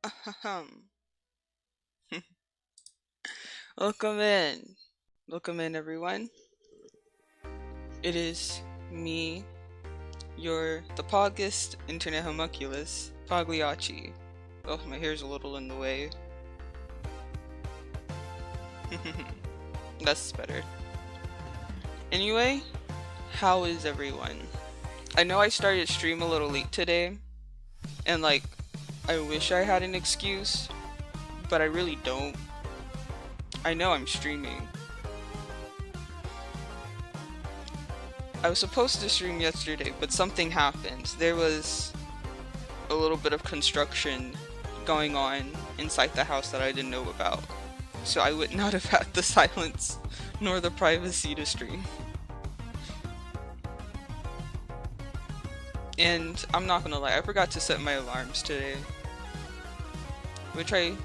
Ahem. Welcome in. Welcome in, everyone. It is me, the Poggest Internet Homunculus, Pogliacciii. Oh, my hair's a little in the way. That's better. Anyway, how is everyone? I know I started stream a little late today, and I wish I had an excuse, but I really don't. I know I'm streaming. I was supposed to stream yesterday, but something happened. There was a little bit of construction going on inside the house that I didn't know about. So I would not have had the silence nor the privacy to stream. And I'm not gonna lie, I forgot to set my alarms today. Which I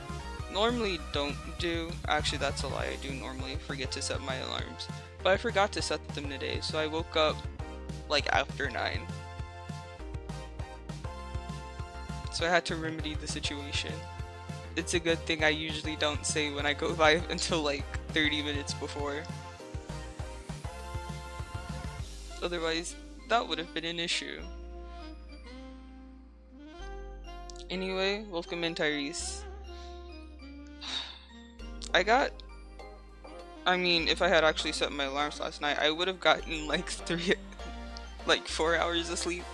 normally don't do. Actually, that's a lie. I do normally forget to set my alarms. But I forgot to set them today, so I woke up after 9. So I had to remedy the situation. It's a good thing I usually don't say when I go live until 30 minutes before. Otherwise, that would have been an issue. Anyway, welcome in, Tyrese. If I had actually set my alarms last night, I would have gotten 4 hours of sleep.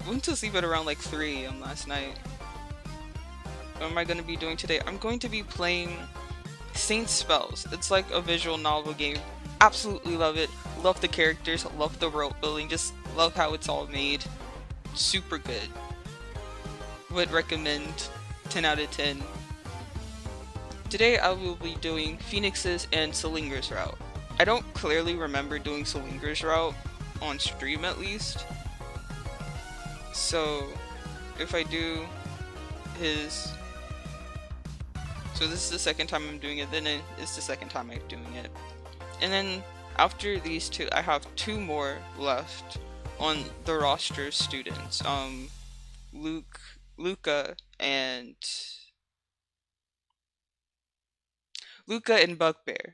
I went to sleep at around 3 a.m. last night. What am I going to be doing today? I'm going to be playing Saint Spells. It's like a visual novel game. Absolutely love it. Love the characters, love the world building, just love how it's all made. Super good. Would recommend 10 out of 10. Today I will be doing Phoenix's and Salinger's route. I don't clearly remember doing Salinger's route on stream at least. So if I do his... So this is the second time I'm doing it, then it's the second time I'm doing it. And then after these two, I have 2 more left on the roster of students. Luca and Bugbear.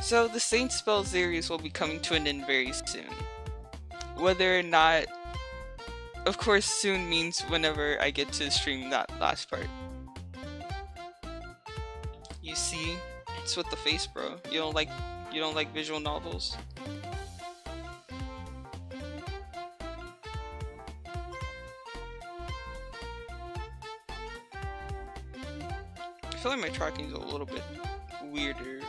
So the Saint Spell series will be coming to an end very soon. Whether or not, of course, soon means whenever I get to stream that last part. You see, it's with the face, bro. You don't like visual novels? I feel like my tracking is a little bit weirder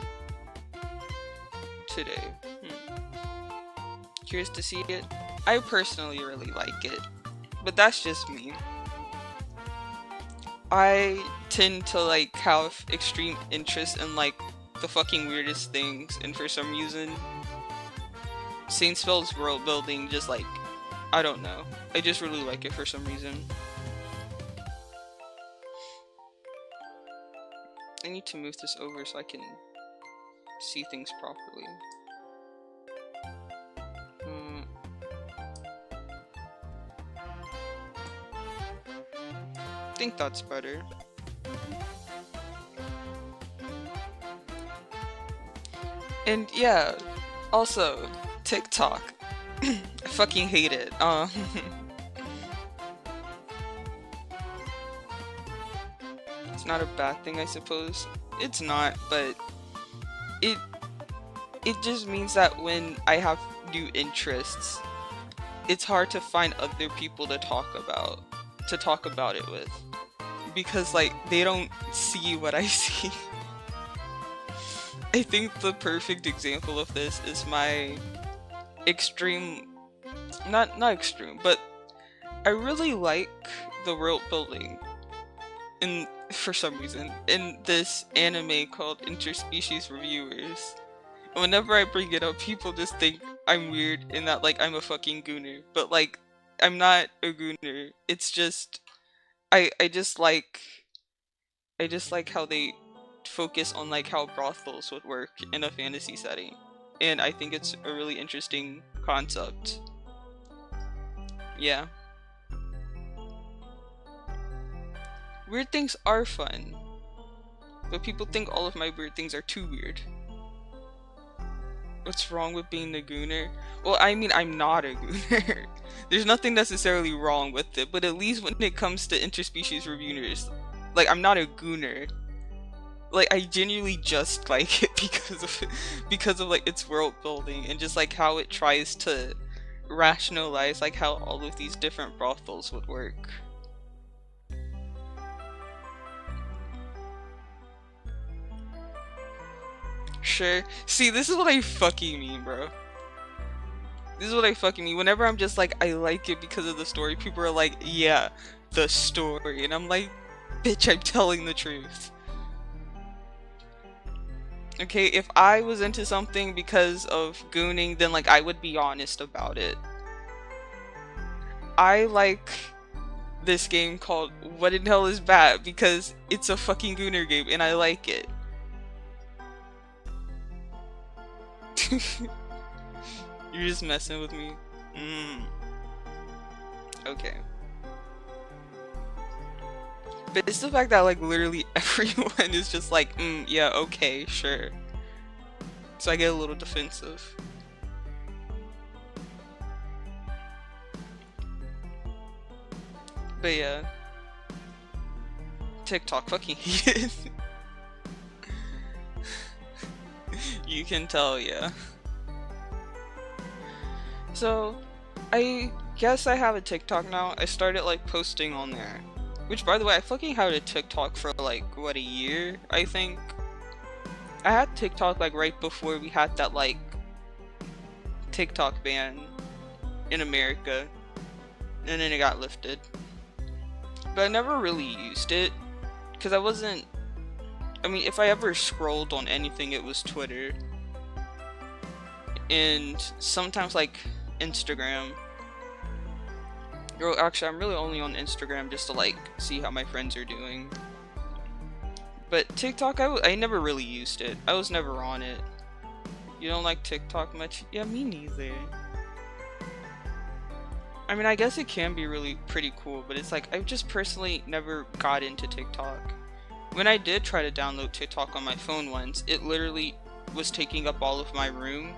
today. Curious to see it? I personally really like it, but that's just me. I tend to have extreme interest in the fucking weirdest things, and for some reason Saint Spell's world building just I don't know. I just really like it for some reason. I need to move this over so I can see things properly. I think that's better. And yeah, also TikTok. I fucking hate it. It's not a bad thing, I suppose. It's not, but it just means that when I have new interests, it's hard to find other people to talk about it with, because they don't see what I see. I think the perfect example of this is my extreme, not extreme, but I really like the world building for some reason in this anime called Interspecies Reviewers. Whenever I bring it up, people just think I'm weird and that I'm a fucking gooner, but I'm not a gooner. It's just I just like how they focus on how brothels would work in a fantasy setting, and I think it's a really interesting concept. Yeah. Weird things are fun. But people think all of my weird things are too weird. What's wrong with being the gooner? Well, I mean, I'm not a gooner. There's nothing necessarily wrong with it, but at least when it comes to interspecies reviewers, like, I'm not a gooner. Like, I genuinely just like it because of like its world building and just like how it tries to rationalize like how all of these different brothels would work. Sure. See, this is what I fucking mean, bro. This is what I fucking mean. Whenever I'm just like, I like it because of the story, people are like, yeah, the story. And I'm like, bitch, I'm telling the truth. Okay, if I was into something because of gooning, then like I would be honest about it. I like this game called What in Hell is Bad because it's a fucking gooner game and I like it. You're just messing with me. Okay. But it's the fact that like literally everyone is just like, yeah, okay, sure. So I get a little defensive. But yeah. TikTok fucking hate it. You can tell, yeah. So, I guess I have a TikTok now. I started like posting on there. Which, by the way, I fucking had a TikTok for like, what, a year, I think? I had TikTok like right before we had that like TikTok ban in America. And then it got lifted. But I never really used it. Because I wasn't... I mean, if I ever scrolled on anything, it was Twitter. And sometimes like Instagram. Or actually, I'm really only on Instagram just to like see how my friends are doing. But TikTok, I never really used it. I was never on it. You don't like TikTok much? Yeah, me neither. I mean, I guess it can be really pretty cool, but it's like, I've just personally never got into TikTok. When I did try to download TikTok on my phone once, it literally was taking up all of my room.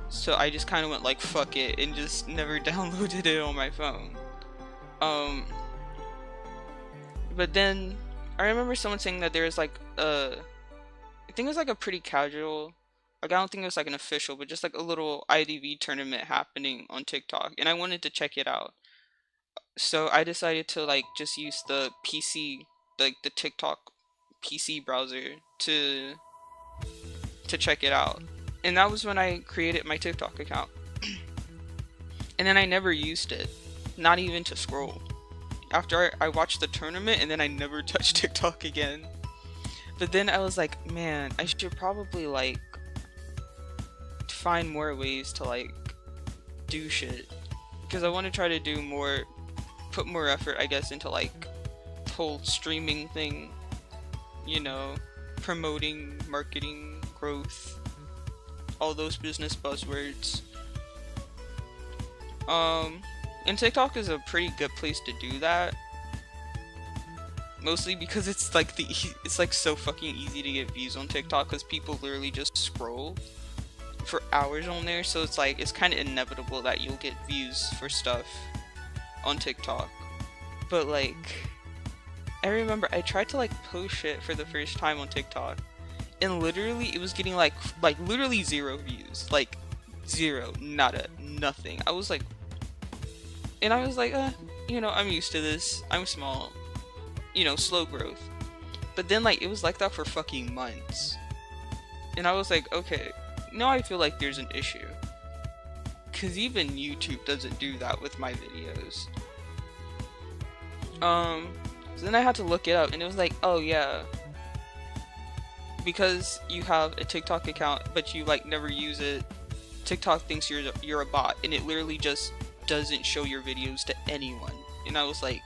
So I just kind of went like, fuck it, and just never downloaded it on my phone. But then, I remember someone saying that there's like I think it was like a pretty casual, like I don't think it was like an official, but just like a little IDV tournament happening on TikTok, and I wanted to check it out. So I decided to like just use the PC, like the TikTok PC browser to check it out. And that was when I created my TikTok account. And then I never used it, not even to scroll. After I watched the tournament, and then I never touched TikTok again. But then I was like, man, I should probably like find more ways to like do shit, because I want to try to do more, put more effort, I guess, into like the whole streaming thing, you know, promoting, marketing, growth, all those business buzzwords. And TikTok is a pretty good place to do that. Mostly because it's like it's like so fucking easy to get views on TikTok, because people literally just scroll for hours on there. So it's like, it's kind of inevitable that you'll get views for stuff on TikTok. But like, I remember I tried to like post shit for the first time on TikTok, and literally it was getting like literally 0 views, like 0, nada, nothing. I was like, you know, I'm used to this. I'm small, you know, slow growth. But then like it was like that for fucking months, and I was like, okay, now I feel like there's an issue, because even YouTube doesn't do that with my videos. So then I had to look it up, and it was like, oh yeah, because you have a TikTok account but you like never use it, TikTok thinks you're a bot, and it literally just doesn't show your videos to anyone. And I was like,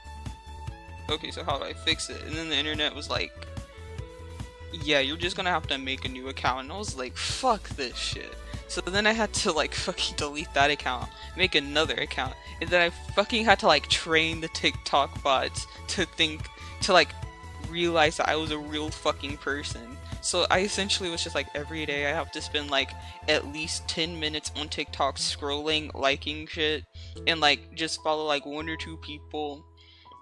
okay, so how do I fix it? And then the internet was like, yeah, you're just gonna have to make a new account. And I was like, fuck this shit. So then I had to like fucking delete that account, make another account, and then I fucking had to like train the TikTok bots to like realized that I was a real fucking person. So I essentially was just like, every day I have to spend like at least 10 minutes on TikTok scrolling, liking shit, and like just follow like 1 or 2 people.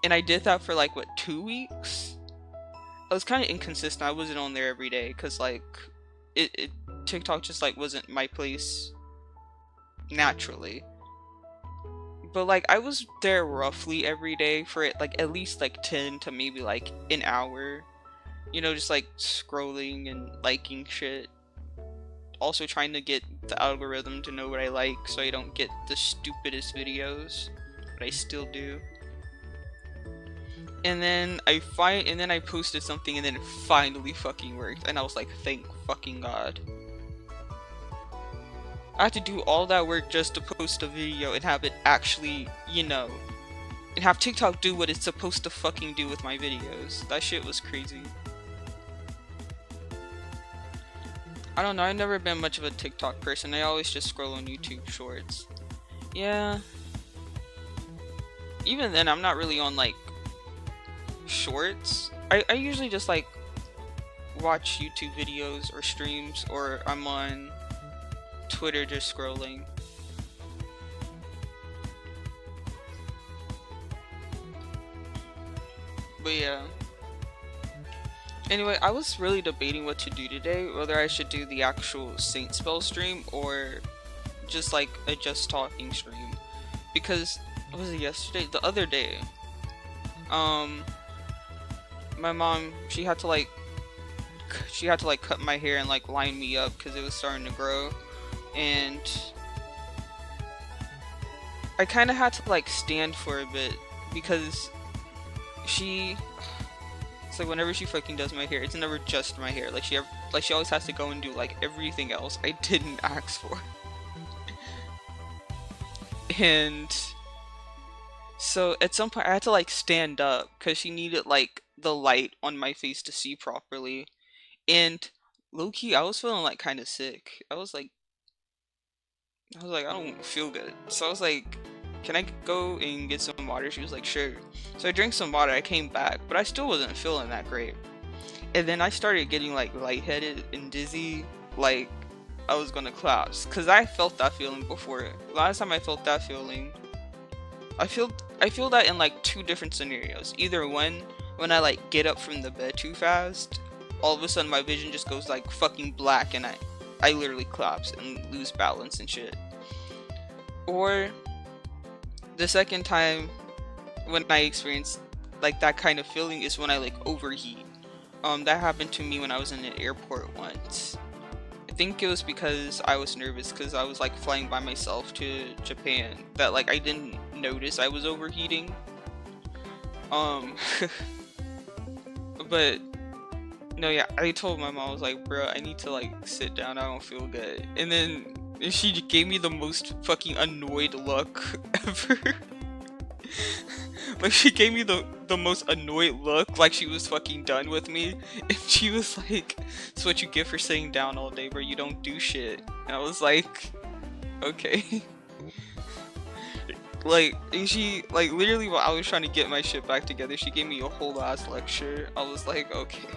And I did that for like, what, 2 weeks? I was kind of inconsistent. I wasn't on there every day because like TikTok just like wasn't my place naturally. But like I was there roughly every day for it, like at least like 10 to maybe like an hour. You know, just like scrolling and liking shit. Also trying to get the algorithm to know what I like so I don't get the stupidest videos. But I still do. And then I posted something and then it finally fucking worked. And I was like, thank fucking God. I had to do all that work just to post a video and have it actually, you know, and have TikTok do what it's supposed to fucking do with my videos. That shit was crazy. I don't know, I've never been much of a TikTok person. I always just scroll on YouTube Shorts. Yeah. Even then, I'm not really on, like, Shorts. I usually just, like, watch YouTube videos or streams, or I'm on Twitter just scrolling. But yeah. Anyway, I was really debating what to do today, whether I should do the actual Saint Spell stream or just like a just talking stream. Because, was it yesterday? The other day, my mom, she had to like cut my hair and like line me up because it was starting to grow, and I kind of had to like stand for a bit because it's like whenever she fucking does my hair, it's never just my hair. Like she always has to go and do like everything else I didn't ask for. And so at some point I had to like stand up because she needed like the light on my face to see properly. And low-key, I was feeling like kind of sick. I was like, I don't feel good. So I was like, can I go and get some water? She was like, sure. So I drank some water, I came back, but I still wasn't feeling that great. And then I started getting like lightheaded and dizzy, like I was gonna collapse. Cause I felt that feeling before. Last time I felt that feeling, I feel that in like 2 different scenarios. Either one, when I like get up from the bed too fast, all of a sudden my vision just goes like fucking black and I literally collapse and lose balance and shit. Or the second time when I experienced like that kind of feeling is when I like overheat. That happened to me when I was in an airport once. I think it was because I was nervous because I was like flying by myself to Japan that like I didn't notice I was overheating. But no, yeah, I told my mom, I was like, bro, I need to like sit down, I don't feel good. And then she gave me the most fucking annoyed look ever. Like she gave me the most annoyed look, like she was fucking done with me. And she was like, it's what you get for sitting down all day, bro, you don't do shit. And I was like, okay. Like, and she, like, literally while I was trying to get my shit back together, she gave me a whole ass lecture. I was like, okay,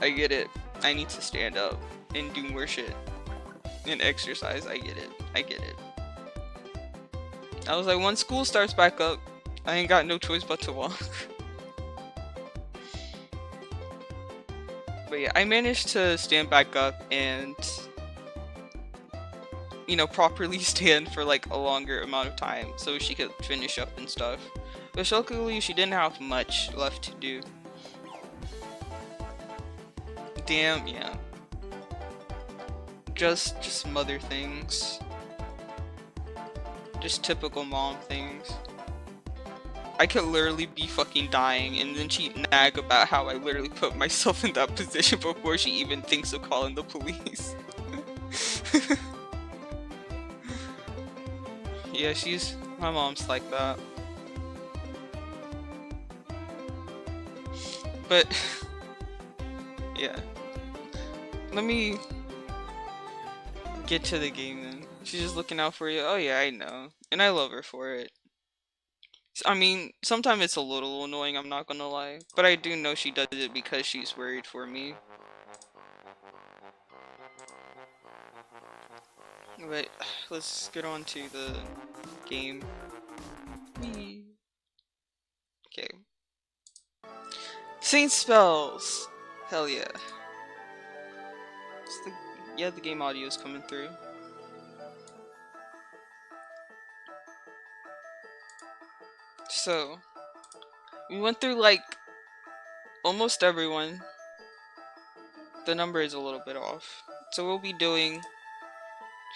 I get it. I need to stand up and do more shit and exercise. I get it. I was like, once school starts back up, I ain't got no choice but to walk. But yeah, I managed to stand back up and, you know, properly stand for like a longer amount of time so she could finish up and stuff. But luckily, she didn't have much left to do. Damn, yeah. Just mother things. Just typical mom things. I could literally be fucking dying and then she'd nag about how I literally put myself in that position before she even thinks of calling the police. Yeah, my mom's like that. But, yeah. Let me get to the game then. She's just looking out for you. Oh yeah, I know. And I love her for it. I mean, sometimes it's a little annoying, I'm not gonna lie. But I do know she does it because she's worried for me. But let's get on to the game. Whee. Okay. Saint spells! Hell yeah. Yeah, the game audio is coming through. So, we went through like almost everyone. The number is a little bit off. So we'll be doing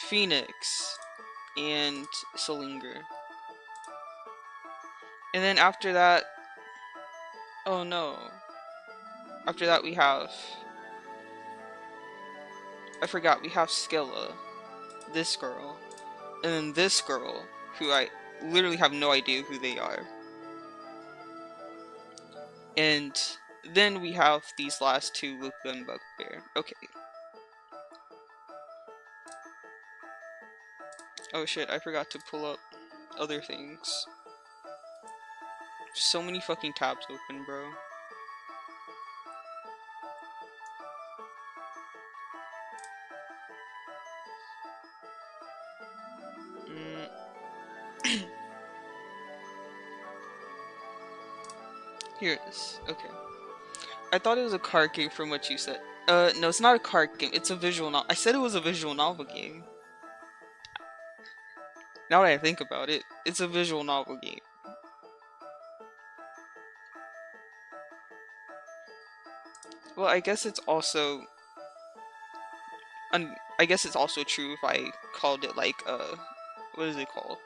Phoenix and Salinger. And then after that, oh no. After that we have, I forgot, we have Skilla, this girl, and then this girl, who I literally have no idea who they are. And then we have these last two, Luca and Bugbear. Okay. Oh shit, I forgot to pull up other things. So many fucking tabs open, bro. Here it is. Okay. I thought it was a card game from what you said. No, it's not a card game. It's a visual novel. I said it was a visual novel game. Now that I think about it, it's a visual novel game. Well, I guess it's also... I guess it's also true if I called it like, what is it called?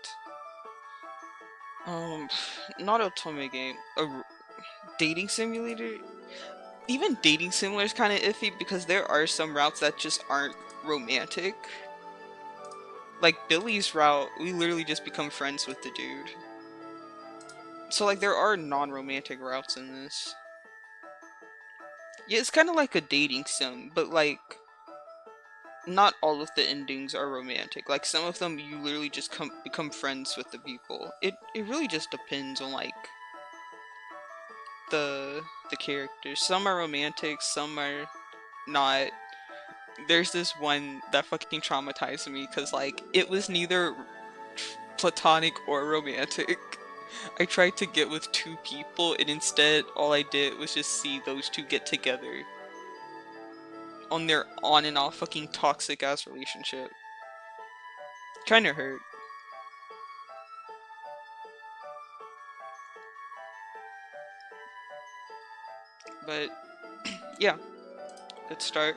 Not a otome game. A dating simulator? Even dating simulator is kind of iffy because there are some routes that just aren't romantic. Like Billy's route, we literally just become friends with the dude. So like there are non-romantic routes in this. Yeah, it's kind of like a dating sim, but like not all of the endings are romantic. Like some of them you literally just become friends with the people. It really just depends on like the characters. Some are romantic, some are not. There's this one that fucking traumatized me because like it was neither platonic or romantic. I tried to get with two people and instead all I did was just see those two get together on their on and off fucking toxic ass relationship. Kinda hurt. But yeah, let's start.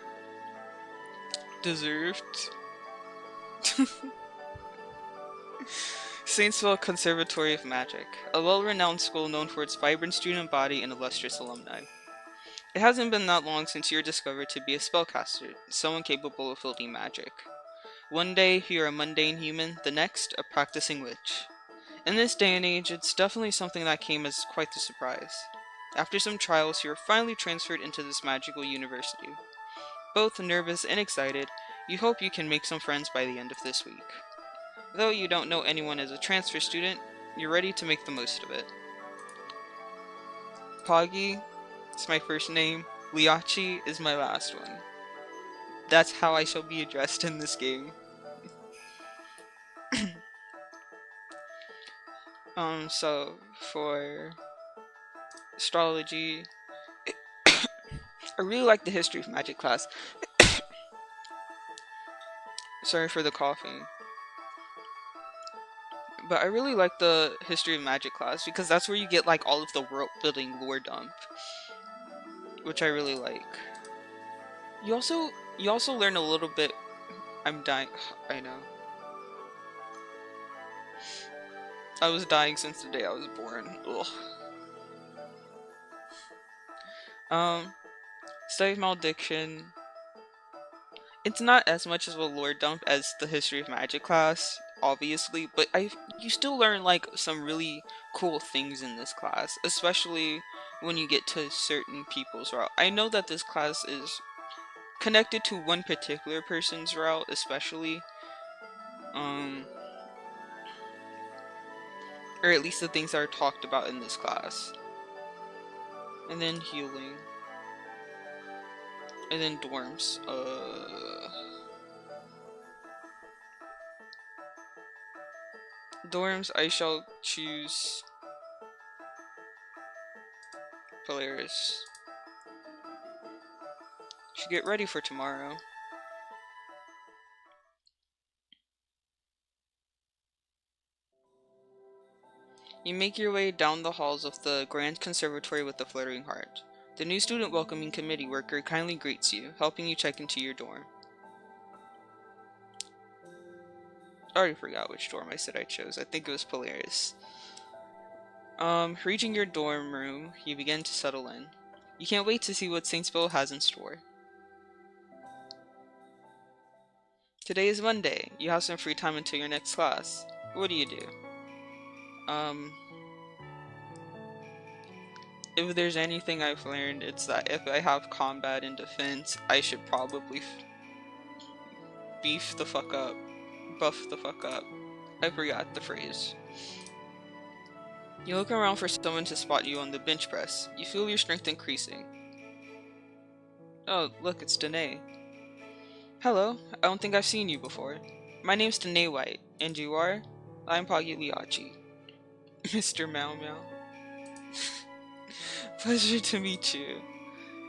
Deserved. Saintsville Conservatory of Magic, a well-renowned school known for its vibrant student body and illustrious alumni. It hasn't been that long since you were discovered to be a spellcaster, someone capable of wielding magic. One day, you're a mundane human, the next, a practicing witch. In this day and age, it's definitely something that came as quite the surprise. After some trials, you are finally transferred into this magical university. Both nervous and excited, you hope you can make some friends by the end of this week. Though you don't know anyone as a transfer student, you're ready to make the most of it. Poggy is my first name, Pogliacciii is my last one. That's how I shall be addressed in this game. So, for astrology, I really like the history of magic class. Sorry for the coughing. But I really like the history of magic class because that's where you get like all of the world building lore dump, which I really like. You also learn a little bit. I'm dying. I know. I was dying since the day I was born. Ugh. Study of malediction. It's not as much of a lore dump as the history of magic class, obviously, but you still learn like some really cool things in this class, especially when you get to certain people's route. I know that this class is connected to one particular person's route, especially. Or at least the things that are talked about in this class. And then healing. And then dorms. Dorms, I shall choose Polaris. Should get ready for tomorrow. You make your way down the halls of the Grand Conservatory with a fluttering heart. The new student welcoming committee worker kindly greets you, helping you check into your dorm. I already forgot which dorm I said I chose. I think it was Polaris. Reaching your dorm room, you begin to settle in. You can't wait to see what Saintsville has in store. Today is Monday. You have some free time until your next class. What do you do? If there's anything I've learned, it's that if I have combat and defense, I should probably beef the fuck up. Buff the fuck up. I forgot the phrase. You look around for someone to spot you on the bench press. You feel your strength increasing. Oh, look, it's Danae. Hello, I don't think I've seen you before. My name's Danae White, and you are? I'm Pogliacciii. Mr. Meow Meow. Pleasure to meet you.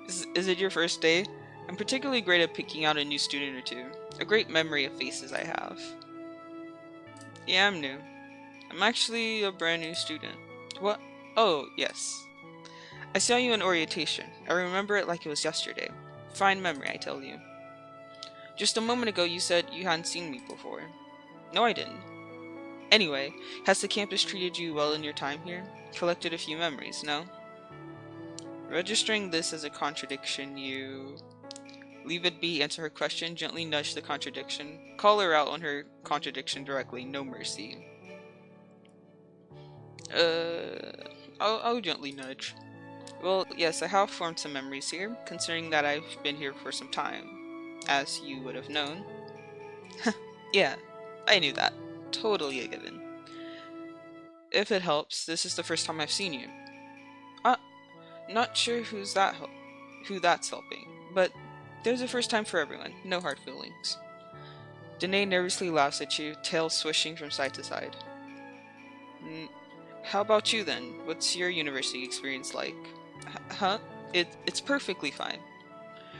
Is it your first day? I'm particularly great at picking out a new student or two. A great memory of faces I have. Yeah, I'm new. I'm actually a brand new student. What? Oh, yes. I saw you in orientation. I remember it like it was yesterday. Fine memory, I tell you. Just a moment ago you said you hadn't seen me before. No, I didn't. Anyway, has the campus treated you well in your time here? Collected a few memories, no? Registering this as a contradiction, you... Leave it be, answer her question, gently nudge the contradiction. Call her out on her contradiction directly, no mercy. I'll gently nudge. Well, yes, I have formed some memories here, considering that I've been here for some time. As you would have known. Yeah, I knew that. Totally a given. If it helps, this is the first time I've seen you. Not sure who that's helping, but there's a first time for everyone, no hard feelings. Danae nervously laughs at you, tail swishing from side to side. How about you then? What's your university experience like? Huh? It's perfectly fine.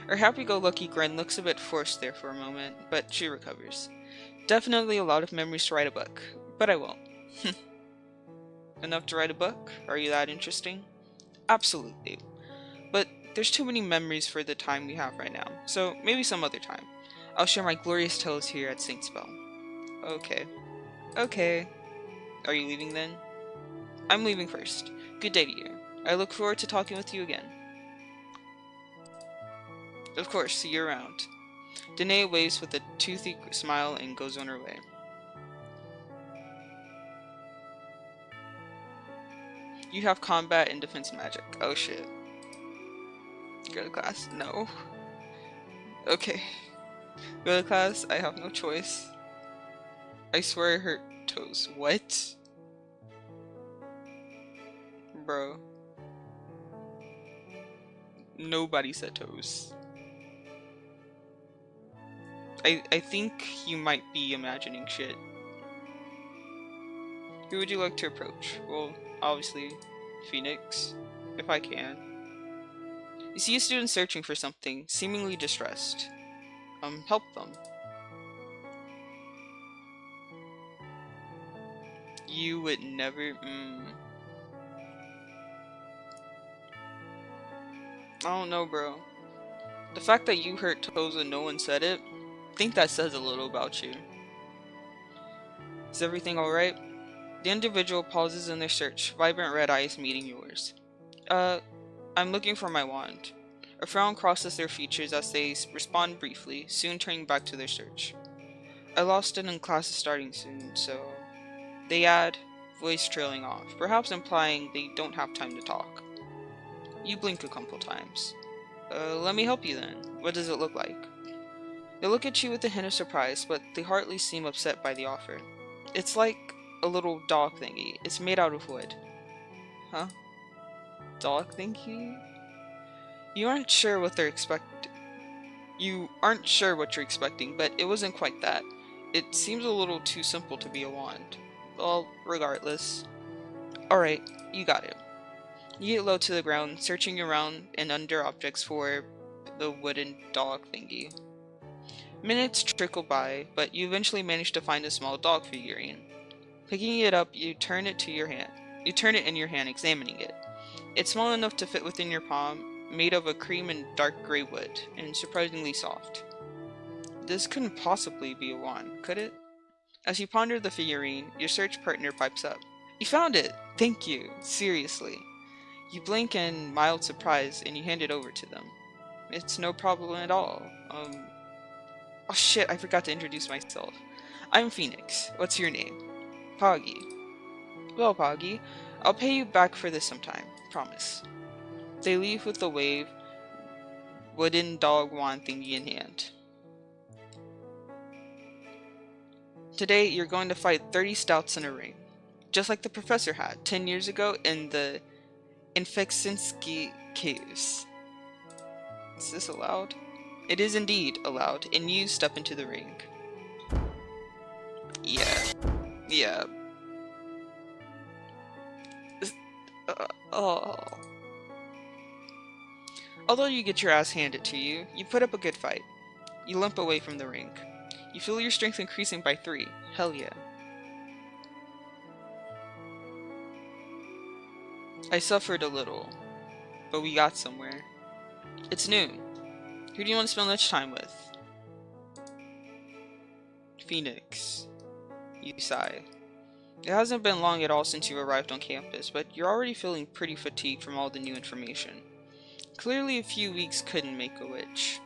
Her happy-go-lucky grin looks a bit forced there for a moment, but she recovers. Definitely a lot of memories to write a book, but I won't. Enough to write a book? Are you that interesting? Absolutely. But there's too many memories for the time we have right now, so maybe some other time. I'll share my glorious tales here at Saintsville. Okay. Okay. Are you leaving then? I'm leaving first. Good day to you. I look forward to talking with you again. Of course, see you around. Danae waves with a toothy smile and goes on her way. You have combat and defense magic. Oh shit. Go to class? No. Okay. Go to class? I have no choice. I swear I hurt toes. What? Bro. Nobody said toes. I think you might be imagining shit. Who would you like to approach? Well, obviously, Phoenix, if I can. You see a student searching for something, seemingly distressed. Help them. You would never, I don't know, bro. The fact that you hurt toes and no one said it, I think that says a little about you. Is everything alright? The individual pauses in their search, vibrant red eyes meeting yours. I'm looking for my wand. A frown crosses their features as they respond briefly, soon turning back to their search. I lost it and class is starting soon, so... They add, voice trailing off, perhaps implying they don't have time to talk. You blink a couple times. Let me help you then. What does it look like? They look at you with a hint of surprise, but they hardly seem upset by the offer. It's like a little dog thingy. It's made out of wood. Huh? Dog thingy? You aren't sure what they're expecting. You aren't sure what you're expecting, but it wasn't quite that. It seems a little too simple to be a wand. Well, regardless. Alright, you got it. You get low to the ground, searching around and under objects for the wooden dog thingy. Minutes trickle by, but you eventually manage to find a small dog figurine. Picking it up, you turn it in your hand, examining it. It's small enough to fit within your palm, made of a cream and dark gray wood, and surprisingly soft. This couldn't possibly be a wand, could it? As you ponder the figurine, your search partner pipes up. You found it! Thank you! Seriously. You blink in mild surprise and you hand it over to them. It's no problem at all. Oh shit, I forgot to introduce myself. I'm Phoenix. What's your name? Poggy. Well, Poggy, I'll pay you back for this sometime. Promise. They leave with the wooden dog wand thingy in hand. Today, you're going to fight 30 stouts in a ring. Just like the professor had 10 years ago in the Infeksinski caves. Is this allowed? It is indeed allowed, and you step into the ring. Yeah. Although you get your ass handed to you, you put up a good fight. You limp away from the ring. You feel your strength increasing by 3. Hell yeah. I suffered a little, but we got somewhere. It's noon. Who do you want to spend lunch time with? Phoenix. You sigh. It hasn't been long at all since you arrived on campus, but you're already feeling pretty fatigued from all the new information. Clearly a few weeks couldn't make a witch.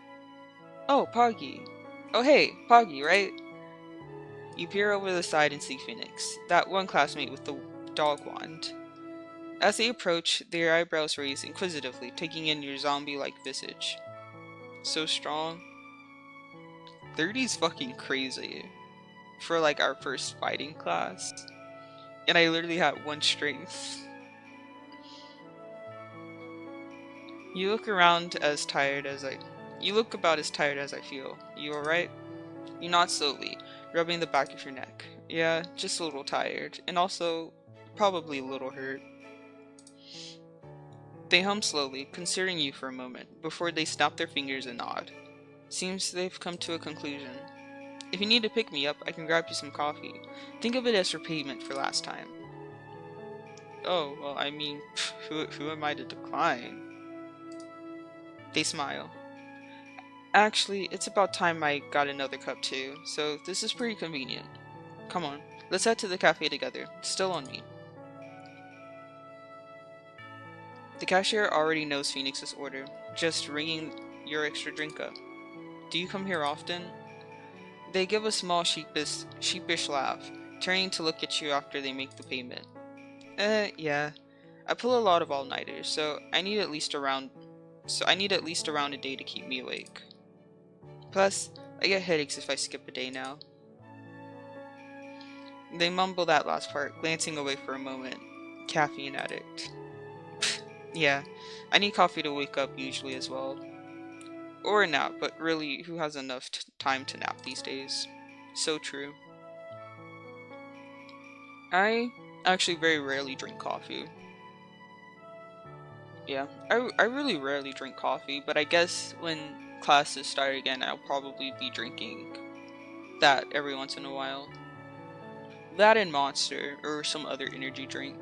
Oh, Poggy. Oh hey, Poggy, right? You peer over the side and see Phoenix, that one classmate with the dog wand. As they approach, their eyebrows raise inquisitively, taking in your zombie-like visage. So strong. 30's fucking crazy. For like our first fighting class. And I literally had 1 strength. You look about as tired as I feel. You alright? You nod slowly, rubbing the back of your neck. Yeah, just a little tired. And also, probably a little hurt. They hum slowly, considering you for a moment, before they snap their fingers and nod. Seems they've come to a conclusion. If you need to pick me up, I can grab you some coffee. Think of it as repayment for last time. Oh, well, I mean, who am I to decline? They smile. Actually, it's about time I got another cup too, so this is pretty convenient. Come on, let's head to the cafe together. It's still on me. The cashier already knows Phoenix's order, just ringing your extra drink up. Do you come here often? They give a small sheepish laugh, turning to look at you after they make the payment. Yeah. I pull a lot of all-nighters, so I need at least around a day to keep me awake. Plus, I get headaches if I skip a day now. They mumble that last part, glancing away for a moment. Caffeine addict. Yeah, I need coffee to wake up usually as well. Or a nap, but really, who has enough time to nap these days? So true. I actually very rarely drink coffee. Yeah, I really rarely drink coffee, but I guess when classes start again, I'll probably be drinking that every once in a while. That and Monster, or some other energy drink.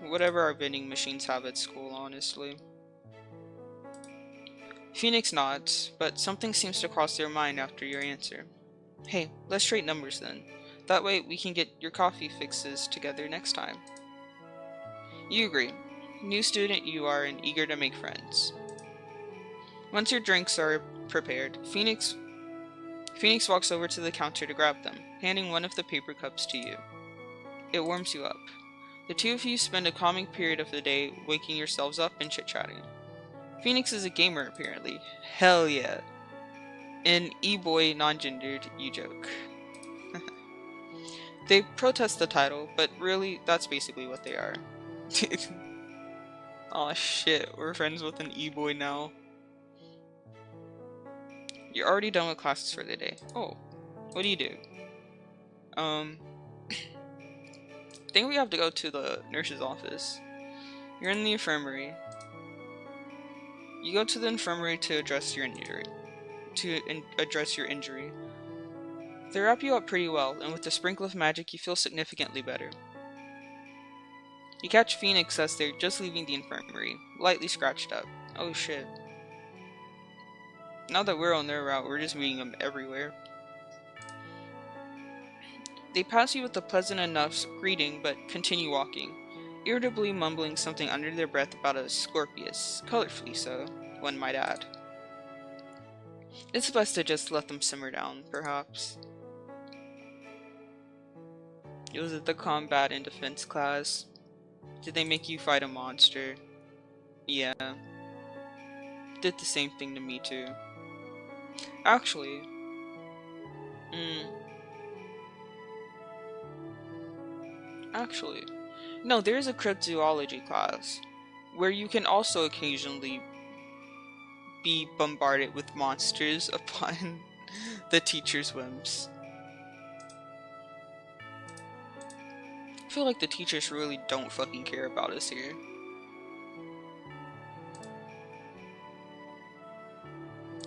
Whatever our vending machines have at school, honestly. Phoenix nods, but something seems to cross their mind after your answer. Hey, let's trade numbers then. That way we can get your coffee fixes together next time. You agree. New student you are and eager to make friends. Once your drinks are prepared, Phoenix walks over to the counter to grab them, handing one of the paper cups to you. It warms you up. The two of you spend a calming period of the day waking yourselves up and chit-chatting. Phoenix is a gamer, apparently. Hell yeah. An e-boy non-gendered, you joke. They protest the title, but really, that's basically what they are. Aw shit, we're friends with an e-boy now. You're already done with classes for the day. Oh, what do you do? I think we have to go to the nurse's office. You're in the infirmary. You go to the infirmary to address your injury. They wrap you up pretty well, and with a sprinkle of magic, you feel significantly better. You catch Phoenix as they're just leaving the infirmary, lightly scratched up. Oh shit. Now that we're on their route, we're just meeting them everywhere. They pass you with a pleasant enough greeting, but continue walking, irritably mumbling something under their breath about a Scorpius, colorfully so, one might add. It's best to just let them simmer down, perhaps. Was it the combat and defense class? Did they make you fight a monster? Yeah. Did the same thing to me too. Actually, no, there is a cryptozoology class where you can also occasionally be bombarded with monsters upon the teacher's whims. I feel like the teachers really don't fucking care about us here.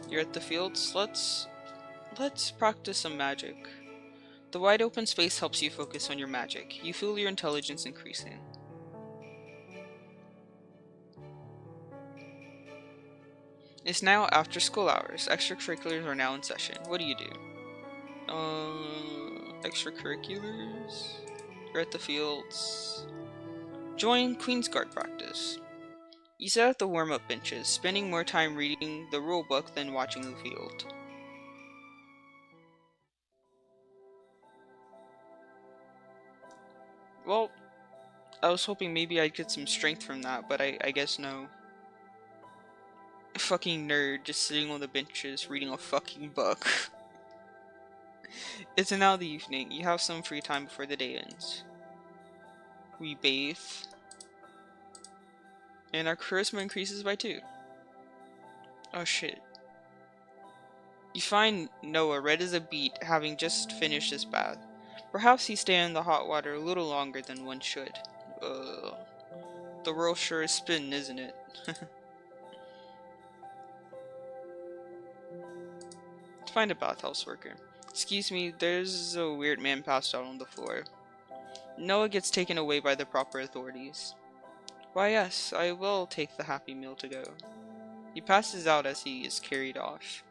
You're at the fields? Let's practice some magic. The wide open space helps you focus on your magic. You feel your intelligence increasing. It's now after school hours. Extracurriculars are now in session. What do you do? Extracurriculars? You're at the fields. Join Queen's Guard practice. You sit at the warm-up benches, spending more time reading the rulebook than watching the field. Well, I was hoping maybe I'd get some strength from that, but I guess no. Fucking nerd, just sitting on the benches reading a fucking book. It's now the evening. You have some free time before the day ends. We bathe. And our charisma increases by 2. Oh shit. You find Noah red as a beet, having just finished his bath. Perhaps he stayed in the hot water a little longer than one should. The world sure is spinning, isn't it? Find a bathhouse worker. Excuse me, there's a weird man passed out on the floor. Noah gets taken away by the proper authorities. Why yes, I will take the Happy Meal to go. He passes out as he is carried off.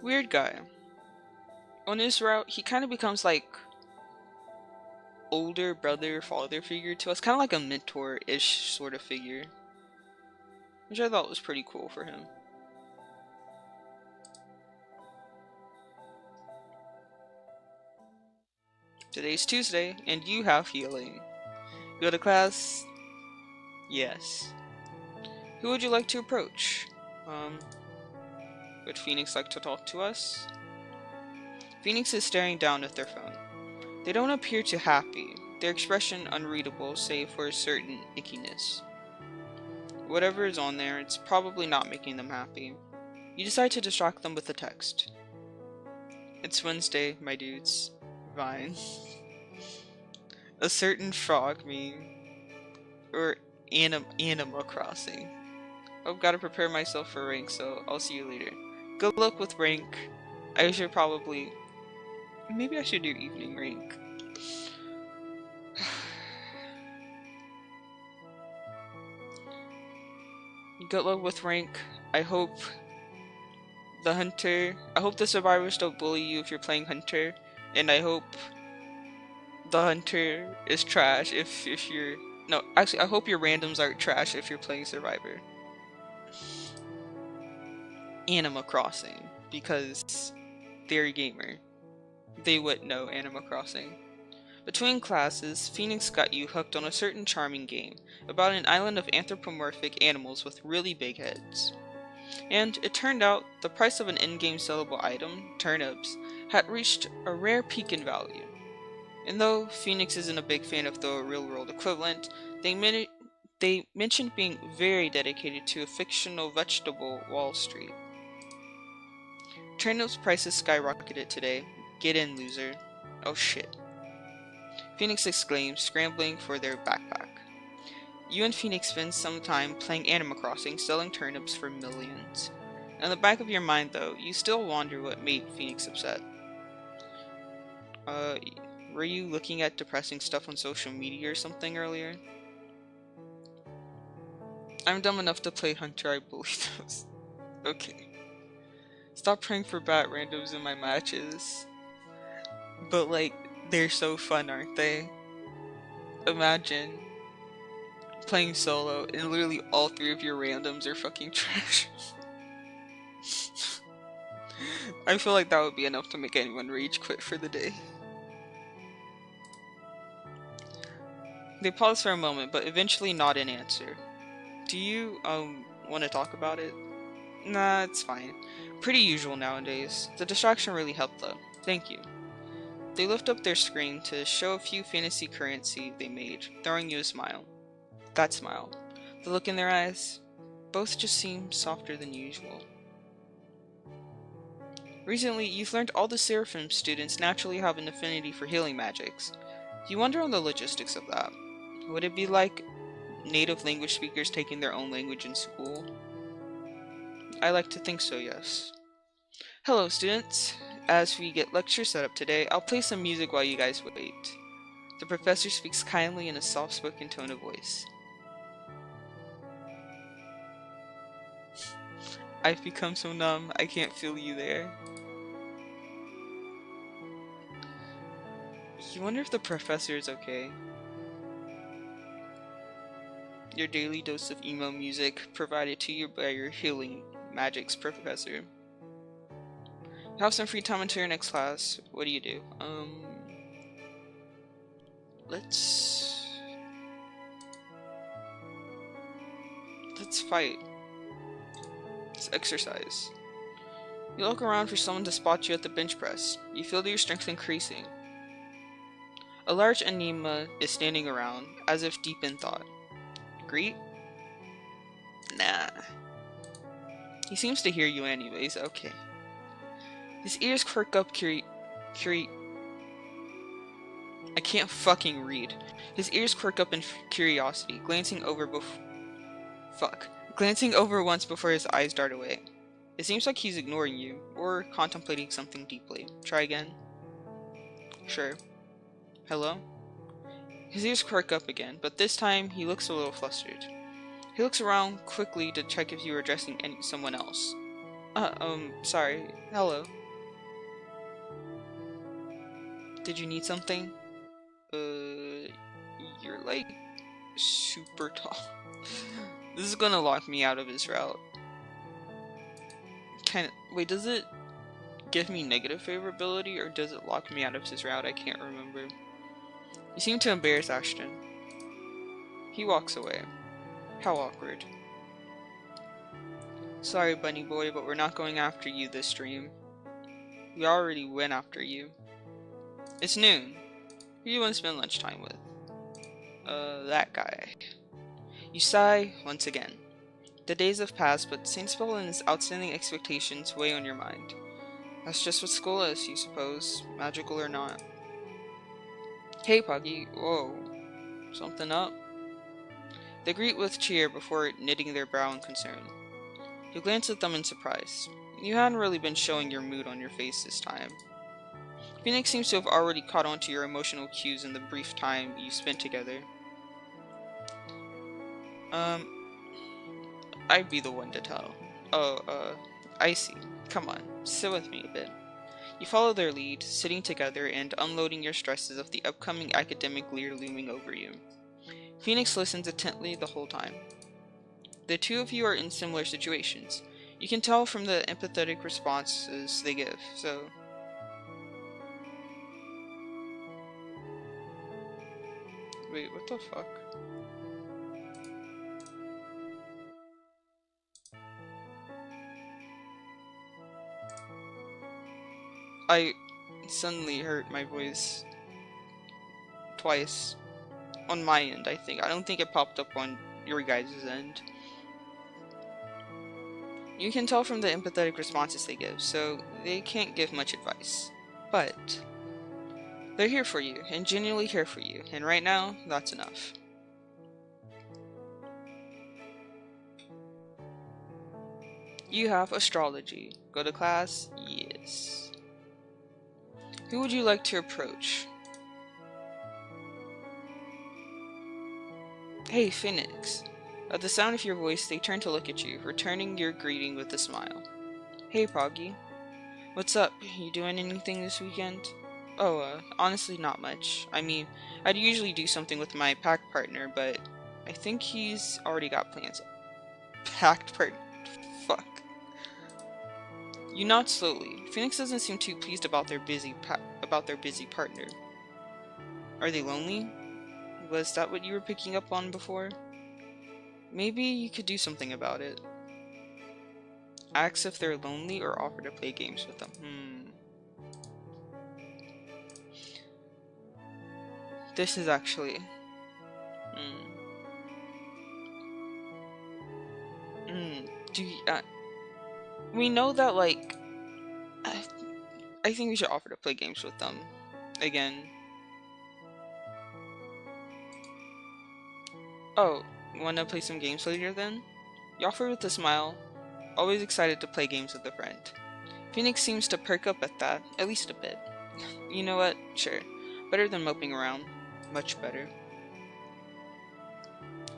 Weird guy. On his route, he kind of becomes like older brother, father figure to us. Kind of like a mentor-ish sort of figure. Which I thought was pretty cool for him. Today's Tuesday, and you have healing. Go to class? Yes. Who would you like to approach? Would Phoenix like to talk to us? Phoenix is staring down at their phone. They don't appear too happy, their expression unreadable save for a certain ickiness. Whatever is on there, it's probably not making them happy. You decide to distract them with a text. It's Wednesday, my dudes. Vine. A certain frog meme. Or Animal Crossing. I've got to prepare myself for rank, so I'll see you later. Good luck with rank. I should probably... Maybe I should do evening rank. Good luck with rank. I hope the survivors don't bully you if you're playing Hunter. And I hope the Hunter is trash if you're... No, actually, I hope your randoms aren't trash if you're playing Survivor. Animal Crossing, because they're a gamer. They would know Animal Crossing. Between classes, Phoenix got you hooked on a certain charming game about an island of anthropomorphic animals with really big heads. And it turned out the price of an in-game sellable item, turnips, had reached a rare peak in value. And though Phoenix isn't a big fan of the real-world equivalent, they mentioned being very dedicated to a fictional vegetable Wall Street. Turnips prices skyrocketed today. Get in, loser. Oh shit. Phoenix exclaimed, scrambling for their backpack. You and Phoenix spend some time playing Animal Crossing, selling turnips for millions. In the back of your mind, though, you still wonder what made Phoenix upset. Were you looking at depressing stuff on social media or something earlier? I'm dumb enough to play Hunter, I believe those. Okay. Stop praying for bad randoms in my matches. But like, they're so fun, aren't they? Imagine playing solo and literally all three of your randoms are fucking trash. I feel like that would be enough to make anyone rage quit for the day. They paused for a moment, but eventually nodded in answer. Do you, want to talk about it? Nah, it's fine. Pretty usual nowadays. The distraction really helped though. Thank you. They lift up their screen to show a few fantasy currency they made, throwing you a smile. That smile. The look in their eyes. Both just seem softer than usual. Recently, you've learned all the Seraphim students naturally have an affinity for healing magics. You wonder on the logistics of that. Would it be like native language speakers taking their own language in school? I like to think so, yes. Hello, students. As we get lecture set up today, I'll play some music while you guys wait. The professor speaks kindly in a soft-spoken tone of voice. I've become so numb, I can't feel you there. You wonder if the professor is okay. Your daily dose of emo music provided to you by your healing magics professor. You have some free time until your next class. What do you do? Let's fight. Let's exercise. You look around for someone to spot you at the bench press. You feel your strength increasing. A large anima is standing around, as if deep in thought. Greet? Nah. He seems to hear you anyways, okay. His ears quirk up I can't fucking read. His ears quirk up in curiosity, glancing over once before his eyes dart away. It seems like he's ignoring you, or contemplating something deeply. Try again. Sure. Hello? His ears quirk up again, but this time he looks a little flustered. He looks around quickly to check if you are addressing someone else. Sorry. Hello. Did you need something? You're like super tall. This is gonna lock me out of his route. Wait, does it give me negative favorability or does it lock me out of his route? I can't remember. You seem to embarrass Ashton. He walks away. How awkward. Sorry, bunny boy, but we're not going after you this stream. We already went after you. It's noon. Who do you want to spend lunchtime with? That guy. You sigh once again. The days have passed, but Saint Spell and his outstanding expectations weigh on your mind. That's just what school is, you suppose, magical or not. Hey, Poggy. Whoa. Something up? They greet with cheer before knitting their brow in concern. You glance at them in surprise. You hadn't really been showing your mood on your face this time. Phoenix seems to have already caught on to your emotional cues in the brief time you spent together. I'd be the one to tell. Oh, I see. Come on, sit with me a bit. You follow their lead, sitting together and unloading your stresses of the upcoming academic year looming over you. Phoenix listens intently the whole time. The two of you are in similar situations. You can tell from the empathetic responses they give, so... Wait, what the fuck? I suddenly heard my voice twice on my end, I think. I don't think it popped up on your guys' end. You can tell from the empathetic responses they give, so they can't give much advice. But they're here for you, and genuinely care for you, and right now, that's enough. You have astrology. Go to class? Yes. Who would you like to approach? Hey, Phoenix. At the sound of your voice, they turn to look at you, returning your greeting with a smile. Hey, Poggy. What's up? You doing anything this weekend? Oh, honestly not much. I mean, I'd usually do something with my pack partner, but I think he's already got plans. Packed partner? Fuck. You nod slowly. Phoenix doesn't seem too pleased about their busy partner. Are they lonely? Was that what you were picking up on before? Maybe you could do something about it. Ask if they're lonely or offer to play games with them. This is actually... we know that, like... I think we should offer to play games with them. Again. Oh, wanna play some games later then? You offer with a smile, always excited to play games with a friend. Phoenix seems to perk up at that, at least a bit. You know what? Sure. Better than moping around. Much better.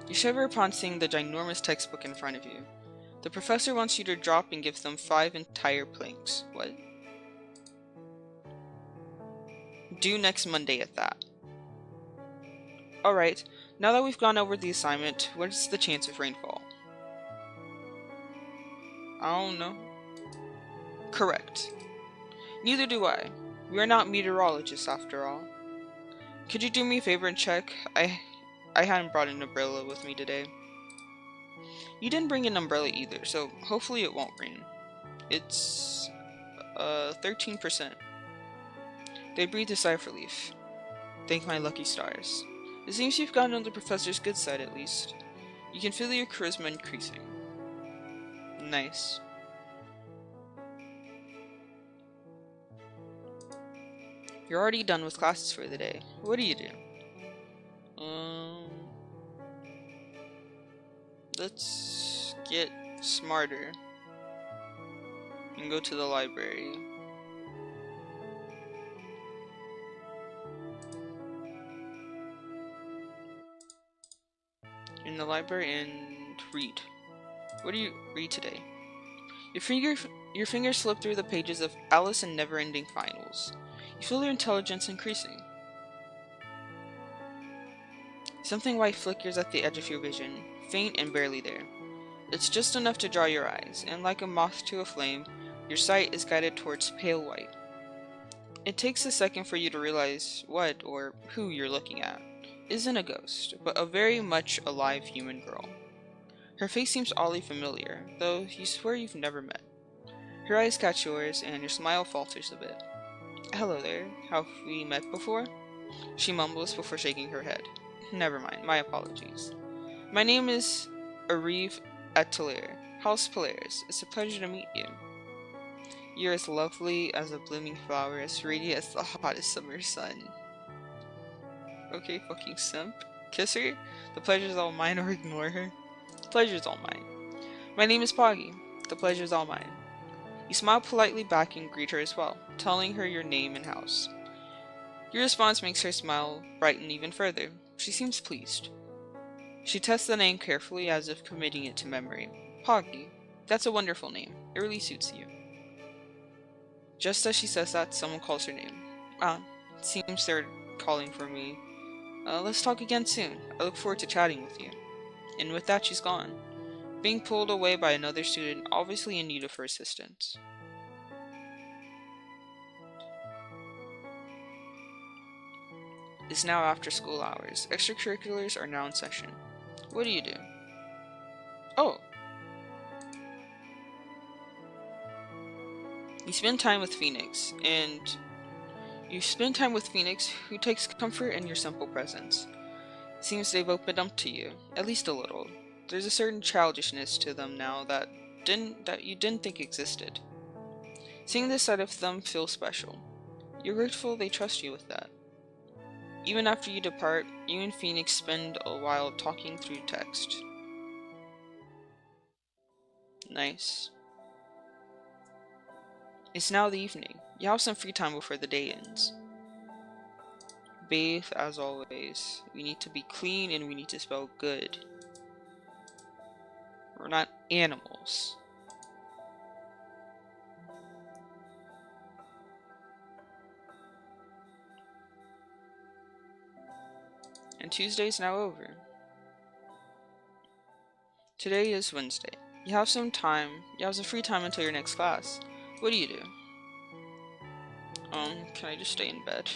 You shiver upon seeing the ginormous textbook in front of you. The professor wants you to drop and give them 5 entire planks. What? Due next Monday at that. Alright, now that we've gone over the assignment, what is the chance of rainfall? I don't know. Correct. Neither do I. We are not meteorologists after all. Could you do me a favor and check? I hadn't brought an umbrella with me today. You didn't bring an umbrella either, so hopefully it won't rain. It's 13%. They breathed a sigh of relief. Thank my lucky stars. It seems you've gotten on the professor's good side at least. You can feel your charisma increasing. Nice. You're already done with classes for the day. What do you do? Let's get smarter and go to the library. In the library and read. What do you read today? Your fingers slip through the pages of Alice in Never-Ending Finals. You feel your intelligence increasing. Something white flickers at the edge of your vision, faint and barely there. It's just enough to draw your eyes, and like a moth to a flame, your sight is guided towards pale white. It takes a second for you to realize what, or who you're looking at, isn't a ghost, but a very much alive human girl. Her face seems oddly familiar, though you swear you've never met. Her eyes catch yours, and your smile falters a bit. Hello there, have we met before? She mumbles before shaking her head. Never mind, my apologies. My name is Arrive Atelier, House Polaris. It's a pleasure to meet you. You're as lovely as a blooming flower, as radiant as the hottest summer sun. Okay, fucking simp. Kiss her? The pleasure's all mine, or ignore her? The pleasure's all mine. My name is Poggy. The pleasure's all mine. You smile politely back and greet her as well, telling her your name and house. Your response makes her smile brighten even further. She seems pleased. She tests the name carefully as if committing it to memory. Poggy. That's a wonderful name. It really suits you. Just as she says that, someone calls her name. It seems they're calling for me. Let's talk again soon. I look forward to chatting with you. And with that, she's gone, being pulled away by another student obviously in need of her assistance. It's now after school hours. Extracurriculars are now in session. What do you do? Oh! You spend time with Phoenix, who takes comfort in your simple presence. Seems they've opened up to you, at least a little. There's a certain childishness to them now that you didn't think existed. Seeing this side of them feels special. You're grateful they trust you with that. Even after you depart, you and Phoenix spend a while talking through text. Nice. It's now the evening. You have some free time before the day ends. Bathe as always. We need to be clean and we need to smell good. We're not animals. And Tuesday's now over. Today is Wednesday. You have some free time until your next class. What do you do? Can I just stay in bed?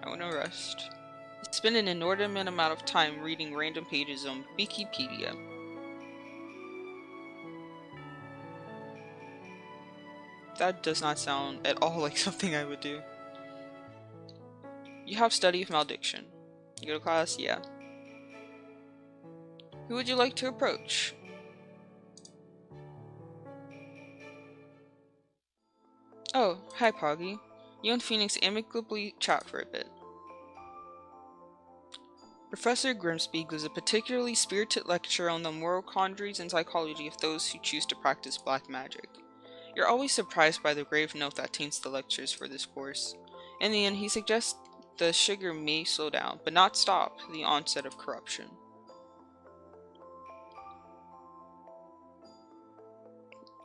I want to rest. You spend an inordinate amount of time reading random pages on Wikipedia. That does not sound at all like something I would do. You have study of malediction. You go to class? Yeah. Who would you like to approach? Oh, hi Poggy. You and Phoenix amicably chat for a bit. Professor Grimsby gives a particularly spirited lecture on the moral quandaries and psychology of those who choose to practice black magic. You're always surprised by the grave note that taints the lectures for this course. In the end, he suggests the sugar may slow down, but not stop, the onset of corruption.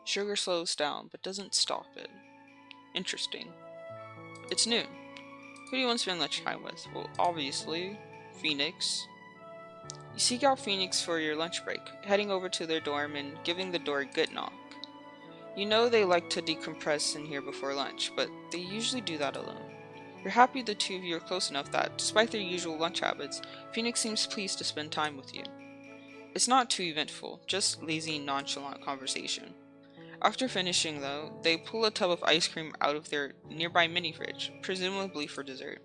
Sugar slows down, but doesn't stop it. Interesting. It's noon. Who do you want to spend lunchtime with? Well, obviously, Phoenix. You seek out Phoenix for your lunch break, heading over to their dorm and giving the door a good knock. You know they like to decompress in here before lunch, but they usually do that alone. You're happy the two of you are close enough that, despite their usual lunch habits, Phoenix seems pleased to spend time with you. It's not too eventful, just lazy, nonchalant conversation. After finishing, though, they pull a tub of ice cream out of their nearby mini-fridge, presumably for dessert.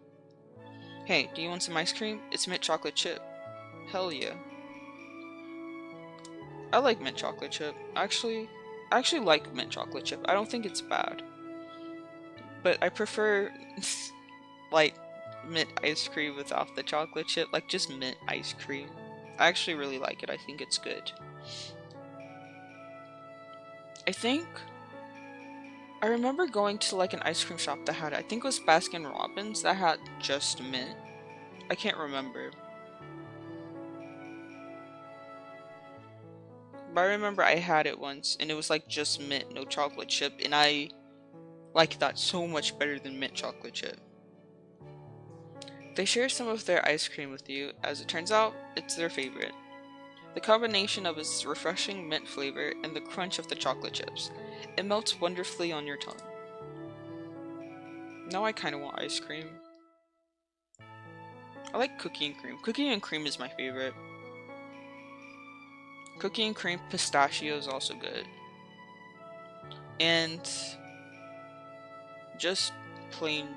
Hey, do you want some ice cream? It's mint chocolate chip. Hell yeah. I like mint chocolate chip. I actually like mint chocolate chip. I don't think it's bad. But I prefer, like, mint ice cream without the chocolate chip. Like, just mint ice cream. I actually really like it. I think it's good. I remember going to like an ice cream shop that had, I think it was Baskin Robbins, that had just mint. I can't remember. But I remember I had it once and it was like just mint, no chocolate chip, and I like that so much better than mint chocolate chip. They share some of their ice cream with you. As it turns out, it's their favorite. The combination of its refreshing mint flavor and the crunch of the chocolate chips. It melts wonderfully on your tongue. Now I kinda want ice cream. I like cookie and cream. Cookie and cream is my favorite. Cookie and cream pistachio is also good. And just plain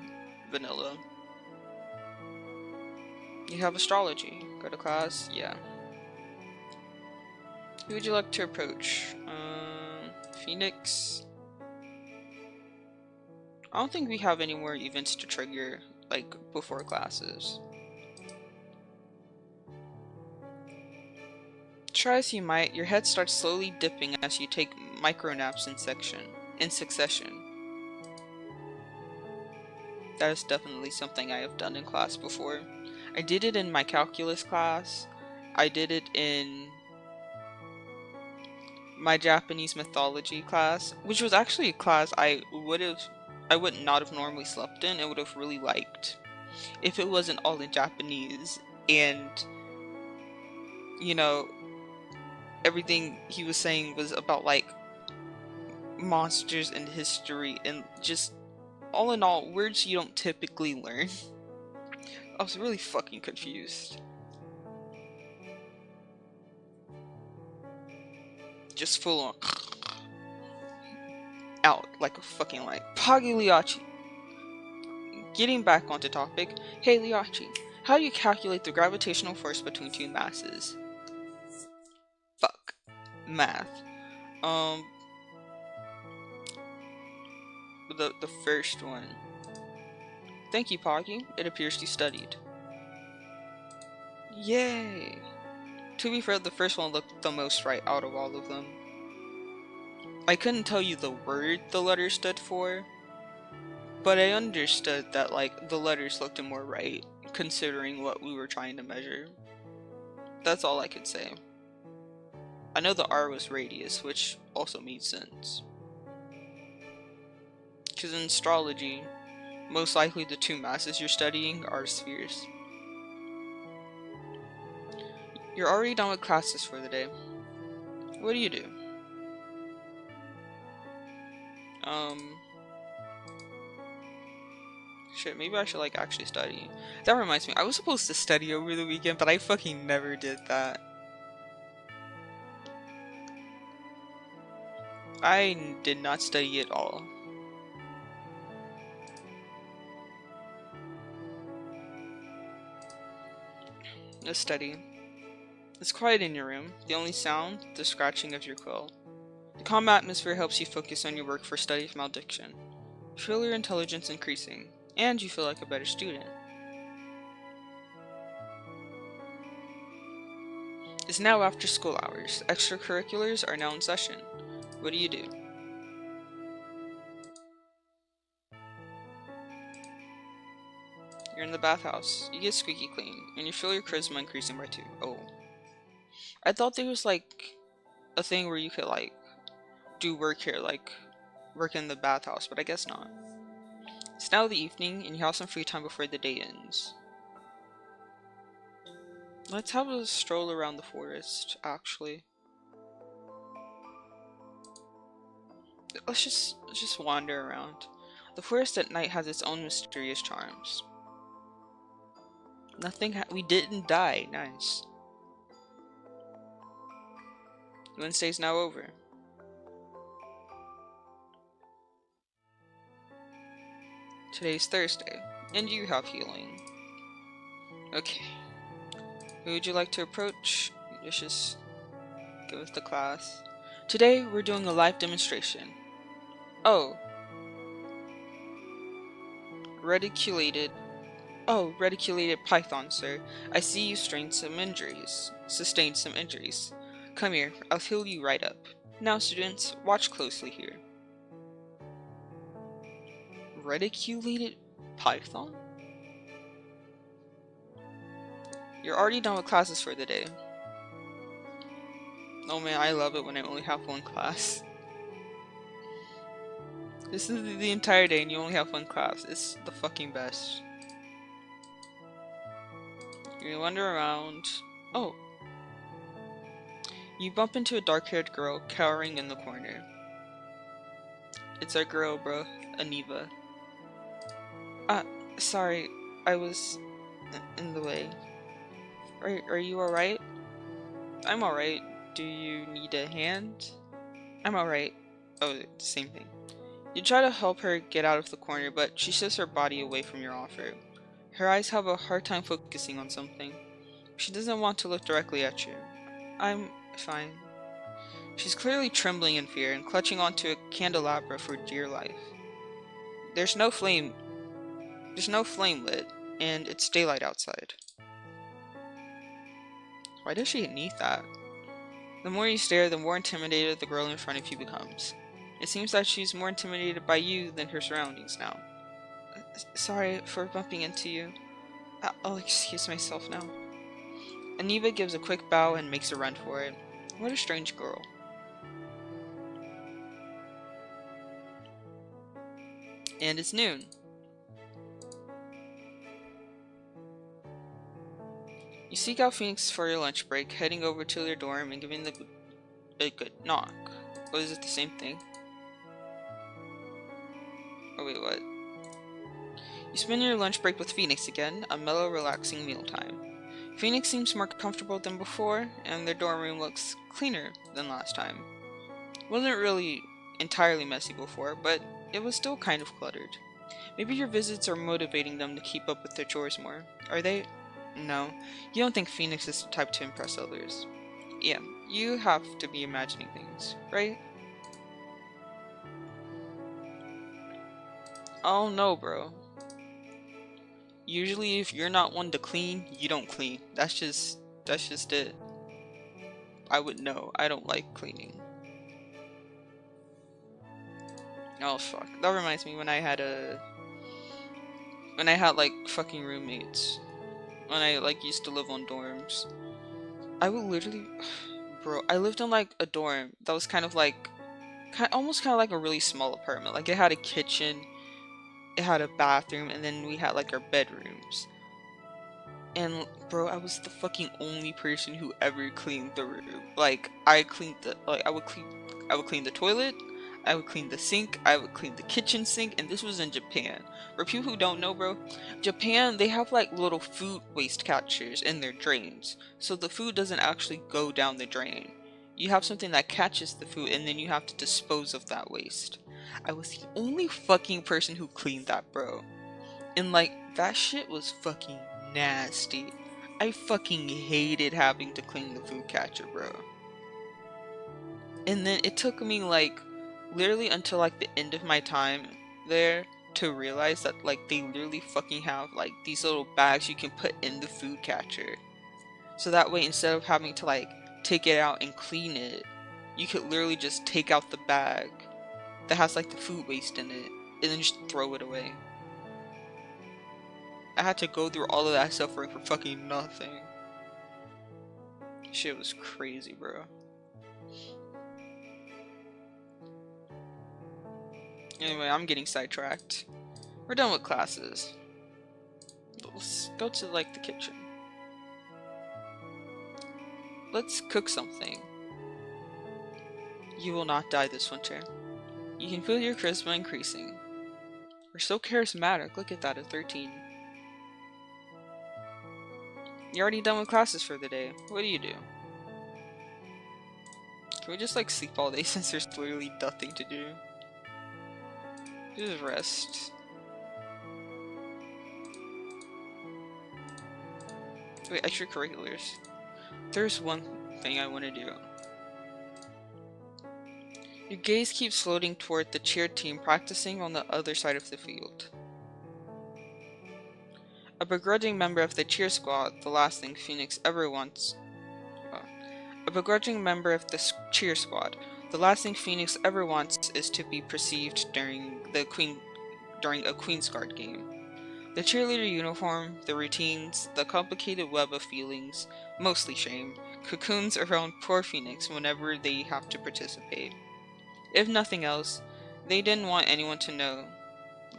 vanilla. You have astrology. Go to class? Yeah. Who would you like to approach? Phoenix? I don't think we have any more events to trigger, like, before classes. Try as you might, your head starts slowly dipping as you take micro naps in succession. That is definitely something I have done in class before. I did it in my calculus class. I did it in my Japanese mythology class, which was actually a class I would not have normally slept in and would have really liked if it wasn't all in Japanese and, you know, everything he was saying was about like monsters and history and just all in all words you don't typically learn. I was really fucking confused. Just full on. out like a fucking light. Pogliacciii. Getting back onto topic, hey Liachi, how do you calculate the gravitational force between two masses? Fuck. Math. The first one. Thank you, Poggy. It appears you studied. Yay! To be fair, the first one looked the most right out of all of them. I couldn't tell you the word the letter stood for, but I understood that, like, the letters looked more right, considering what we were trying to measure. That's all I could say. I know the R was radius, which also made sense. Because in astrology, most likely the two masses you're studying are spheres. You're already done with classes for the day. What do you do? Shit, maybe I should, like, actually study. That reminds me, I was supposed to study over the weekend, but I fucking never did that. I did not study at all. Let's study. It's quiet in your room. The only sound, the scratching of your quill. The calm atmosphere helps you focus on your work for study malediction. You feel your intelligence increasing, and you feel like a better student. It's now after school hours. Extracurriculars are now in session. What do you do? You're in the bathhouse. You get squeaky clean, and you feel your charisma increasing by 2. Oh. I thought there was, like, a thing where you could, like, do work here, like, work in the bathhouse, but I guess not. It's now the evening, and you have some free time before the day ends. Let's have a stroll around the forest, actually. Let's just wander around. The forest at night has its own mysterious charms. We didn't die. Nice. Wednesday's now over. Today's Thursday, and you have healing. Okay. Who would you like to approach? Let's just go with the class. Today, we're doing a live demonstration. Oh. Reticulated python, sir. I see you sustained some injuries. Come here, I'll heal you right up. Now, students, watch closely here. Reticulated python? You're already done with classes for the day. Oh man, I love it when I only have one class. This is the entire day and you only have one class. It's the fucking best. You wander around. Oh. You bump into a dark-haired girl cowering in the corner. It's our girl, bro. Aniva. Sorry. I was in the way. Are you alright? I'm alright. Do you need a hand? I'm alright. Oh, same thing. You try to help her get out of the corner, but she shifts her body away from your offer. Her eyes have a hard time focusing on something. She doesn't want to look directly at you. I'm fine. She's clearly trembling in fear and clutching onto a candelabra for dear life. There's no flame lit, and it's daylight outside. Why does she need that? The more you stare, the more intimidated the girl in front of you becomes. It seems that she's more intimidated by you than her surroundings now. Sorry for bumping into you. I'll excuse myself now. Aniva gives a quick bow and makes a run for it. What a strange girl. And it's noon. You seek out Phoenix for your lunch break, heading over to their dorm and giving a good knock. Or is it the same thing? Oh wait, what? You spend your lunch break with Phoenix again, a mellow, relaxing mealtime. Phoenix seems more comfortable than before, and their dorm room looks cleaner than last time. Wasn't really entirely messy before, but it was still kind of cluttered. Maybe your visits are motivating them to keep up with their chores more. Are they? No. You don't think Phoenix is the type to impress others. Yeah, you have to be imagining things, right? Oh no, bro. Usually if you're not one to clean, you don't clean. That's just it. I would know. I don't like cleaning. Oh fuck. That reminds me when I had like fucking roommates. When I like used to live on dorms. I would literally bro, I lived in like a dorm that was kind of like almost kind of like a really small apartment. Like it had a kitchen, it had a bathroom, and then we had like our bedrooms. And bro, I was the fucking only person who ever cleaned the room. Like I cleaned the I would clean the toilet, I would clean the sink, I would clean the kitchen sink, and this was in Japan. For people who don't know, bro, Japan, they have like little food waste catchers in their drains. So the food doesn't actually go down the drain. You have something that catches the food and then you have to dispose of that waste. I was the only fucking person who cleaned that, bro. And like, that shit was fucking nasty. I fucking hated having to clean the food catcher, bro. And then it took me like literally until like the end of my time there to realize that like they literally fucking have like these little bags you can put in the food catcher. So that way instead of having to like take it out and clean it, you could literally just take out the bag that has like the food waste in it and then just throw it away. I had to go through all of that suffering for fucking nothing. Shit was crazy, bro. Anyway, I'm getting sidetracked. We're done with classes. Let's go to like the kitchen. Let's cook something. You will not die this winter. You can feel your charisma increasing. We're so charismatic. Look at that at 13. You're already done with classes for the day. What do you do? Can we just like sleep all day since there's literally nothing to do? Just rest. Wait, extracurriculars. There's one thing I want to do. Your gaze keeps floating toward the cheer team practicing on the other side of the field. A begrudging member of the cheer squad, the last thing Phoenix ever wants. A begrudging member of the cheer squad, the last thing Phoenix ever wants is to be perceived during a Queen's Guard game. The cheerleader uniform, the routines, the complicated web of feelings, mostly shame, cocoons around poor Phoenix whenever they have to participate. If nothing else, they didn't want anyone to know.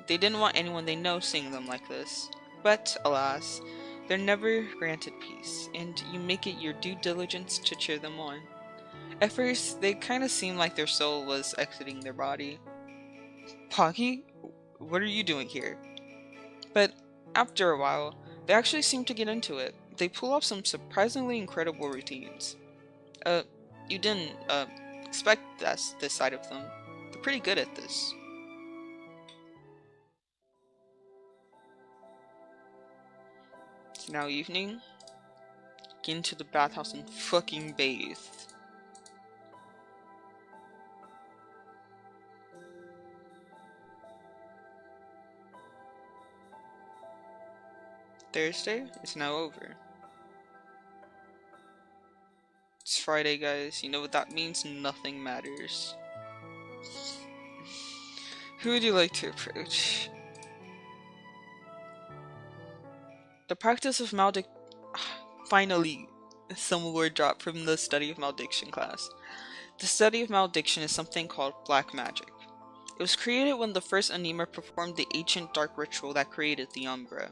They didn't want anyone they know seeing them like this. But, alas, they're never granted peace, and you make it your due diligence to cheer them on. At first, they kind of seemed like their soul was exiting their body. Poggy? What are you doing here? But after a while, they actually seem to get into it. They pull off some surprisingly incredible routines. You didn't, expect this side of them. They're pretty good at this. It's now evening. Get into the bathhouse and fucking bathe. Thursday is now over. It's Friday, guys. You know what that means? Nothing matters. Who would you like to approach? The practice of Finally, some word drop from the study of malediction class. The study of malediction is something called black magic. It was created when the first Anima performed the ancient dark ritual that created the Umbra.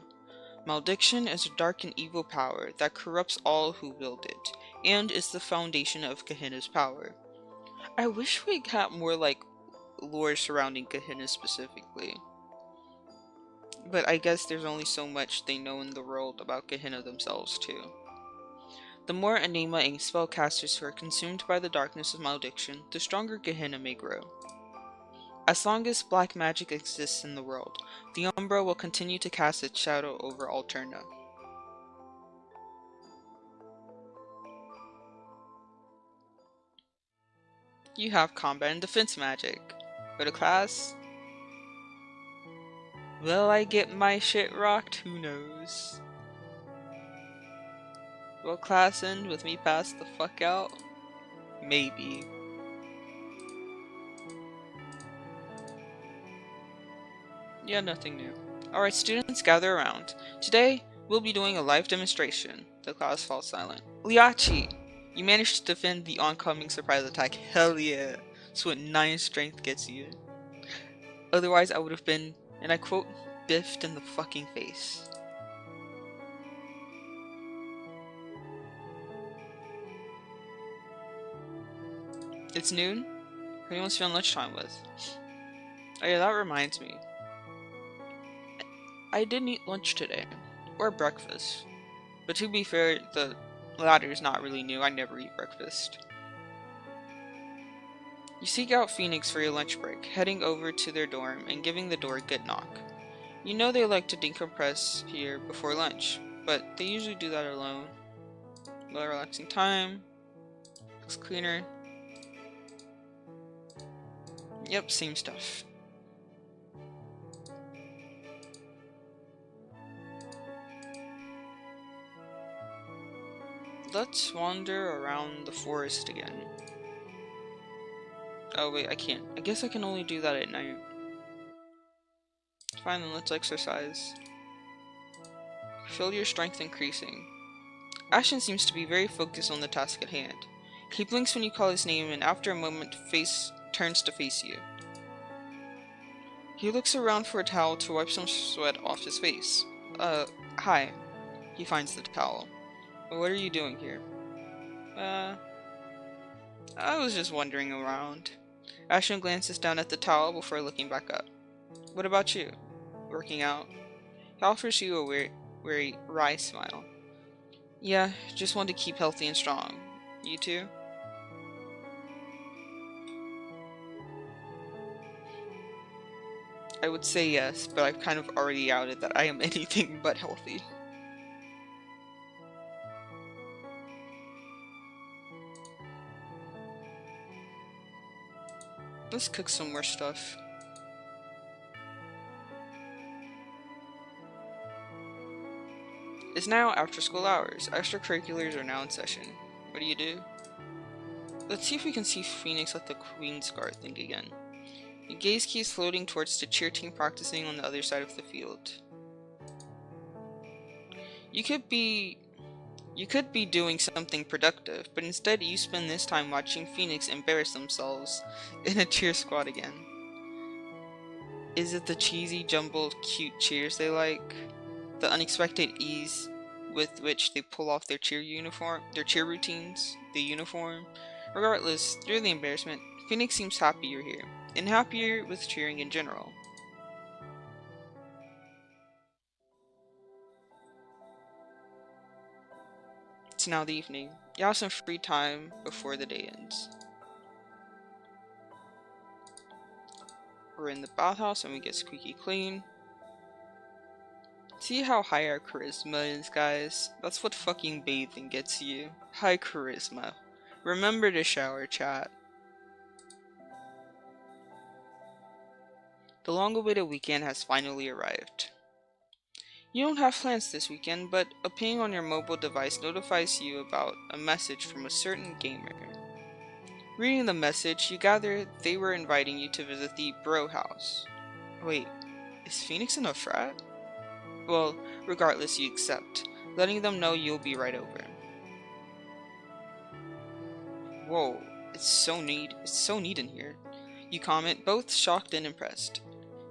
Malediction is a dark and evil power that corrupts all who wield it, and is the foundation of Gehenna's power. I wish we got more like lore surrounding Gehenna specifically. But I guess there's only so much they know in the world about Gehenna themselves too. The more Anima and spellcasters who are consumed by the darkness of malediction, the stronger Gehenna may grow. As long as black magic exists in the world, the Umbra will continue to cast its shadow over Alterna. You have combat and defense magic. Go to class. Will I get my shit rocked? Who knows? Will class end with me pass the fuck out? Maybe. Yeah, nothing new. Alright, students, gather around. Today, we'll be doing a live demonstration. The class falls silent. Pogliacciii! You managed to defend the oncoming surprise attack. Hell yeah! So what 9 strength gets you. Otherwise, I would have been, and I quote, biffed in the fucking face. It's noon? Who do you want to spend lunchtime with? Oh yeah, that reminds me. I didn't eat lunch today. Or breakfast. But to be fair, the latter is not really new. I never eat breakfast. You seek out Phoenix for your lunch break, heading over to their dorm and giving the door a good knock. You know they like to decompress here before lunch, but they usually do that alone. Well, relaxing time. Looks cleaner. Yep, same stuff. Let's wander around the forest again. Oh wait, I can't. I guess I can only do that at night. Fine, then let's exercise. Feel your strength increasing. Ashton seems to be very focused on the task at hand. He blinks when you call his name and after a moment turns to face you. He looks around for a towel to wipe some sweat off his face. Hi. He finds the towel. What are you doing here? I was just wandering around. Ashton glances down at the towel before looking back up. What about you? Working out? He offers you a weary, wry smile. Yeah, just want to keep healthy and strong. You too? I would say yes, but I've kind of already outed that I am anything but healthy. Let's cook some more stuff. It's now after school hours. Extracurriculars are now in session. What do you do? Let's see if we can see Phoenix at the Queen's Guard thing again. Your gaze keeps floating towards the cheer team practicing on the other side of the field. You could be doing something productive, but instead you spend this time watching Phoenix embarrass themselves in a cheer squad again. Is it the cheesy, jumbled, cute cheers they like? The unexpected ease with which they pull off their cheer routines, the uniform? Regardless, through the embarrassment, Phoenix seems happy you're here, and happier with cheering in general. It's now the evening. You have some free time before the day ends. We're in the bathhouse and we get squeaky clean. See how high our charisma is, guys? That's what fucking bathing gets you. High charisma. Remember to shower, chat. The long-awaited weekend has finally arrived. You don't have plans this weekend, but a ping on your mobile device notifies you about a message from a certain gamer. Reading the message, you gather they were inviting you to visit the bro house. Wait, is Phoenix in a frat? Well, regardless, you accept, letting them know you'll be right over. Whoa, it's so neat in here. You comment, both shocked and impressed.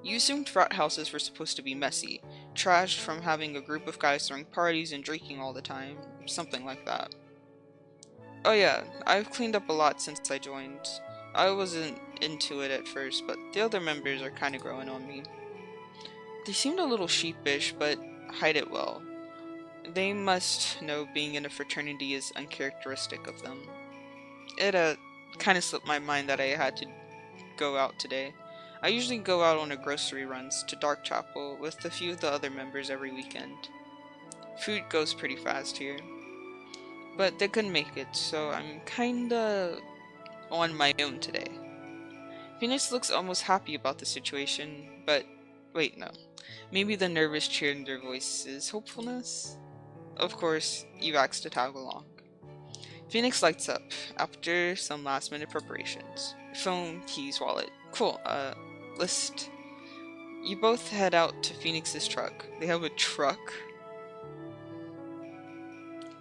You assumed frat houses were supposed to be messy, trashed from having a group of guys throwing parties and drinking all the time, something like that. Oh yeah, I've cleaned up a lot since I joined. I wasn't into it at first, but the other members are kinda growing on me. They seemed a little sheepish, but hide it well. They must know being in a fraternity is uncharacteristic of them. It kinda slipped my mind that I had to go out today. I usually go out on a grocery runs to Dark Chapel with a few of the other members every weekend. Food goes pretty fast here, but they couldn't make it, so I'm kinda on my own today. Phoenix looks almost happy about the situation, but wait, no. Maybe the nervous cheer in their voice is hopefulness? Of course, Eve asks to tag along. Phoenix lights up after some last minute preparations. Phone, keys, wallet. Cool, list. You both head out to Phoenix's truck. They have a truck?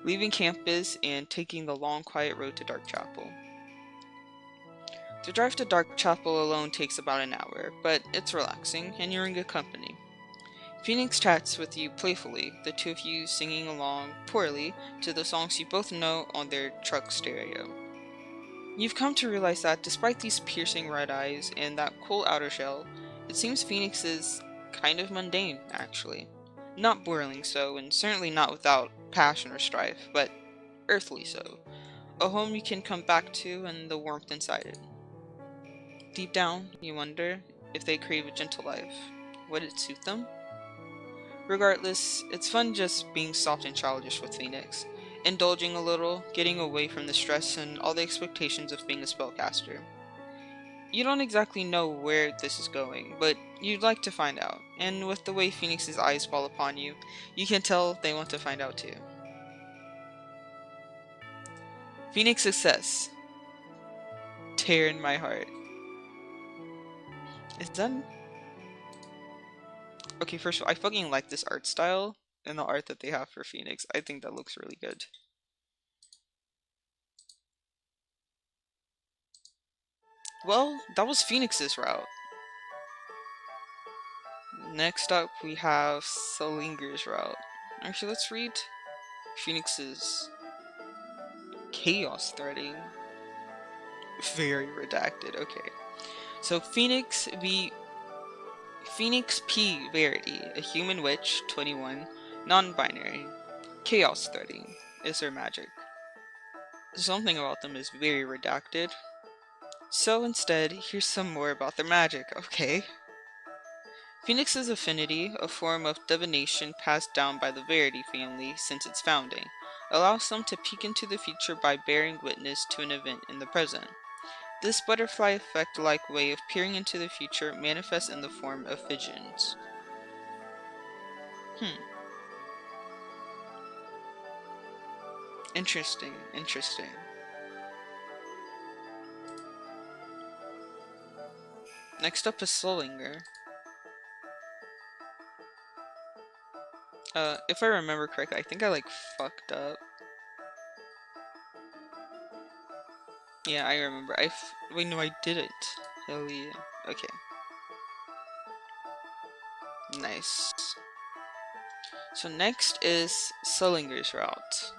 Leaving campus and taking the long, quiet road to Dark Chapel. To drive to Dark Chapel alone takes about an hour, but it's relaxing, and you're in good company. Phoenix chats with you playfully, the two of you singing along, poorly, to the songs you both know on their truck stereo. You've come to realize that despite these piercing red eyes and that cool outer shell, it seems Phoenix is kind of mundane, actually. Not boiling so, and certainly not without passion or strife, but earthly so. A home you can come back to and the warmth inside it. Deep down, you wonder if they crave a gentle life. Would it suit them? Regardless, it's fun just being soft and childish with Phoenix, indulging a little, getting away from the stress and all the expectations of being a spellcaster. You don't exactly know where this is going, but you'd like to find out, and with the way Phoenix's eyes fall upon you, you can tell they want to find out too. Phoenix success. Tear in my heart. It's done. Okay, first of all, I fucking like this art style and the art that they have for Phoenix. I think that looks really good. Well, that was Phoenix's route. Next up, we have Salinger's route. Actually, let's read Phoenix's chaos threading. Very redacted, okay. So Phoenix P. Verity, a human witch, 21, non-binary. Chaos threading is her magic. Something about them is very redacted. So instead, here's some more about their magic, okay? Phoenix's affinity, a form of divination passed down by the Verity family since its founding, allows them to peek into the future by bearing witness to an event in the present. This butterfly effect-like way of peering into the future manifests in the form of visions. Interesting, interesting. Next up is Salinger. If I remember correctly, I think I like fucked up. Yeah, I remember. Wait, no, I didn't. Hell yeah. Okay. Nice. So next is Salinger's route.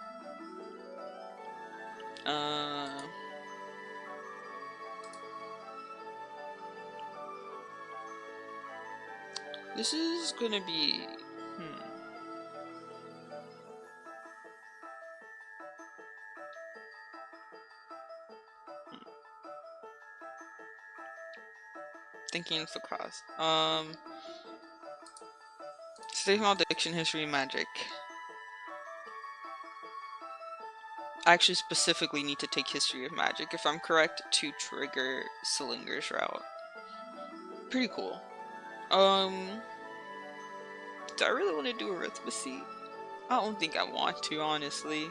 This is gonna be... Thinking of the class. Safe malediction, history, magic. I actually specifically need to take history of magic, if I'm correct, to trigger Salinger's route. Pretty cool. Do I really want to do arithmetic? I don't think I want to, honestly.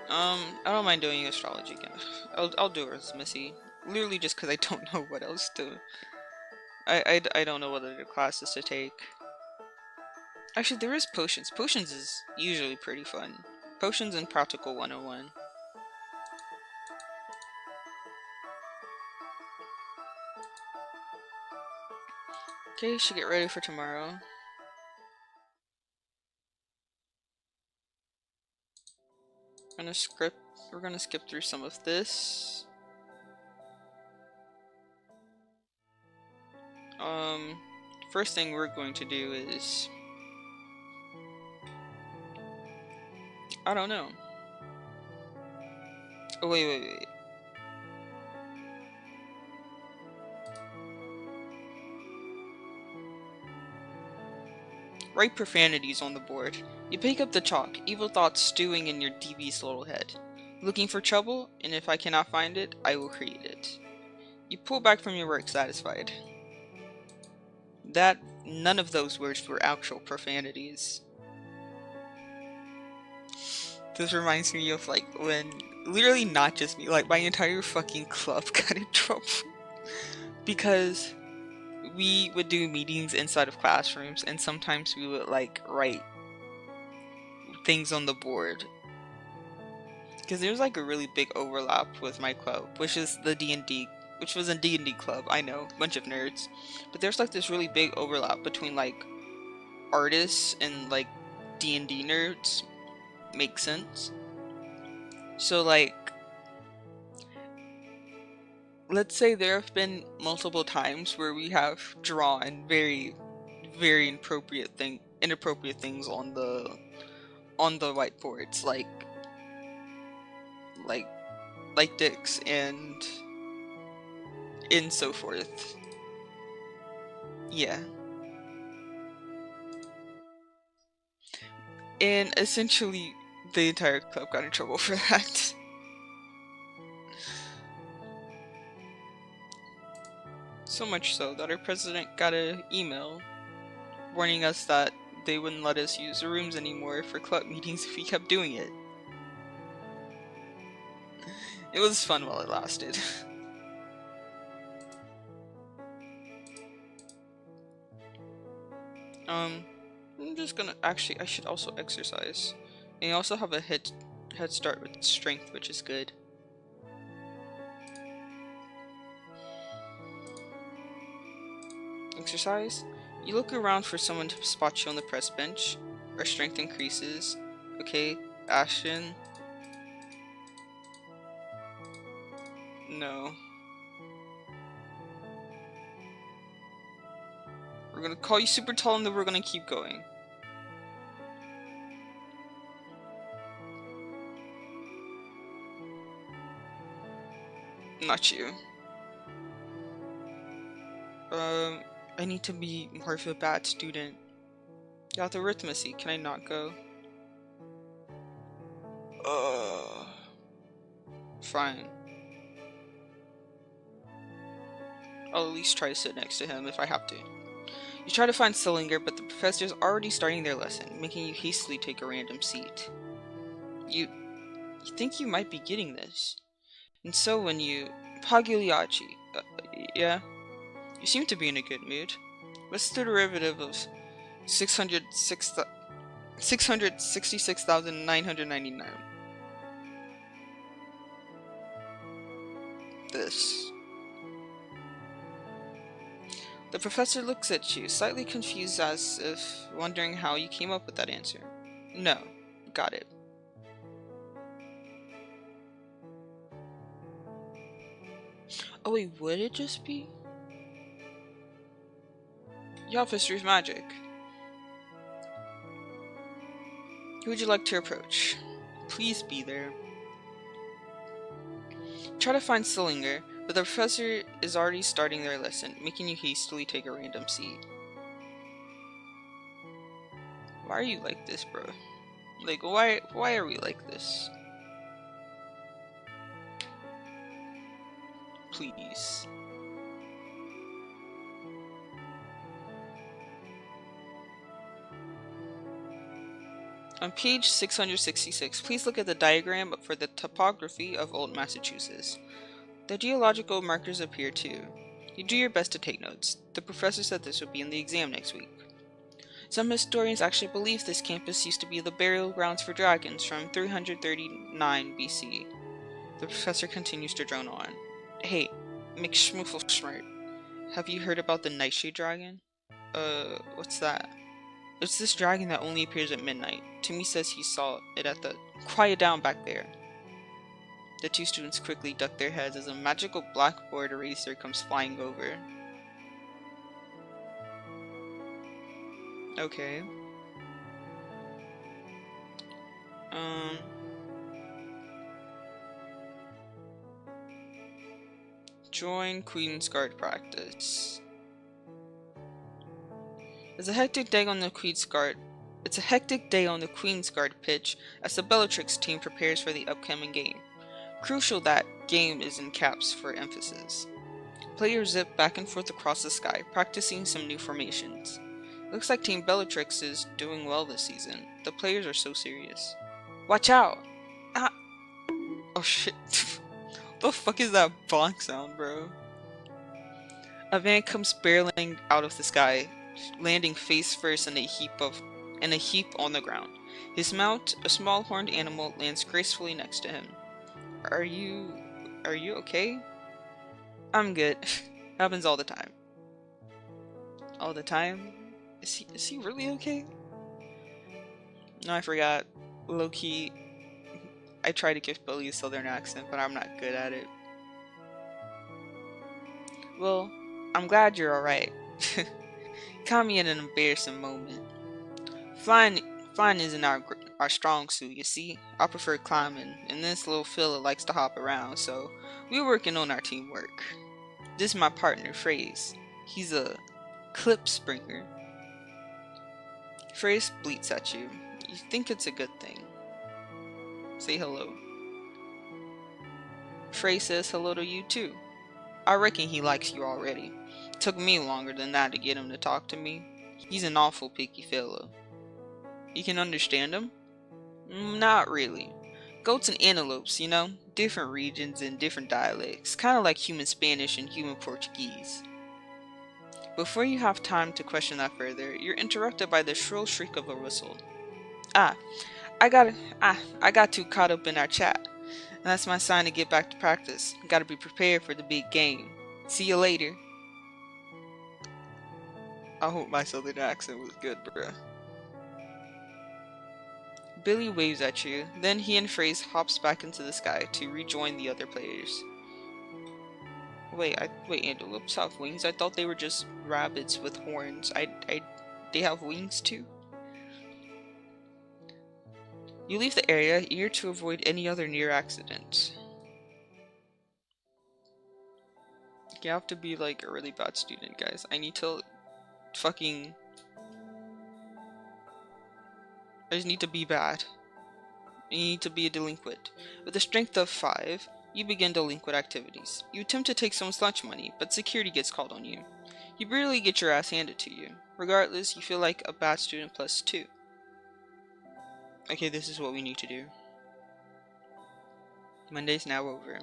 I don't mind doing astrology again. I'll do arithmetic. Literally just because I don't know what else to... I don't know what other classes to take. Actually, there is potions. Potions is usually pretty fun. Potions and Practical 101. Okay, should get ready for tomorrow. We're gonna skip through some of this. First thing we're going to do is... I don't know. Oh, wait. Write profanities on the board. You pick up the chalk, evil thoughts stewing in your DB's little head. Looking for trouble, and if I cannot find it, I will create it. You pull back from your work satisfied. None of those words were actual profanities. This reminds me of like when, literally not just me, like my entire fucking club got in trouble. Because we would do meetings inside of classrooms, and sometimes we would like write things on the board. Because there's like a really big overlap with my club, which is the D&D, which was a D&D club, I know, bunch of nerds. But there's like this really big overlap between like artists and like D&D nerds. Makes sense. So like, let's say there have been multiple times where we have drawn very, very inappropriate things on the whiteboards, like dicks and so forth. Yeah. And essentially, the entire club got in trouble for that. So much so that our president got an email warning us that they wouldn't let us use the rooms anymore for club meetings if we kept doing it. It was fun while it lasted. I'm just gonna, actually, I should also exercise. And I also have a head start with strength, which is good. Exercise? You look around for someone to spot you on the press bench. Our strength increases. Okay, Ashton. No. We're gonna call you super tall and then we're gonna keep going. Not you. I need to be more of a bad student. Got the arithmancy, can I not go? Fine. I'll at least try to sit next to him if I have to. You try to find Salinger, but the professor's already starting their lesson, making you hastily take a random seat. You think you might be getting this. And so when you... Pogliacciii. Yeah? You seem to be in a good mood. What's the derivative of 666,999? This. The professor looks at you, slightly confused, as if wondering how you came up with that answer. No. Got it. Oh wait, would it just be? You have history of magic. Who would you like to approach? Please be there. Try to find Salinger, but the professor is already starting their lesson, making you hastily take a random seat. Why are you like this, bro? Like, why are we like this? Please. On page 666, please look at the diagram for the topography of Old Massachusetts. The geological markers appear too. You do your best to take notes. The professor said this would be in the exam next week. Some historians actually believe this campus used to be the burial grounds for dragons from 339 BC. The professor continues to drone on. Hey, McSchmuffelschmert, have you heard about the Nightshade Dragon? What's that? It's this dragon that only appears at midnight. Timmy says he saw it at the... Quiet down back there. The two students quickly duck their heads as a magical blackboard eraser comes flying over. Okay. Join Queen's Guard practice. It's a hectic day on the Queensguard. It's a hectic day on the Queensguard pitch as the Bellatrix team prepares for the upcoming game. Crucial that game is in caps for emphasis. Players zip back and forth across the sky, practicing some new formations. Looks like Team Bellatrix is doing well this season. The players are so serious. Watch out! Ah! Oh shit. The fuck is that bonk sound, bro? A van comes barreling out of the sky, landing face first in a heap on the ground. His mount, a small horned animal, lands gracefully next to him. Are you okay? I'm good. Happens all the time. All the time? Is he really okay? No, I forgot. Low-key, I try to give Billy a southern accent, but I'm not good at it. Well, I'm glad you're alright. Caught me in an embarrassing moment. Flying isn't our strong suit, you see. I prefer climbing, and this little fella likes to hop around, so we're working on our teamwork. This is my partner, Phrase. He's a clip springer. Phrase bleats at you. You think it's a good thing. Say hello. Phrase says hello to you too. I reckon he likes you already. Took me longer than that to get him to talk to me. He's an awful picky fellow. You can understand him? Not really. Goats and antelopes, you know? Different regions and different dialects. Kinda like human Spanish and human Portuguese. Before you have time to question that further, you're interrupted by the shrill shriek of a whistle. I got too caught up in our chat. And that's my sign to get back to practice. Gotta be prepared for the big game. See you later. I hope my southern accent was good, bruh. Billy waves at you, then he and Phrase hops back into the sky to rejoin the other players. Wait, antelopes have wings? I thought they were just rabbits with horns. They have wings too? You leave the area, eager to avoid any other near accidents. You have to be like a really bad student, guys. I just need to be bad. You need to be a delinquent. With a strength of 5, you begin delinquent activities. You attempt to take someone's lunch money, but security gets called on you. You barely get your ass handed to you. Regardless, you feel like a bad student plus 2. Okay, this is what we need to do. Monday's now over.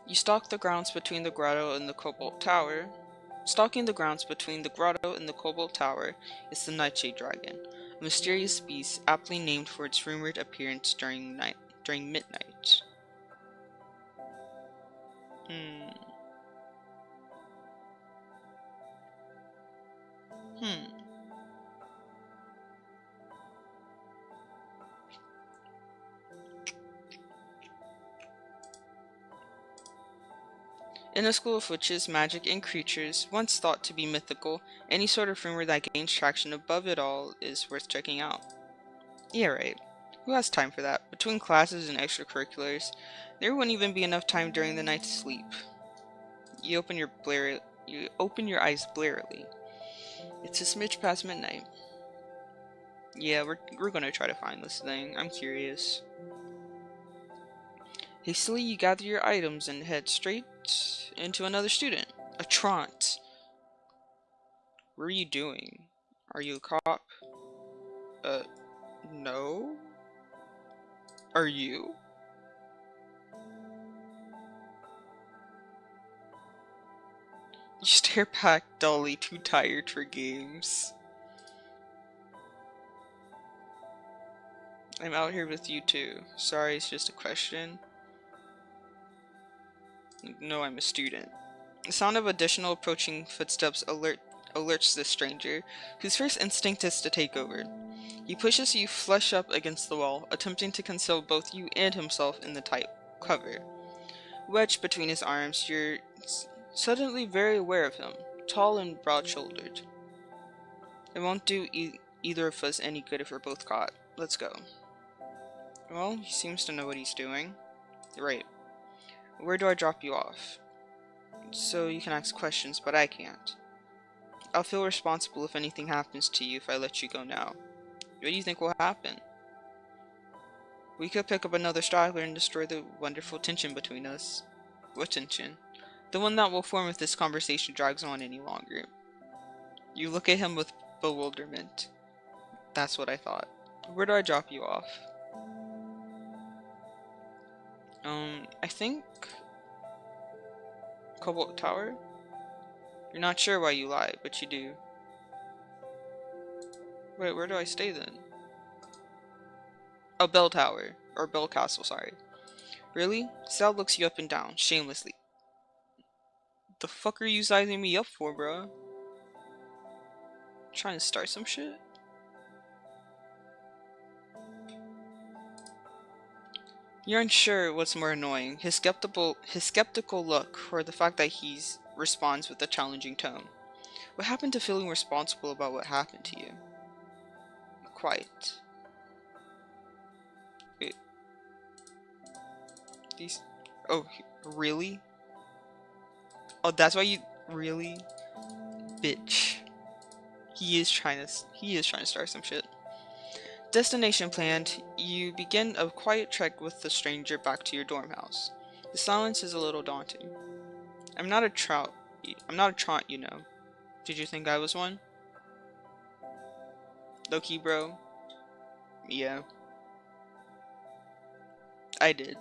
You stalk the grounds between the grotto and the Cobalt Tower. Stalking the grounds between the grotto and the Cobalt Tower is the Nightshade Dragon, a mysterious beast aptly named for its rumored appearance during midnight. In a school of witches, magic, and creatures, once thought to be mythical, any sort of rumor that gains traction above it all is worth checking out. Yeah, right. Who has time for that? Between classes and extracurriculars, there wouldn't even be enough time during the night to sleep. You open your eyes blearily. It's a smidge past midnight. Yeah, we're gonna try to find this thing. I'm curious. Hastily, you gather your items and head straight into another student. A Trant. What are you doing? Are you a cop? No? Are you? You stare back dully, too tired for games. I'm out here with you too. Sorry, it's just a question. No, I'm a student. The sound of additional approaching footsteps alerts the stranger, whose first instinct is to take over. He pushes you flush up against the wall, attempting to conceal both you and himself in the tight cover. Wedged between his arms, you're suddenly very aware of him, tall and broad-shouldered. It won't do either of us any good if we're both caught. Let's go. Well, he seems to know what he's doing. Right. Where do I drop you off? so you can ask questions, but I can't. I'll feel responsible if anything happens to you if I let you go now. What do you think will happen? We could pick up another straggler and destroy the wonderful tension between us. What tension? The one that will form if this conversation drags on any longer. You look at him with bewilderment. That's what I thought. Where do I drop you off? I think Cobalt Tower? You're not sure why you lie, but you do. Wait, where do I stay then? Oh, Bell Tower. Or Bell Castle, sorry. Really? Sal looks you up and down, shamelessly. The fuck are you sizing me up for, bro? Trying to start some shit? You're unsure what's more annoying, his skeptical look, or the fact that he responds with a challenging tone. What happened to feeling responsible about what happened to you? Quiet. Wait. These... Oh, really? Oh, that's why you... Really? Bitch. He is trying to start some shit. Destination planned, you begin a quiet trek with the stranger back to your dorm house. The silence is a little daunting. I'm not a trot, you know. Did you think I was one? Low-key, bro. Yeah. I did.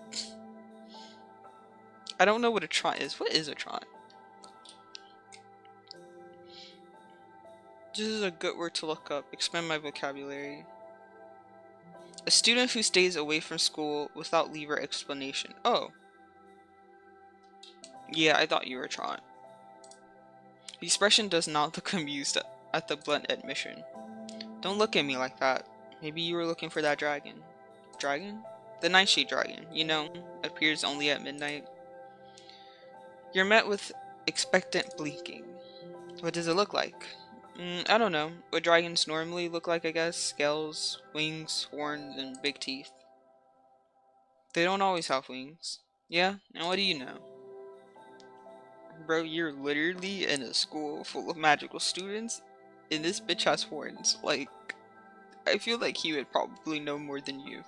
I don't know what a trot is. What is a trot? This is a good word to look up. Expand my vocabulary. A student who stays away from school without leave or explanation. Oh. Yeah, I thought you were a trot. The expression does not look amused at the blunt admission. Don't look at me like that. Maybe you were looking for that dragon. Dragon? The Nightshade dragon, you know, appears only at midnight. You're met with expectant blinking. What does it look like? I don't know. What dragons normally look like, I guess. Scales, wings, horns, and big teeth. They don't always have wings. Yeah? And what do you know? Bro, you're literally in a school full of magical students, and this bitch has horns. Like, I feel like he would probably know more than you.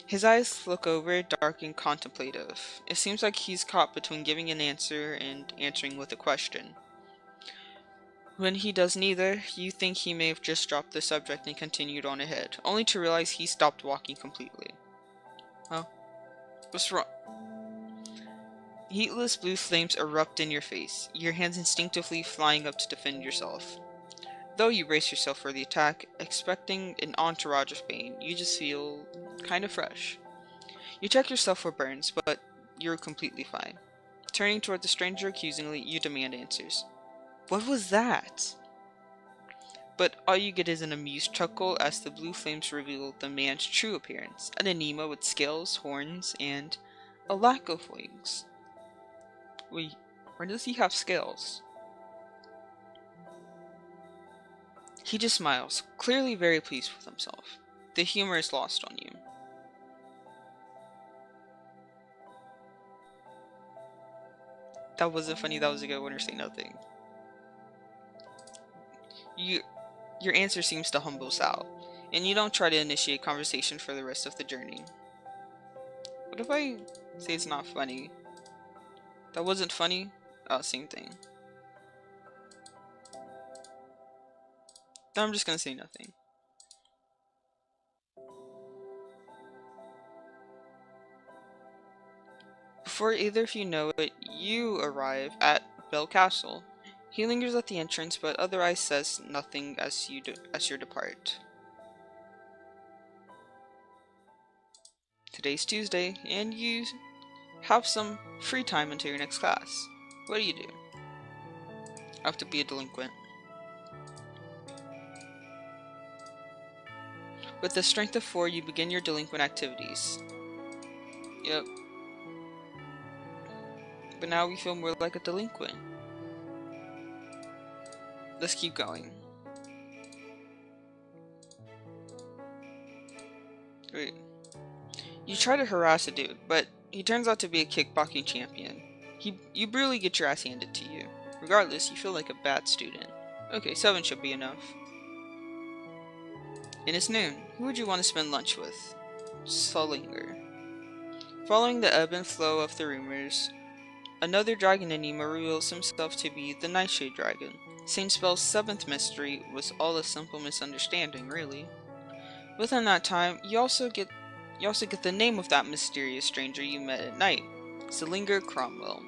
His eyes look over, dark and contemplative. It seems like he's caught between giving an answer and answering with a question. When he does neither, you think he may have just dropped the subject and continued on ahead, only to realize he stopped walking completely. Huh? What's wrong? Heatless blue flames erupt in your face, your hands instinctively flying up to defend yourself. Though you brace yourself for the attack, expecting an entourage of pain, you just feel kind of fresh. You check yourself for burns, but you're completely fine. Turning toward the stranger accusingly, you demand answers. What was that? But all you get is an amused chuckle as the blue flames reveal the man's true appearance, an enema with scales, horns, and a lack of wings. Wait, where does he have scales? He just smiles, clearly very pleased with himself. The humor is lost on you. That wasn't funny, that was a good one, or say nothing. Your answer seems to humble Sal, and you don't try to initiate conversation for the rest of the journey. What if I say it's not funny? That wasn't funny? Oh, same thing. No, I'm just gonna say nothing. Before either of you know it, you arrive at Bell Castle. He lingers at the entrance, but otherwise says nothing as you depart. Today's Tuesday, and you have some free time until your next class. What do you do? I have to be a delinquent. With the strength of 4, you begin your delinquent activities. Yep. But now we feel more like a delinquent. Let's keep going. Wait. You try to harass a dude, but he turns out to be a kickboxing champion. You barely get your ass handed to you. Regardless, you feel like a bad student. Okay, 7 should be enough. And it's noon. Who would you want to spend lunch with? Salinger. Following the ebb and flow of the rumors, another dragon enigma reveals himself to be the Nightshade Dragon. Saint Spell's 7th mystery was all a simple misunderstanding, really. Within that time, you also get the name of that mysterious stranger you met at night, Salinger Cromwell.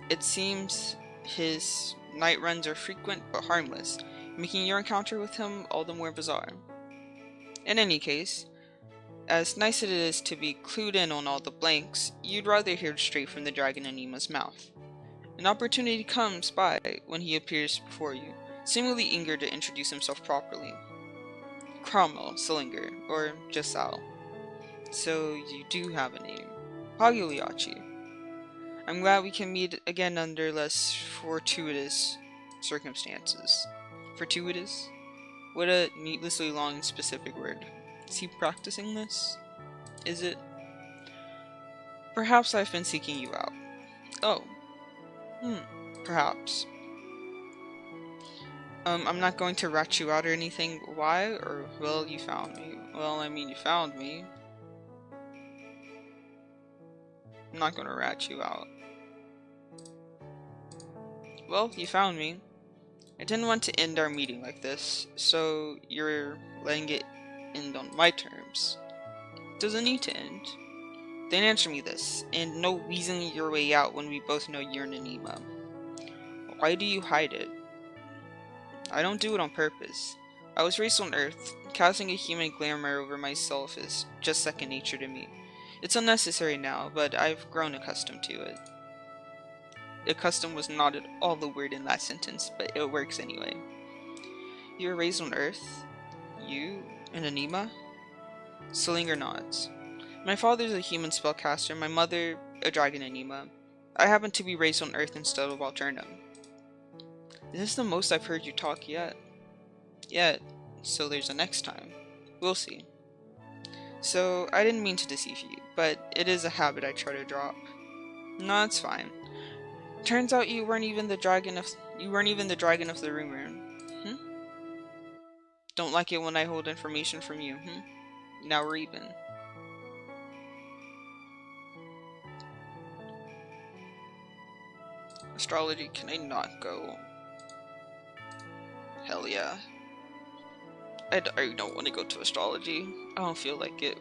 It seems his night runs are frequent but harmless, making your encounter with him all the more bizarre. In any case, as nice as it is to be clued in on all the blanks, you'd rather hear straight from the Dragon Enigma's mouth. An opportunity comes by when he appears before you, seemingly eager to introduce himself properly. Cromwell, Salinger, or just Sal. So you do have a name. Pogliacciii. I'm glad we can meet again under less fortuitous circumstances. Fortuitous? What a needlessly long and specific word. Is he practicing this? Is it? Perhaps I've been seeking you out. Oh. Perhaps. I'm not going to rat you out or anything. Why? Or, well, you found me. Well, I mean, you found me. I'm not gonna rat you out. Well, you found me. I didn't want to end our meeting like this, so you're letting it end on my terms. Doesn't need to end. Then answer me this, and no weaseling your way out when we both know you're an enigma. Why do you hide it? I don't do it on purpose. I was raised on Earth. Casting a human glamour over myself is just second nature to me. It's unnecessary now, but I've grown accustomed to it. Accustomed was not at all the word in that sentence, but it works anyway. You were raised on Earth? You? An enigma? Salinger nods. My father's a human spellcaster, my mother a dragon enigma. I happen to be raised on Earth instead of Alternum. Is this the most I've heard you talk yet? Yet, so there's a next time. We'll see. So, I didn't mean to deceive you, but it is a habit I try to drop. No, it's fine. Turns out you weren't even the dragon of the rumor. Don't like it when I hold information from you, Now we're even. Astrology, can I not go? Hell yeah. I don't want to go to astrology. I don't feel like it.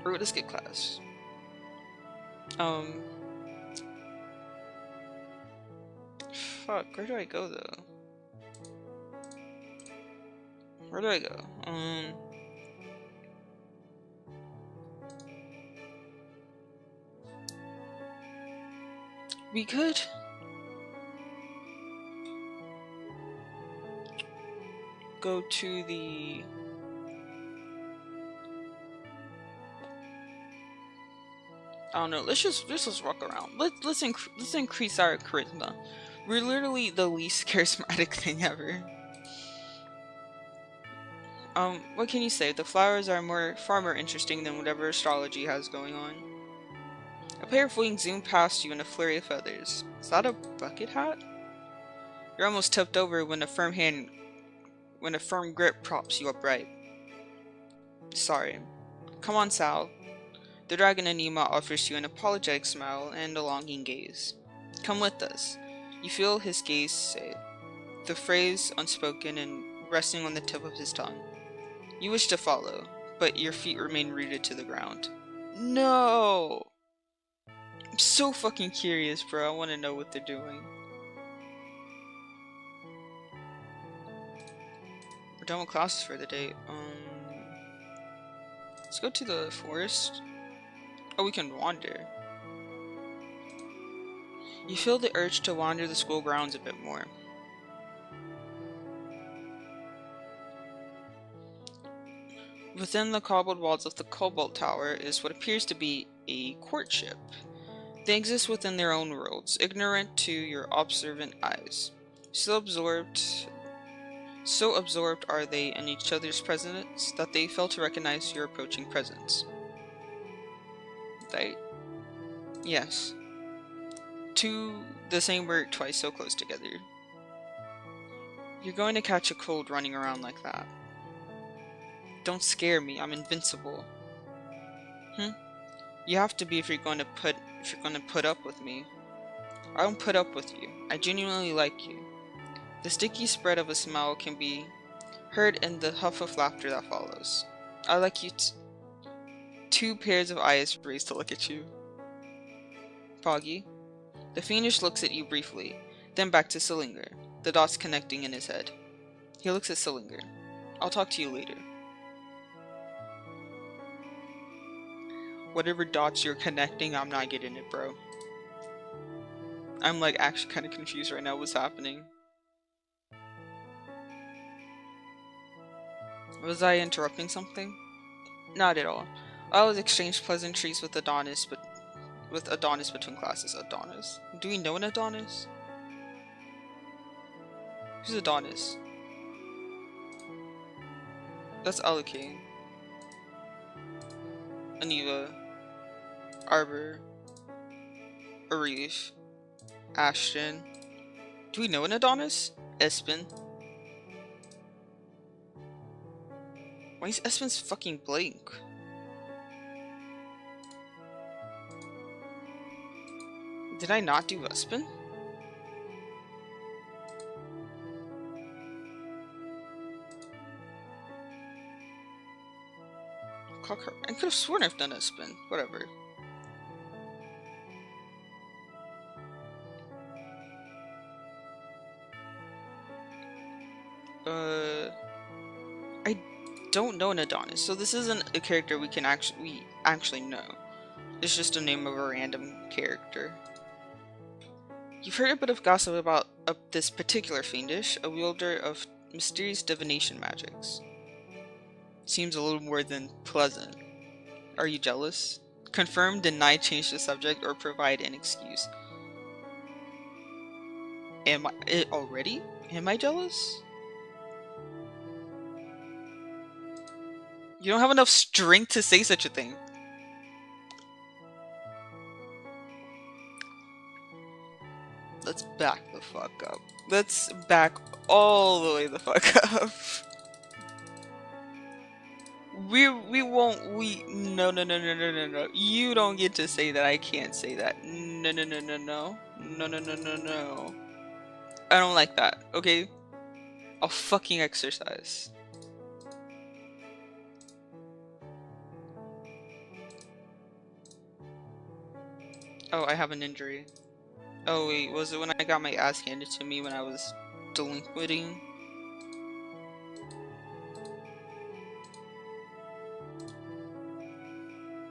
Or let's get class. Fuck, where do I go though? Where do I go? We could go to the I don't know. Let's just walk around. Let's increase our charisma. We're literally the least charismatic thing ever. What can you say? The flowers are far more interesting than whatever astrology has going on. A pair of wings zoom past you in a flurry of feathers. Is that a bucket hat? You're almost tipped over when a firm grip props you upright. Sorry. Come on, Sal. The dragon enigma offers you an apologetic smile and a longing gaze. Come with us. You feel his gaze say, the phrase unspoken and resting on the tip of his tongue. You wish to follow, but your feet remain rooted to the ground. No! I'm so fucking curious, bro. I want to know what they're doing. We're done with classes for the day. Let's go to the forest. Oh, we can wander. You feel the urge to wander the school grounds a bit more. Within the cobbled walls of the Cobalt Tower is what appears to be a courtship. They exist within their own worlds, ignorant to your observant eyes. So absorbed are they in each other's presence that they fail to recognize your approaching presence. Yes. the same word twice so close together. You're going to catch a cold running around like that. Don't scare me, I'm invincible. You have to be if you're going to put up with me. I don't put up with you. I genuinely like you. The sticky spread of a smile can be heard in the huff of laughter that follows. I like you. Two pairs of eyes raised to look at you. Poggy. The Fiendish looks at you briefly, then back to Salinger, the dots connecting in his head. He looks at Salinger. I'll talk to you later. Whatever dots you're connecting, I'm not getting it, bro. I'm like actually kind of confused right now what's happening. Was I interrupting something? Not at all. I always exchange pleasantries with Adonis between classes. Adonis? Do we know an Adonis? Who's Adonis? That's Alucane. Aniva. Arbor. Arif. Ashton. Do we know an Adonis? Espen. Why is Espen's fucking blank? Did I not do Espen? I could have sworn I've done Espen. Whatever. I don't know an Adonis, so this isn't a character we actually know. It's just a name of a random character. You've heard a bit of gossip about this particular Fiendish, a wielder of mysterious divination magics. Seems a little more than pleasant. Are you jealous? Confirm, deny, change the subject, or provide an excuse. Am I jealous? You don't have enough strength to say such a thing. Let's back the fuck up. Let's back all the way the fuck up. No. You don't get to say that. I can't say that. No. I don't like that, okay? I'll fucking exercise. Oh, I have an injury. Oh wait, was it when I got my ass handed to me when I was delinquenting?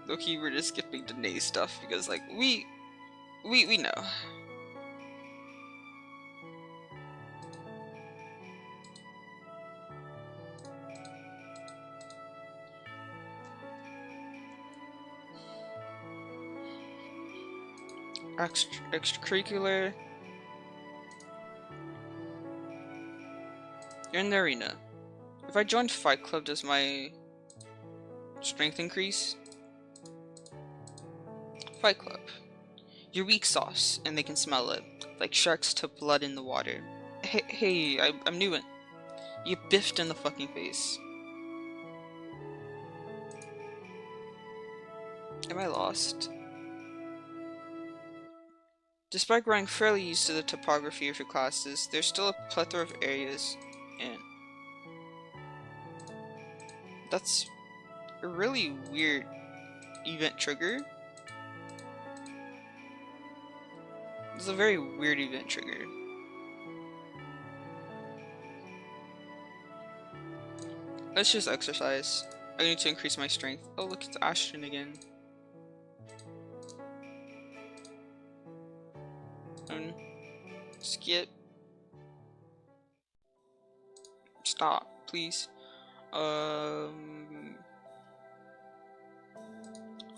Okay, we're just skipping Danae's stuff because like we know. Extracurricular. You're in the arena. If I join Fight Club, does my strength increase? Fight Club. You're weak sauce, and they can smell it, like sharks to blood in the water. Hey, I'm new in. You biffed in the fucking face. Am I lost? Despite growing fairly used to the topography of your classes, there's still a plethora of areas in. That's a really weird event trigger. It's a very weird event trigger. Let's just exercise. I need to increase my strength. Oh, look, it's Ashton again. Skip. Stop, please.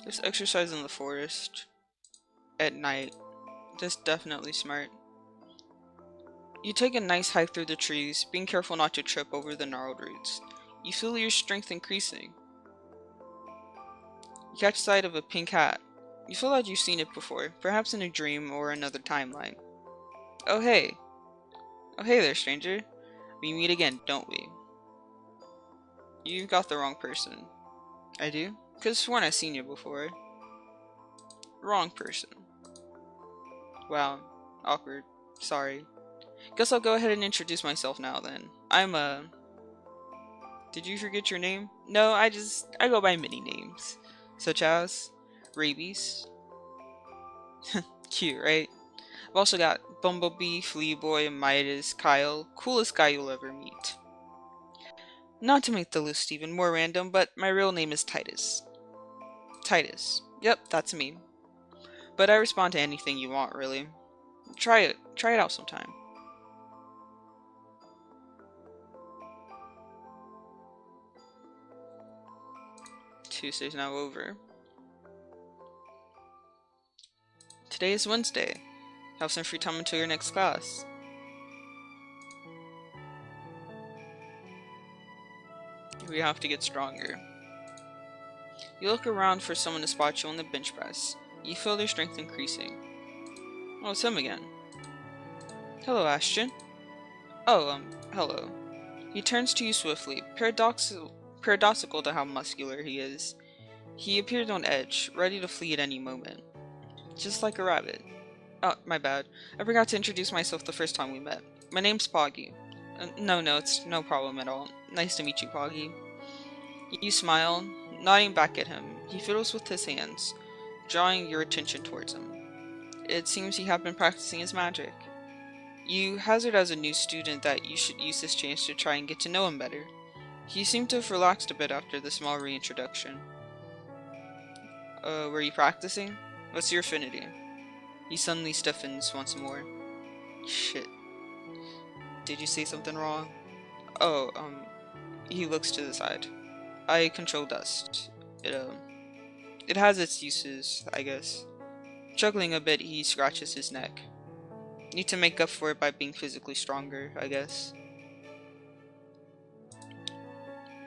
Let's exercise in the forest at night. That's definitely smart. You take a nice hike through the trees, being careful not to trip over the gnarled roots. You feel your strength increasing. You catch sight of a pink hat. You feel like you've seen it before, perhaps in a dream or another timeline. Oh hey. Oh hey there, stranger. We meet again, don't we? You've got the wrong person. I do? Could've sworn I've seen you before. Wrong person. Wow. Awkward. Sorry. Guess I'll go ahead and introduce myself now then. Did you forget your name? No, I go by many names. Such as Rabies. Cute, right? I've also got Bumblebee, Fleaboy, Midas, Kyle. Coolest guy you'll ever meet. Not to make the list even more random, but my real name is Titus. Titus. Yep, that's me. But I respond to anything you want, really. Try it out sometime. Tuesday's now over. Today is Wednesday. Have some free time until your next class. We have to get stronger. You look around for someone to spot you on the bench press. You feel their strength increasing. Oh, it's him again. Hello, Ashton. Oh, hello. He turns to you swiftly, paradoxical to how muscular he is. He appears on edge, ready to flee at any moment. Just like a rabbit. Oh, my bad. I forgot to introduce myself the first time we met. My name's Poggy. No, it's no problem at all. Nice to meet you, Poggy. You smile, nodding back at him. He fiddles with his hands, drawing your attention towards him. It seems he had been practicing his magic. You hazard as a new student that you should use this chance to try and get to know him better. He seemed to have relaxed a bit after the small reintroduction. Were you practicing? What's your affinity? He suddenly stiffens once more. Shit. Did you say something wrong? Oh, he looks to the side. I control dust. It has its uses, I guess. Chuckling a bit, he scratches his neck. Need to make up for it by being physically stronger, I guess.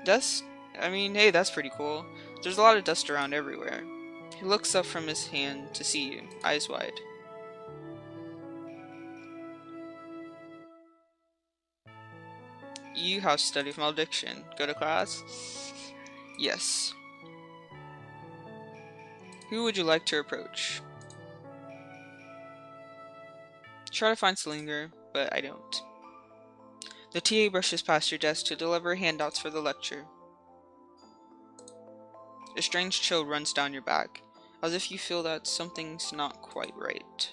Dust? I mean, hey, that's pretty cool. There's a lot of dust around everywhere. He looks up from his hand to see you, eyes wide. You have studied malediction. Go to class? Yes. Who would you like to approach? Try to find Salinger, but I don't. The TA brushes past your desk to deliver handouts for the lecture. A strange chill runs down your back, as if you feel that something's not quite right.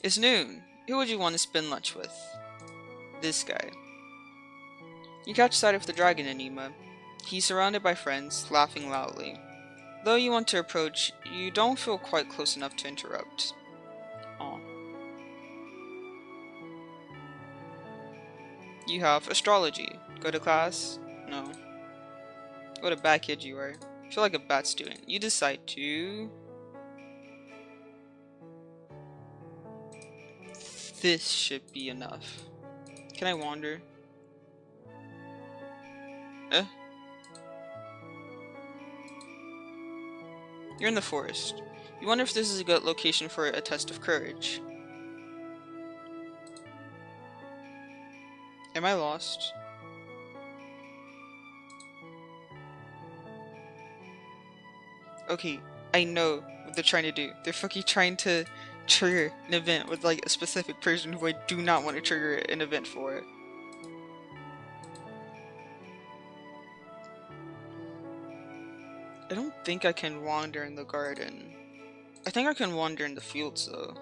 It's noon. Who would you want to spend lunch with? This guy. You catch sight of the dragon enigma. He's surrounded by friends, laughing loudly. Though you want to approach, you don't feel quite close enough to interrupt. Aw. You have astrology. Go to class? No. What a bad kid you are. Feel like a bad student. You decide to... This should be enough. Can I wander? You're in the forest. You wonder if this is a good location for a test of courage. Am I lost? Okay, I know what they're trying to do. They're fucking trying to trigger an event with like a specific person who I do not want to trigger an event for. I don't think I can wander in the garden. I think I can wander in the fields though.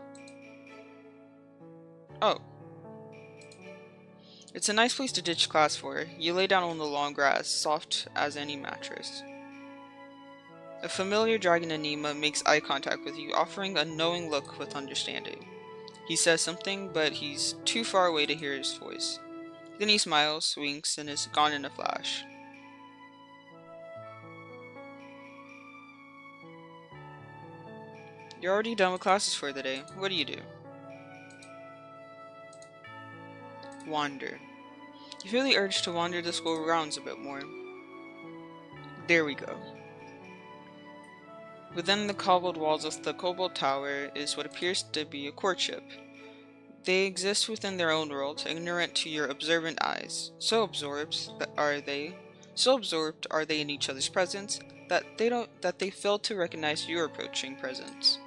Oh. It's a nice place to ditch class for. You lay down on the long grass, soft as any mattress. A familiar dragon enigma makes eye contact with you, offering a knowing look with understanding. He says something, but he's too far away to hear his voice. Then he smiles, winks, and is gone in a flash. You're already done with classes for the day. What do? Wander. You feel the urge to wander the school grounds a bit more. There we go. Within the cobbled walls of the Kobold Tower is what appears to be a courtship. They exist within their own world, ignorant to your observant eyes. So absorbed are they in each other's presence that they fail to recognize your approaching presence.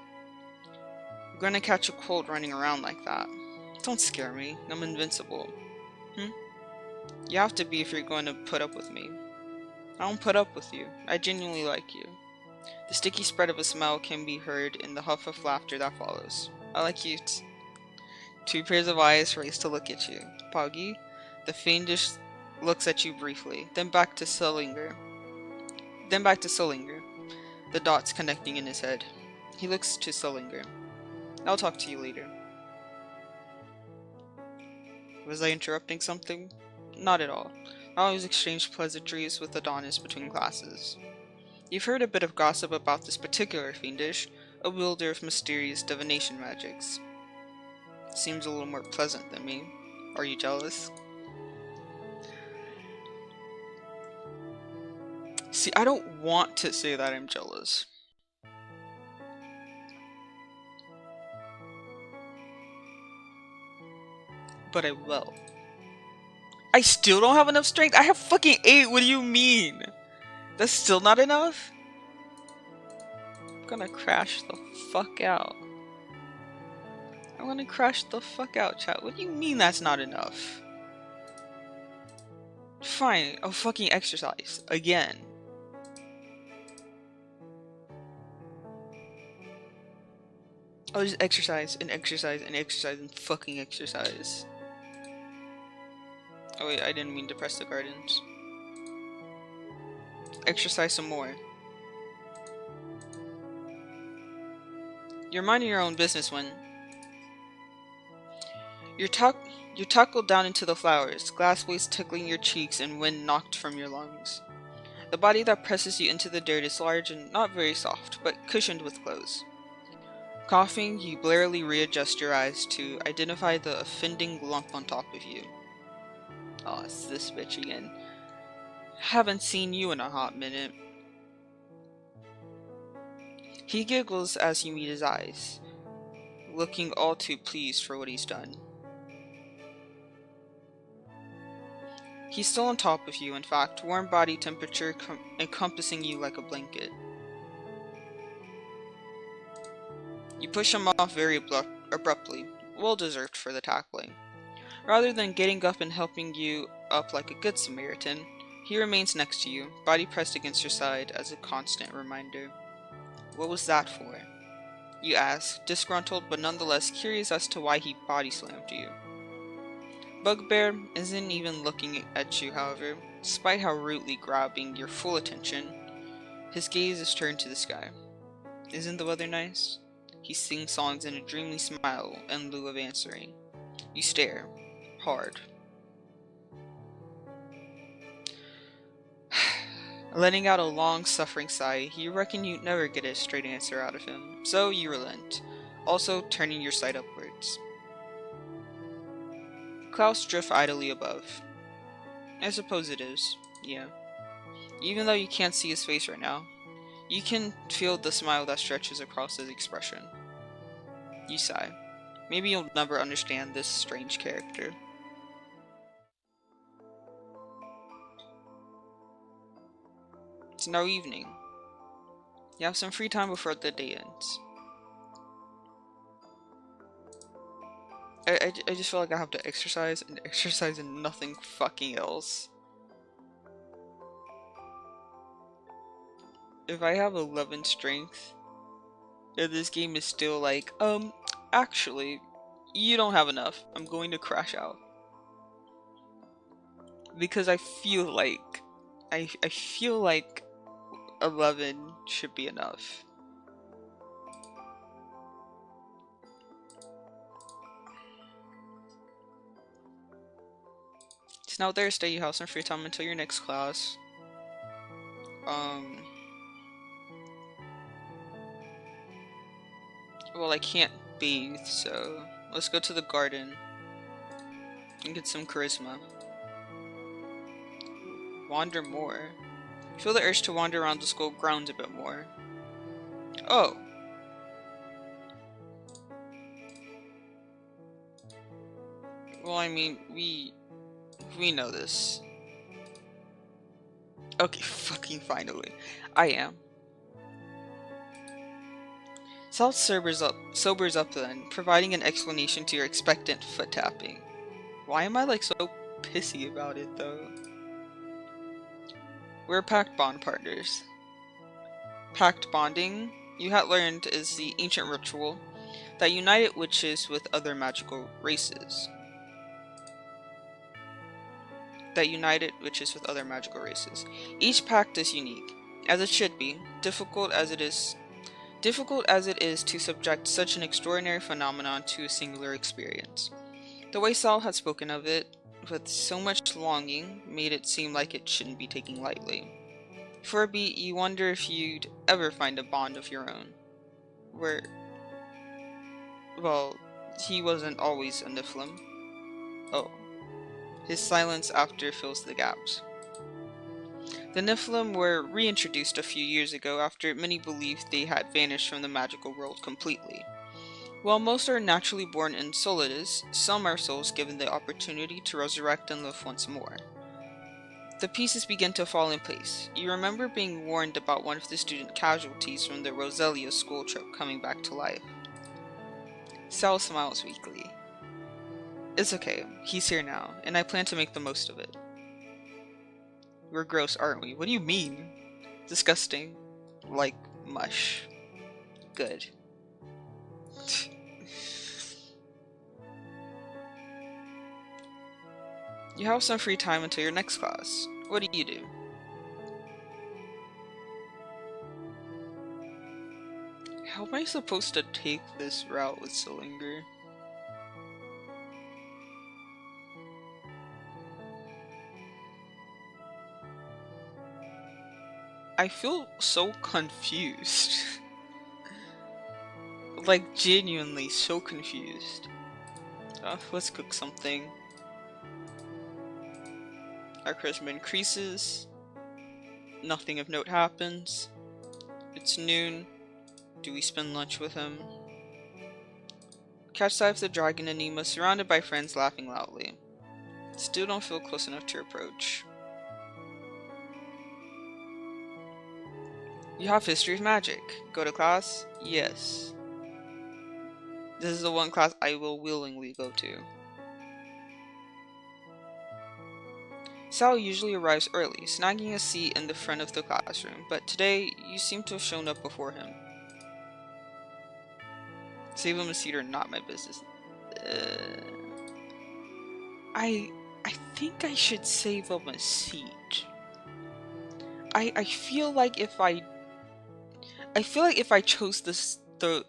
You're gonna catch a cold running around like that. Don't scare me. I'm invincible. You have to be if you're going to put up with me. I don't put up with you. I genuinely like you. The sticky spread of a smile can be heard in the huff of laughter that follows. I like you. Two pairs of eyes race to look at you. Poggy, the fiendish looks at you briefly, then back to Salinger. The dots connecting in his head. He looks to Salinger. I'll talk to you later. Was I interrupting something? Not at all. I always exchange pleasantries with Adonis between classes. You've heard a bit of gossip about this particular fiendish, a wielder of mysterious divination magics. Seems a little more pleasant than me. Are you jealous? See, I don't want to say that I'm jealous. But I will. I still don't have enough strength? I have fucking 8, what do you mean? That's still not enough? I'm gonna crash the fuck out. I'm gonna crash the fuck out, chat. What do you mean that's not enough? Fine, I'll fucking exercise. Again. I'll just exercise and exercise and exercise and fucking exercise. Oh wait, I didn't mean to press the gardens. Exercise some more. You're minding your own business when you're tackled down into the flowers, glass waves tickling your cheeks and wind knocked from your lungs. The body that presses you into the dirt is large and not very soft, but cushioned with clothes. Coughing, you blearily readjust your eyes to identify the offending lump on top of you. Oh, it's this bitch again. Haven't seen you in a hot minute. He giggles as you meet his eyes, looking all too pleased for what he's done. He's still on top of you, in fact, warm body temperature encompassing you like a blanket. You push him off very abruptly, well deserved for the tackling. Rather than getting up and helping you up like a good Samaritan, he remains next to you, body pressed against your side as a constant reminder. What was that for? You ask, disgruntled but nonetheless curious as to why he body slammed you. Bugbear isn't even looking at you, however, despite how rudely grabbing your full attention. His gaze is turned to the sky. Isn't the weather nice? He sings songs in a dreamy smile in lieu of answering. You stare. Hard. Letting out a long, suffering sigh, you reckon you'd never get a straight answer out of him, so you relent, also turning your sight upwards. Clouds drift idly above. I suppose it is, yeah. Even though you can't see his face right now, you can feel the smile that stretches across his expression. You sigh. Maybe you'll never understand this strange character. It's now evening. You have some free time before the day ends. I just feel like I have to exercise and exercise and nothing fucking else. If I have 11 strength, if this game is still like, actually, you don't have enough. I'm going to crash out. Because I feel like, I feel like 11 should be enough. It's now Thursday, you have some free time until your next class. Well, I can't bathe, so let's go to the garden and get some charisma. Wander more. Feel the urge to wander around the school grounds a bit more. Oh. Well, I mean, we know this. Okay, fucking finally. I am. Sal sobers up then, providing an explanation to your expectant foot tapping. Why am I like so pissy about it though? We're pact bond partners. Pact bonding, you had learned, is the ancient ritual that united witches with other magical races. Each pact is unique, as it should be, difficult as it is to subject such an extraordinary phenomenon to a singular experience. The way Sal had spoken of it, with so much longing, made it seem like it shouldn't be taken lightly. For a beat, you wonder if you'd ever find a bond of your own. Well, he wasn't always a Niflheim. Oh. His silence after fills the gaps. The Niflheim were reintroduced a few years ago after many believed they had vanished from the magical world completely. While most are naturally born in Solidas, some are souls given the opportunity to resurrect and live once more. The pieces begin to fall in place. You remember being warned about one of the student casualties from the Roselia school trip coming back to life. Sal smiles weakly. It's okay, he's here now, and I plan to make the most of it. We're gross, aren't we? What do you mean? Disgusting. Like mush. Good. You have some free time until your next class. What do you do? How am I supposed to take this route with Salinger? I feel so confused. Like, genuinely so confused. Let's cook something. Our charisma increases. Nothing of note happens. It's noon. Do we spend lunch with him? Catch sight of the dragon and Nima surrounded by friends laughing loudly. Still don't feel close enough to approach. You have History of Magic. Go to class? Yes. This is the one class I will willingly go to. Sal usually arrives early, snagging a seat in the front of the classroom, but today you seem to have shown up before him. Save him a seat or not my business. I think I should save him a seat. I feel like if I chose the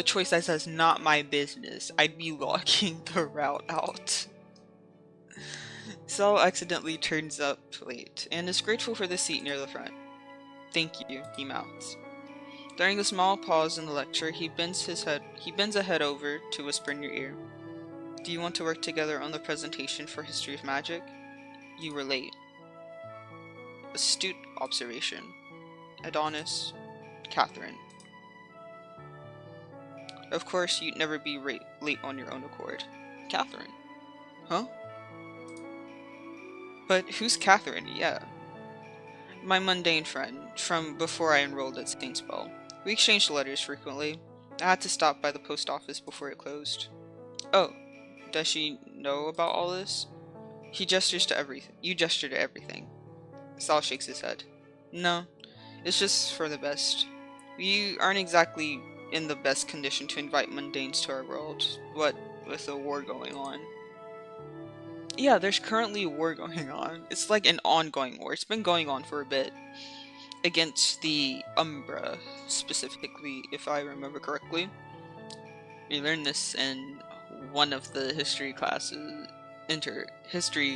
choice that says not my business, I'd be logging the route out. Sal accidentally turns up late, and is grateful for the seat near the front. Thank you, he mouths. During a small pause in the lecture, he bends a head over to whisper in your ear. Do you want to work together on the presentation for History of Magic? You were late. Astute observation. Adonis, Catherine. Of course, you'd never be late on your own accord. Catherine. Huh? But who's Catherine? Yeah. My mundane friend, from before I enrolled at St. Spell. We exchanged letters frequently. I had to stop by the post office before it closed. Oh, does she know about all this? He gestures to everything. You gesture to everything. Sal shakes his head. No, it's just for the best. We aren't exactly in the best condition to invite mundanes to our world, what with the war going on. Yeah, there's currently a war going on. It's like an ongoing war. It's been going on for a bit. Against the Umbra, specifically, if I remember correctly. We learned this in one of the history classes, interactions.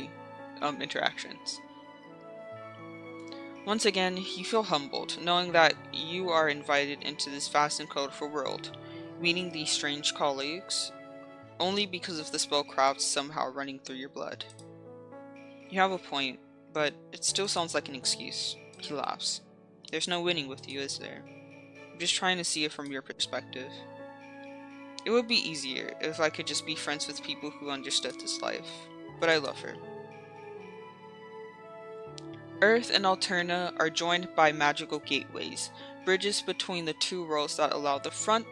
Once again, you feel humbled, knowing that you are invited into this vast and colorful world, meeting these strange colleagues, only because of the spellcraft somehow running through your blood. You have a point. But it still sounds like an excuse. He laughs. There's no winning with you, is there? I'm just trying to see it from your perspective. It would be easier if I could just be friends with people who understood this life, but I love her. Earth and Alterna are joined by magical gateways, bridges between the two worlds that allow the font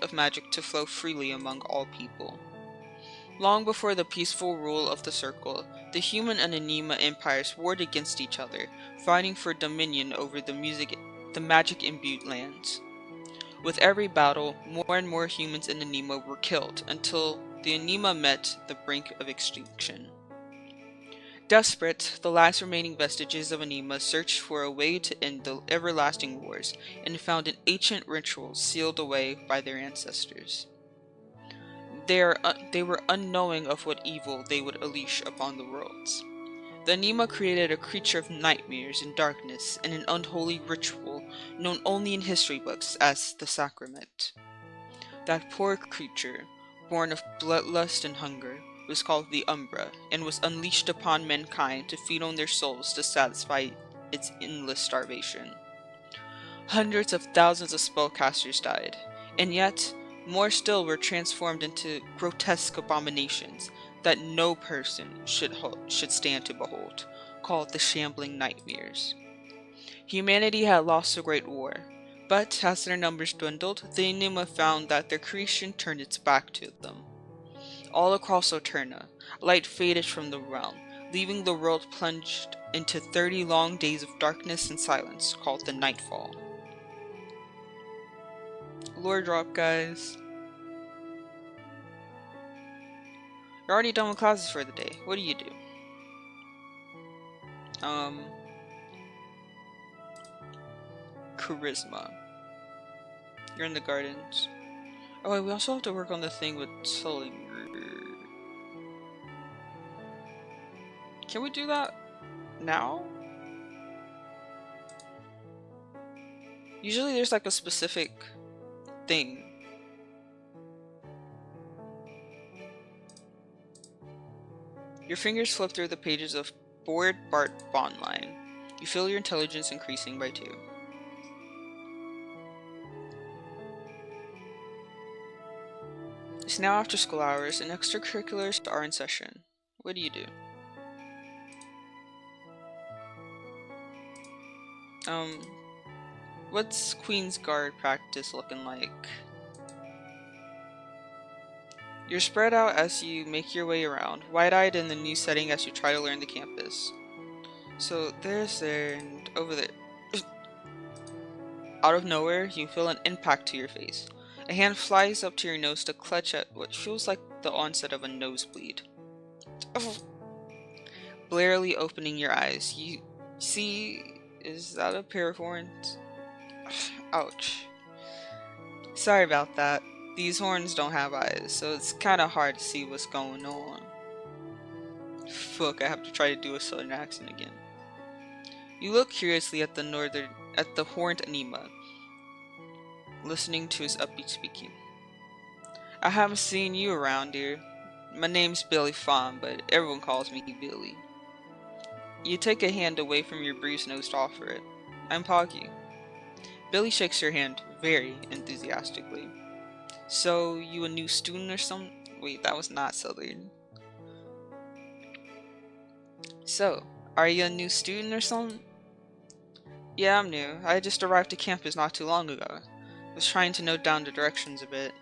of magic to flow freely among all people. Long before the peaceful rule of the Circle, the human and Anima empires warred against each other, fighting for dominion over the magic-imbued lands. With every battle, more and more humans in Anima were killed, until the Anima met the brink of extinction. Desperate, the last remaining vestiges of Anima searched for a way to end the everlasting wars, and found an ancient ritual sealed away by their ancestors. They were unknowing of what evil they would unleash upon the worlds. The Anima created a creature of nightmares and darkness in an unholy ritual known only in history books as the Sacrament. That poor creature, born of bloodlust and hunger, was called the Umbra, and was unleashed upon mankind to feed on their souls to satisfy its endless starvation. Hundreds of thousands of spellcasters died, and yet more still were transformed into grotesque abominations that no person should stand to behold, called the Shambling Nightmares. Humanity had lost the Great War, but as their numbers dwindled, the Anima found that their creation turned its back to them. All across Alterna, light faded from the realm, leaving the world plunged into 30 long days of darkness and silence, called the Nightfall. Lore drop, guys. You're already done with classes for the day. What do you do? Charisma. You're in the gardens. Oh wait, we also have to work on the thing with Salinger. Can we do that now? Usually there's like a specific thing. Your fingers flip through the pages of Board Bart Bondline. You feel your intelligence increasing by 2. It's now after school hours and extracurriculars are in session. What do you do? What's Queen's Guard practice looking like? You're spread out as you make your way around, wide-eyed in the new setting as you try to learn the campus. So there's there and over there. Out of nowhere, you feel an impact to your face. A hand flies up to your nose to clutch at what feels like the onset of a nosebleed. Blearily opening your eyes, you see... Is that a pair of horns? Ouch. Sorry about that. These horns don't have eyes, so it's kinda hard to see what's going on. Fuck, I have to try to do a southern accent again. You look curiously at the horned Anima, listening to his upbeat speaking. I haven't seen you around here. My name's Billy Fawn, but everyone calls me Billy. You take a hand away from your bruised nose to offer it. I'm Poggy. Billy shakes your hand very enthusiastically. So, you a new student or something? Wait, that was not Southern. So, are you a new student or something? Yeah, I'm new. I just arrived to campus not too long ago. Was trying to note down the directions a bit.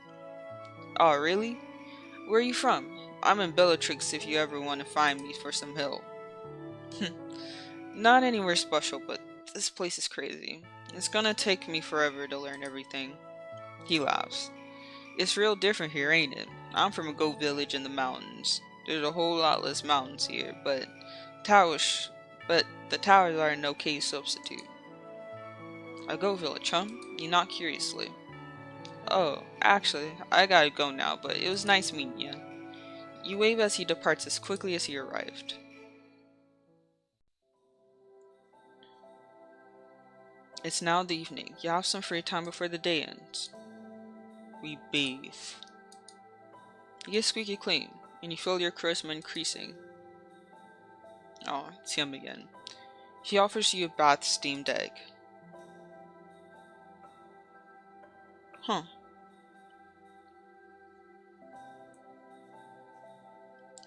Oh, really? Where are you from? I'm in Bellatrix if you ever want to find me for some help. Not anywhere special, but this place is crazy. It's gonna take me forever to learn everything. He laughs. It's real different here, ain't it? I'm from a goat village in the mountains. There's a whole lot less mountains here, but the towers are an okay substitute. A goat village, huh? You knock curiously. Oh, actually, I gotta go now, but it was nice meeting you. You wave as he departs as quickly as he arrived. It's now the evening. You have some free time before the day ends. We bathe. You get squeaky clean, and you feel your charisma increasing. Oh, it's him again. He offers you a bath steamed egg. Huh.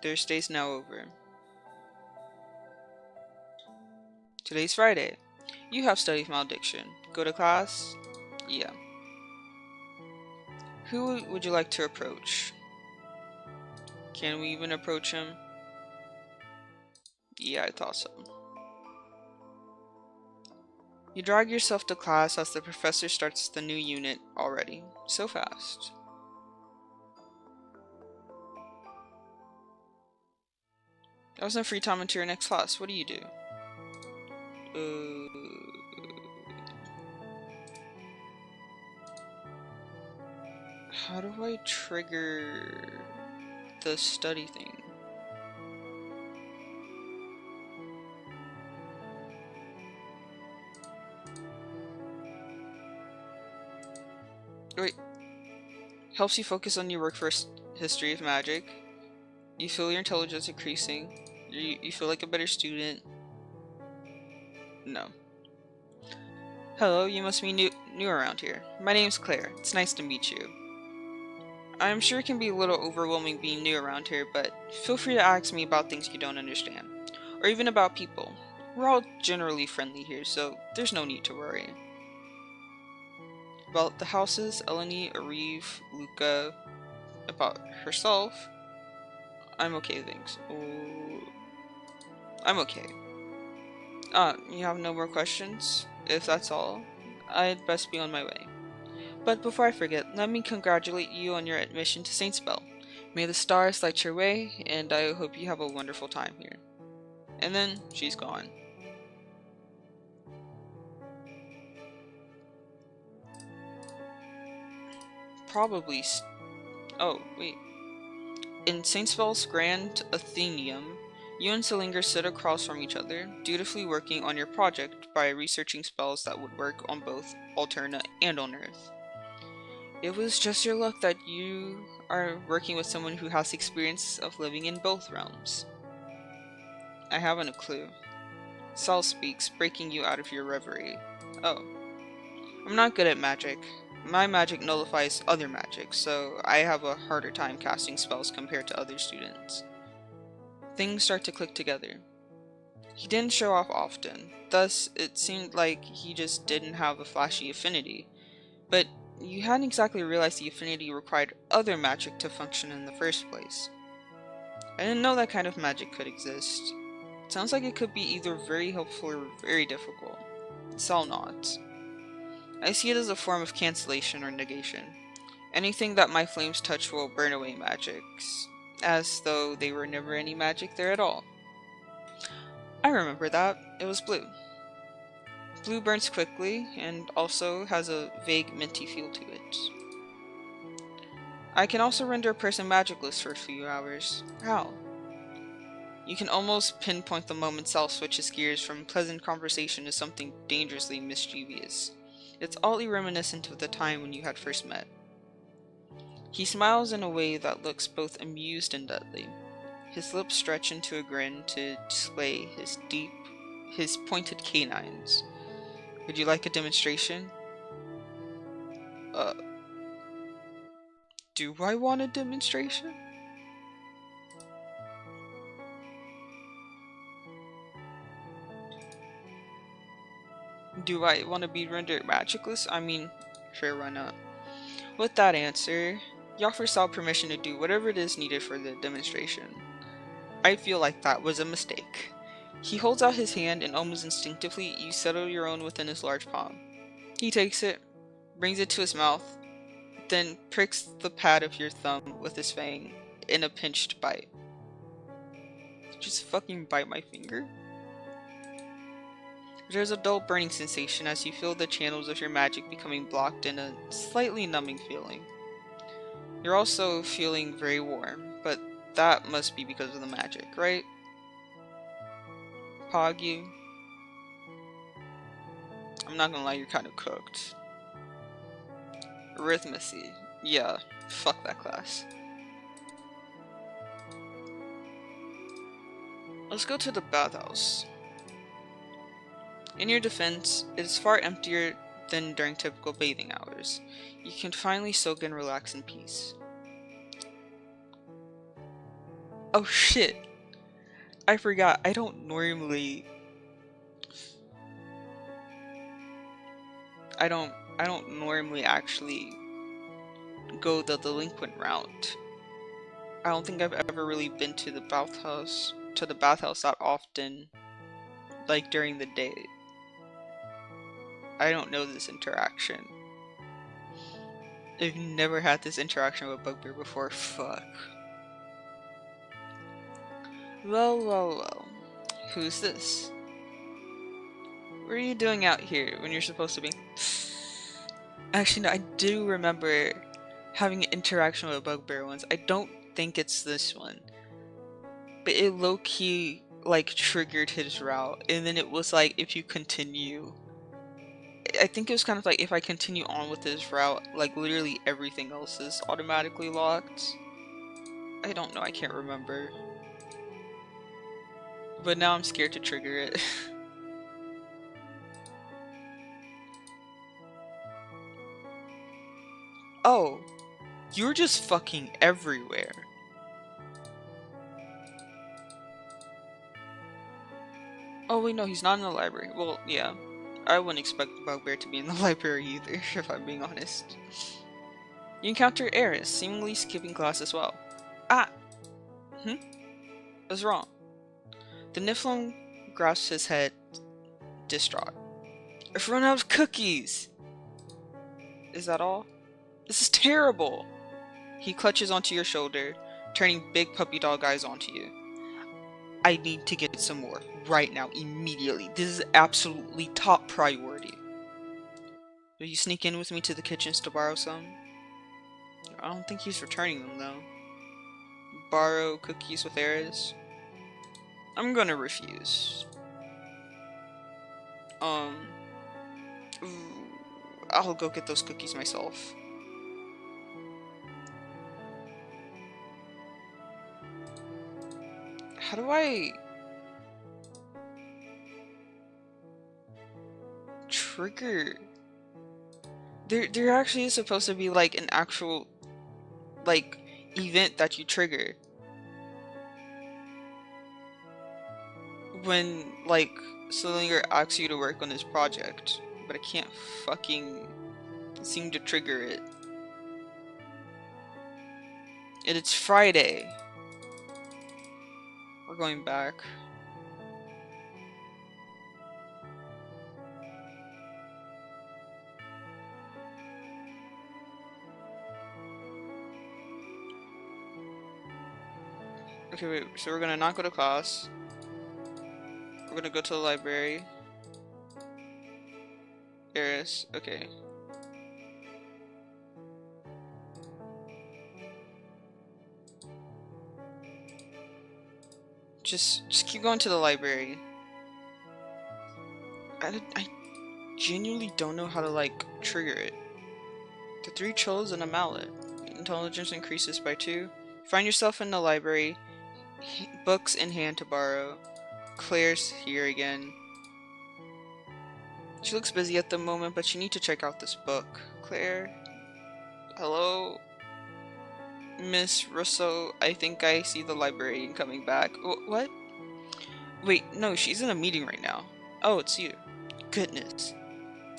Thursday's now over. Today's Friday. You have study malediction. Go to class? Yeah. Who would you like to approach? Can we even approach him? Yeah, I thought so. You drag yourself to class as the professor starts the new unit already. So fast. That was no free time until your next class. What do you do? How do I trigger the study thing? Wait. Helps you focus on your work for history of magic. You feel your intelligence increasing. You feel like a better student. No. Hello, you must be new around here. My name's Claire. It's nice to meet you. I'm sure it can be a little overwhelming being new around here, but feel free to ask me about things you don't understand. Or even about people. We're all generally friendly here, so there's no need to worry. About the houses, Eleni, Ariv, Luca. About herself. I'm okay, thanks. Oh, I'm okay. You have no more questions? If that's all, I'd best be on my way. But before I forget, let me congratulate you on your admission to Saint Spell. May the stars light your way, and I hope you have a wonderful time here. And then, she's gone. Probably oh, wait. In Saint Spell's Grand Athenaeum, you and Salinger sit across from each other, dutifully working on your project by researching spells that would work on both Alterna and on Earth. It was just your luck that you are working with someone who has experience of living in both realms. I haven't a clue. Sal speaks, breaking you out of your reverie. Oh. I'm not good at magic. My magic nullifies other magic, so I have a harder time casting spells compared to other students. Things start to click together. He didn't show off often, thus it seemed like he just didn't have a flashy affinity, but you hadn't exactly realized the affinity required other magic to function in the first place. I didn't know that kind of magic could exist. It sounds like it could be either very helpful or very difficult. Sal nods. I see it as a form of cancellation or negation. Anything that my flames touch will burn away magics, as though they were never any magic there at all. I remember that. It was blue. Blue burns quickly, and also has a vague minty feel to it. I can also render a person magicless for a few hours. How? You can almost pinpoint the moment Sal switches gears from pleasant conversation to something dangerously mischievous. It's oddly reminiscent of the time when you had first met. He smiles in a way that looks both amused and deadly. His lips stretch into a grin to display his pointed canines. Would you like a demonstration? Do I want a demonstration? Do I want to be rendered magicless? I mean, sure, why not? With that answer, you offer Sal permission to do whatever it is needed for the demonstration. I feel like that was a mistake. He holds out his hand and almost instinctively you settle your own within his large palm. He takes it, brings it to his mouth, then pricks the pad of your thumb with his fang in a pinched bite. Just fucking bite my finger? There's a dull burning sensation as you feel the channels of your magic becoming blocked in a slightly numbing feeling. You're also feeling very warm, but that must be because of the magic, right? Pogliacciii? I'm not gonna lie, you're kind of cooked. Arithmancy. Yeah, fuck that class. Let's go to the bathhouse. In your defense, it is far emptier than during typical bathing hours. You can finally soak and relax in peace. Oh shit! I forgot, I don't normally actually go the delinquent route. I don't think I've ever really been to the bathhouse that often, like during the day. I don't know this interaction. I've never had this interaction with Bugbear before. Fuck. Well. Who's this? What are you doing out here when you're supposed to be? Actually, no, I do remember having an interaction with a Bugbear once. I don't think it's this one. But it low-key, like, triggered his route. And then it was like, if you continue... I think it was kind of like, if I continue on with this route, like, literally everything else is automatically locked. I don't know, I can't remember. But now I'm scared to trigger it. Oh, you're just fucking everywhere. Oh wait, no, he's not in the library. Well, yeah. I wouldn't expect Bugbear to be in the library either, if I'm being honest. You encounter Eris, seemingly skipping class as well. Ah! What's wrong? The Nifflin grasps his head, distraught. I've run out of cookies! Is that all? This is terrible! He clutches onto your shoulder, turning big puppy dog eyes onto you. I need to get some more, right now, immediately. This is absolutely top priority. Will you sneak in with me to the kitchens to borrow some? I don't think he's returning them, though. Borrow cookies with Eris? I'm gonna refuse. I'll go get those cookies myself. How do I trigger? There actually is supposed to be like an actual like event that you trigger when like Salinger asks you to work on this project, but I can't fucking seem to trigger it. And it's Friday. We're going back. Okay, wait, so we're gonna not go to class. We're gonna go to the library. Eris, okay. Just keep going to the library. I genuinely don't know how to, like, trigger it. The 3 chills and a mallet. Intelligence increases by 2. Find yourself in the library. Books in hand to borrow. Claire's here again. She looks busy at the moment, but you need to check out this book. Claire? Hello? Miss Russo, I think I see the librarian coming back. What? Wait, no, she's in a meeting right now. Oh, it's you. Goodness.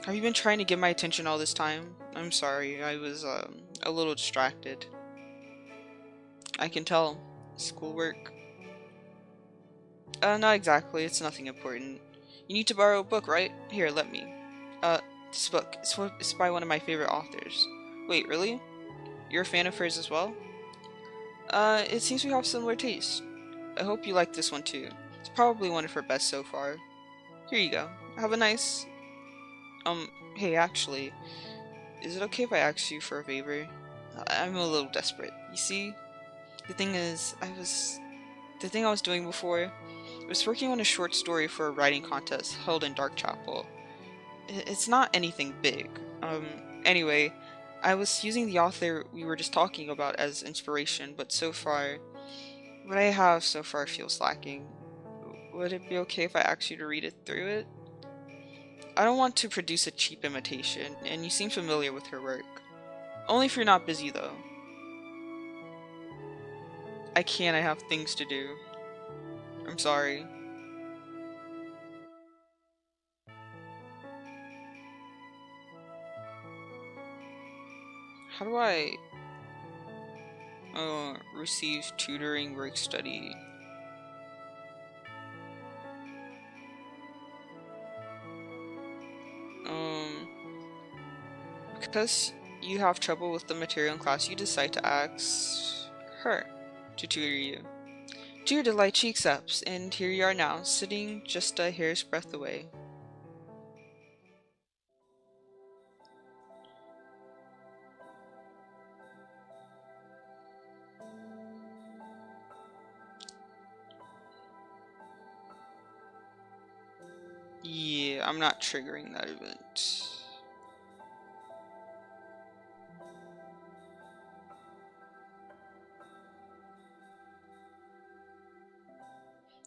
Have you been trying to get my attention all this time? I'm sorry, I was, a little distracted. I can tell. Schoolwork? Not exactly, it's nothing important. You need to borrow a book, right? Here, let me. This book. It's by one of my favorite authors. Wait, really? You're a fan of hers as well? It seems we have similar tastes. I hope you like this one too. It's probably one of her best so far. Here you go. Have a nice... hey, actually, is it okay if I ask you for a favor? I'm a little desperate. You see, the thing is, the thing I was doing before was working on a short story for a writing contest held in Dark Chapel. It's not anything big. Anyway, I was using the author we were just talking about as inspiration, but so far, what I have so far feels lacking. would it be okay if I asked you to read it through it? I don't want to produce a cheap imitation, and you seem familiar with her work. Only if you're not busy, though. I can't, I have things to do. I'm sorry. How do I... receive tutoring work study? Because you have trouble with the material in class, you decide to ask her to tutor you. To your delight, she accepts, and here you are now, sitting just a hair's breadth away. Yeah, I'm not triggering that event.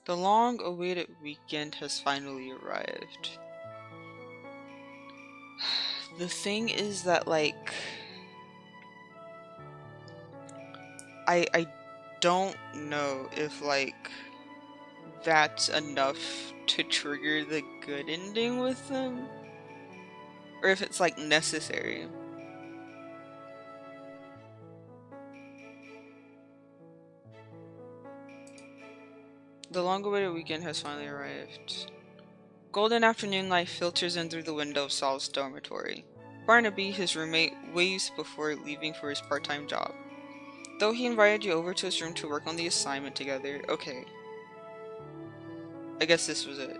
The long-awaited weekend has finally arrived. The thing is that, like, I don't know if, like, that's enough to trigger the good ending with them, or if it's, like, necessary. The long-awaited weekend has finally arrived. Golden afternoon light filters in through the window of Saul's dormitory. Barnaby, his roommate, waves before leaving for his part-time job. Though he invited you over to his room to work on the assignment together, okay. I guess this was it.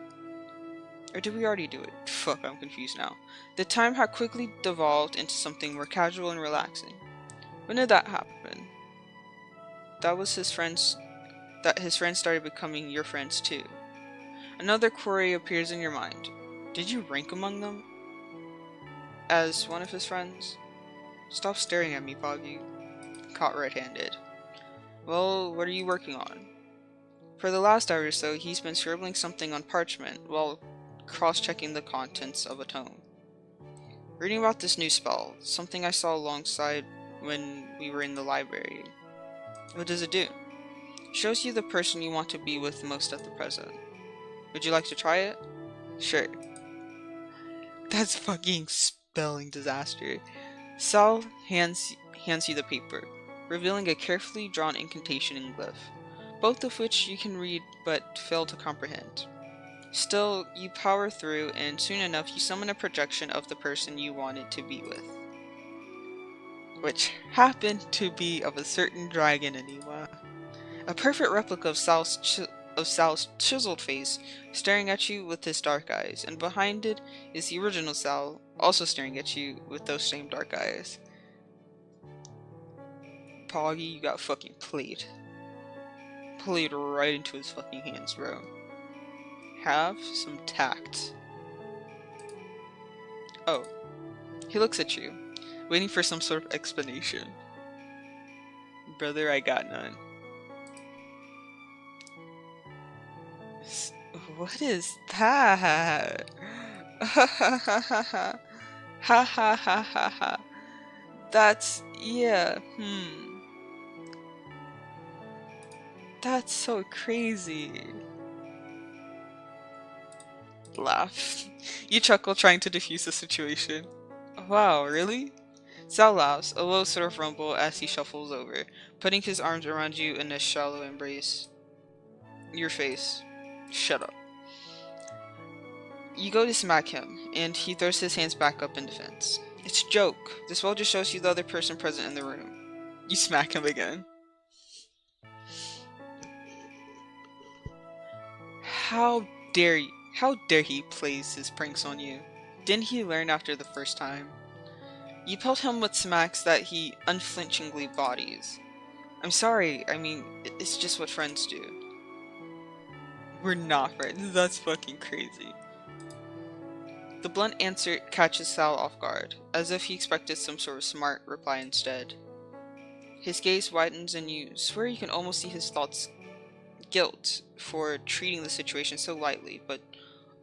Or did we already do it? Fuck, I'm confused now. The time had quickly devolved into something more casual and relaxing. When did that happen? That was his friends started becoming your friends too. Another query appears in your mind. Did you rank among them? As one of his friends? Stop staring at me, Poggy. Caught red-handed. Well, what are you working on? For the last hour or so, he's been scribbling something on parchment while cross-checking the contents of a tome. Reading about this new spell, something I saw alongside when we were in the library. What does it do? Shows you the person you want to be with most at the present. Would you like to try it? Sure. That's fucking spelling disaster. Sal hands you the paper, revealing a carefully drawn incantation and glyph, both of which you can read but fail to comprehend. Still, you power through, and soon enough you summon a projection of the person you wanted to be with. Which happened to be of a certain dragon Anima. A perfect replica of Sal's chiseled face, staring at you with his dark eyes, and behind it is the original Sal, also staring at you with those same dark eyes. Poggy, you got fucking played. Played right into his fucking hands, bro. Have some tact. Oh. He looks at you, waiting for some sort of explanation. Brother, I got none. What is that? Ha ha ha ha ha. Ha ha ha ha ha. That's... yeah, That's so crazy. Laugh. You chuckle, trying to defuse the situation. Wow, really? Sal laughs, a low sort of rumble as he shuffles over, putting his arms around you in a shallow embrace. Your face. Shut up. You go to smack him, and he throws his hands back up in defense. It's a joke. This well just shows you the other person present in the room. You smack him again. How dare he plays his pranks on you? Didn't he learn after the first time? You pelt him with smacks that he unflinchingly bodies. I'm sorry, I mean, it's just what friends do. We're not friends, that's fucking crazy. The blunt answer catches Sal off guard, as if he expected some sort of smart reply instead. His gaze widens and you swear you can almost see his thoughts. Guilt for treating the situation so lightly, but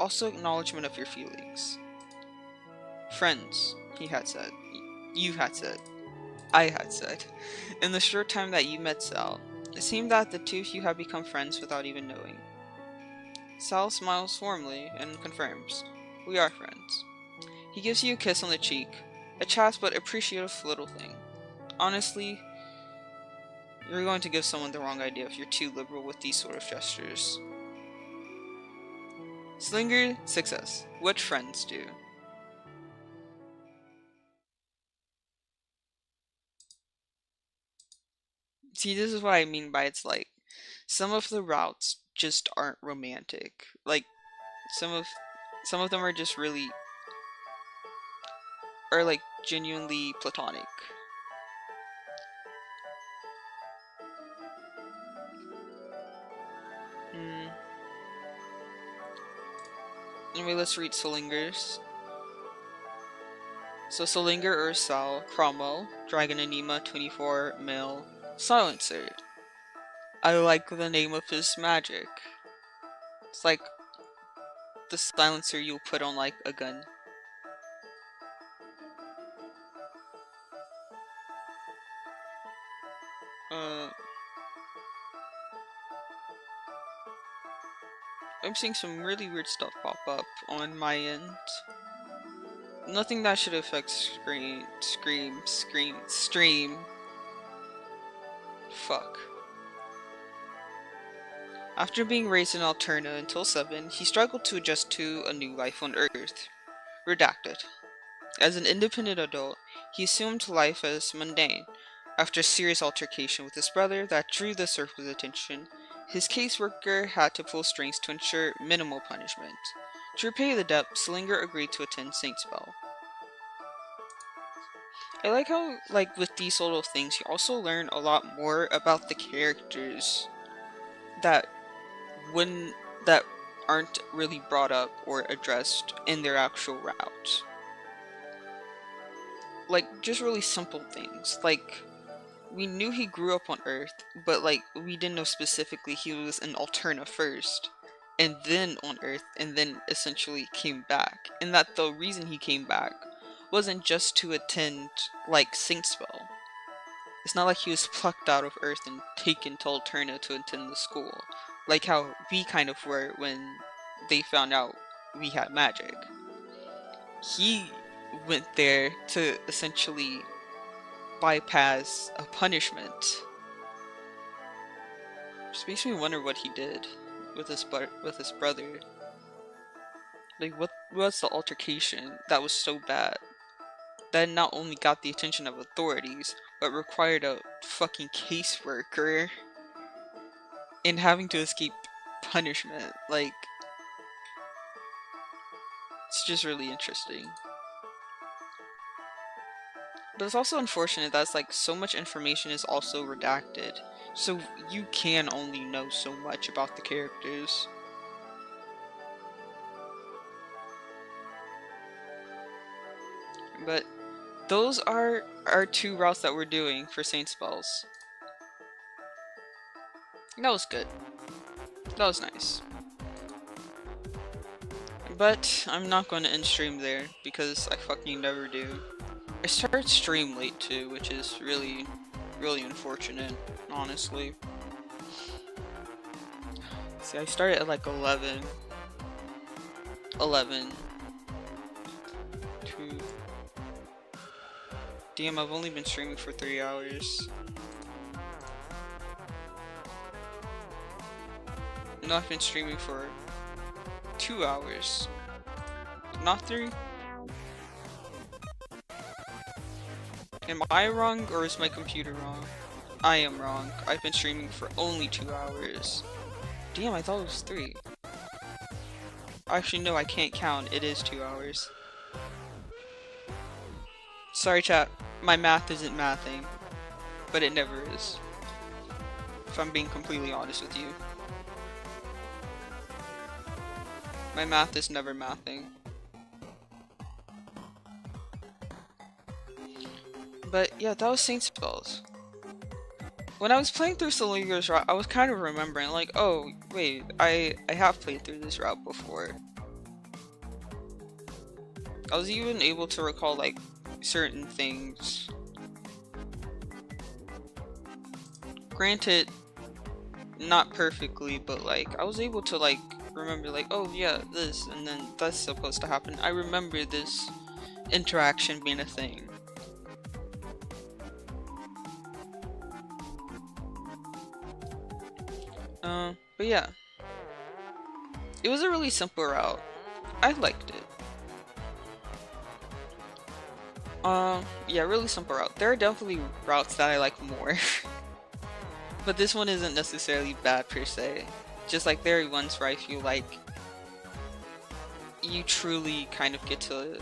also acknowledgement of your feelings. Friends, he had said. You had said. I had said. In the short time that you met Sal, it seemed that the two of you have become friends without even knowing. Sal smiles warmly and confirms, we are friends. He gives you a kiss on the cheek, a chaste but appreciative little thing. Honestly, you're going to give someone the wrong idea if you're too liberal with these sort of gestures. Salinger, success. What friends do. See, this is what I mean by it's like, some of the routes just aren't romantic. Like, some of them are just really, are like genuinely platonic. Anyway, let's read Salinger's. So Salinger or Sal, Cromwell, Dragon Anima 24, male, Silencer. I like the name of his magic. It's like the silencer you'll put on like a gun. I'm seeing some really weird stuff pop up on my end. Nothing that should affect stream. Fuck. After being raised in Alterna until 7, he struggled to adjust to a new life on Earth. Redacted. As an independent adult, he assumed life as mundane. After a serious altercation with his brother that drew the circle's attention, his caseworker had to pull strings to ensure minimal punishment. To repay the debt, Salinger agreed to attend Saint's Bell. I like how, like, with these little things, you also learn a lot more about the characters that aren't really brought up or addressed in their actual route. Like, just really simple things. Like, we knew he grew up on Earth, but like, we didn't know specifically he was in Alterna first, and then on Earth, and then essentially came back. And that the reason he came back wasn't just to attend, like, Saint's Bell. It's not like he was plucked out of Earth and taken to Alterna to attend the school, like how we kind of were when they found out we had magic. He went there to essentially bypass a punishment. Just makes me wonder what he did with his brother. Like, what was the altercation that was so bad that not only got the attention of authorities, but required a fucking caseworker and having to escape punishment? Like, it's just really interesting. But it's also unfortunate that it's like so much information is also redacted, so you can only know so much about the characters. But those are our 2 routes that we're doing for Saint's Bells. That was good. That was nice. But I'm not going to end stream there, because I fucking never do. I started stream late too, which is really, really unfortunate, honestly. See, I started at like 11. 2. Damn, I've only been streaming for 3 hours. No, I've been streaming for 2 hours. Not 3? Am I wrong, or is my computer wrong? I am wrong. I've been streaming for only 2 hours. Damn, I thought it was 3. Actually, no, I can't count. It is 2 hours. Sorry, chat. My math isn't mathing. But it never is. If I'm being completely honest with you. My math is never mathing. But yeah, that was Saint's Bells. when I was playing through Salinger's route, I was kind of remembering, like, oh, wait, I have played through this route before. I was even able to recall, like, certain things. Granted, not perfectly, but, like, I was able to, like, remember, like, oh, yeah, this, and then that's supposed to happen. I remember this interaction being a thing. But yeah. It was a really simple route. I liked it. Yeah, really simple route. There are definitely routes that I like more. But this one isn't necessarily bad per se. Just like there are ones where I feel like you truly kind of get to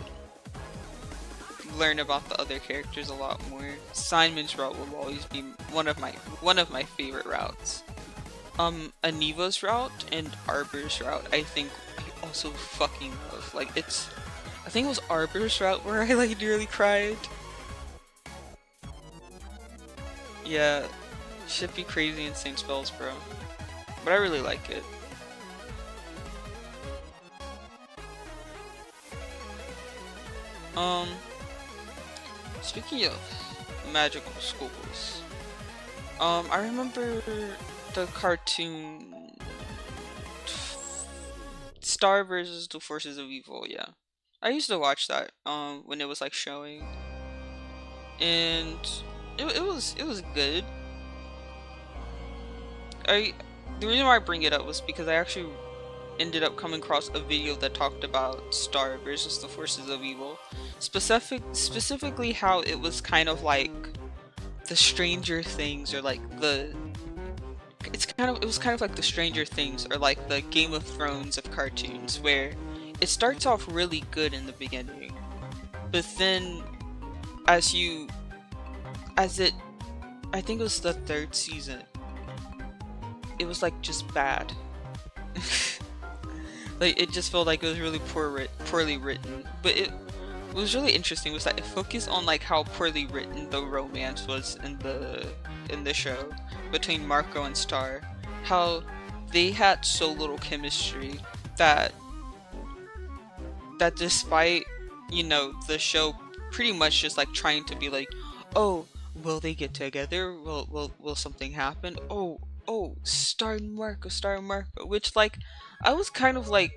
learn about the other characters a lot more. Simon's route will always be one of my favorite routes. Aniva's route and Arbor's route I think I also fucking love. Like I think it was Arbor's route where I like nearly cried. Yeah, should be crazy insane spells, bro. But I really like it. Speaking of magical schools, I remember the cartoon Star versus the Forces of Evil, yeah. I used to watch that when it was like showing. And it was good. The reason why I bring it up was because I actually ended up coming across a video that talked about Star versus the Forces of Evil. Specifically how it was kind of like the Stranger Things, or like it was kind of like the Stranger Things, or like the Game of Thrones of cartoons, where it starts off really good in the beginning, but then I think it was the 3rd season, it was like just bad. Like it just felt like it was really poorly written. But it was really interesting was that it focused on like how poorly written the romance was in the show between Marco and Star. How they had so little chemistry that despite, you know, the show pretty much just like trying to be like, oh, will they get together? Will something happen? Oh, Star and Marco, which like I was kind of like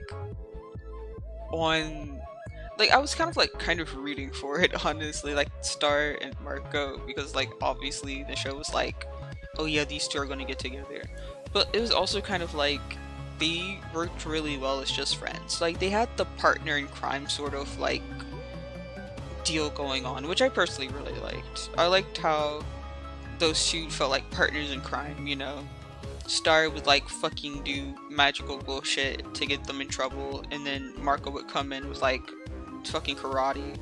kind of rooting for it, honestly, like Star and Marco, because like obviously the show was like, oh yeah, these two are gonna get together. But it was also kind of like they worked really well as just friends. Like they had the partner in crime sort of like deal going on, which I personally really liked. I liked how those two felt like partners in crime, you know? Star would like fucking do magical bullshit to get them in trouble, and then Marco would come in with like fucking karate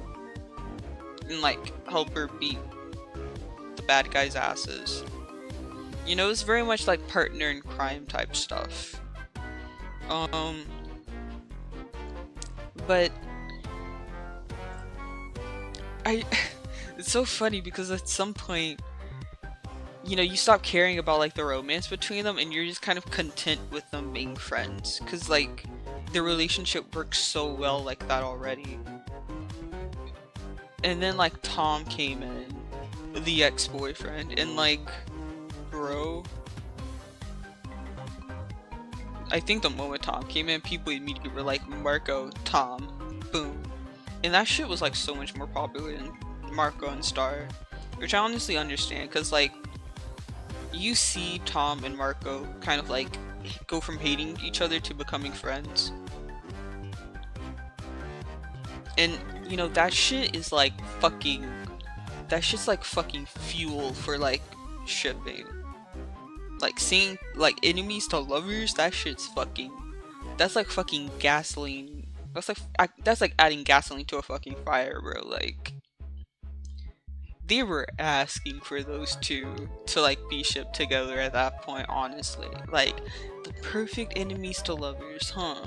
and like help her beat the bad guys' asses. You know, it's very much like partner in crime type stuff. But it's so funny because at some point, you know, you stop caring about like the romance between them and you're just kind of content with them being friends, because like the relationship works so well like that already. And then like Tom came in, the ex-boyfriend, and like, bro, I think the moment Tom came in, people immediately were like, Marco, Tom, boom. And that shit was like so much more popular than Marco and Star, which I honestly understand, because like you see Tom and Marco kind of like go from hating each other to becoming friends. And you know, that shit is like fucking, that shit's like fucking fuel for like shipping. Like seeing like enemies to lovers, that shit's fucking, that's like fucking gasoline. That's like adding gasoline to a fucking fire, bro. Like they were asking for those two to like be shipped together at that point, honestly. Like the perfect enemies to lovers, huh?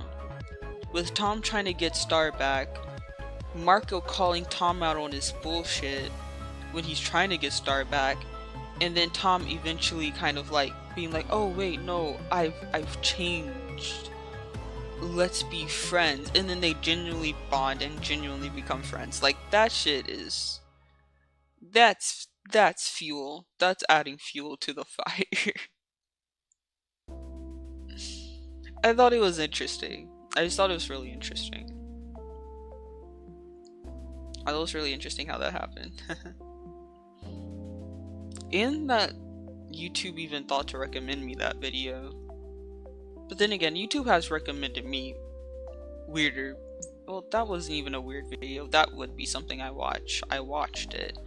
With Tom trying to get Star back, Marco calling Tom out on his bullshit when he's trying to get Star back, and then Tom eventually kind of like being like, oh wait, no, I've changed, let's be friends, and then they genuinely bond and genuinely become friends. Like, that shit is, that's fuel, that's adding fuel to the fire. I thought it was interesting. I just thought it was really interesting. I thought it was really interesting how that happened. And that YouTube even thought to recommend me that video. But then again, YouTube has recommended me weirder. Well, that wasn't even a weird video. That would be something I watch. I watched it.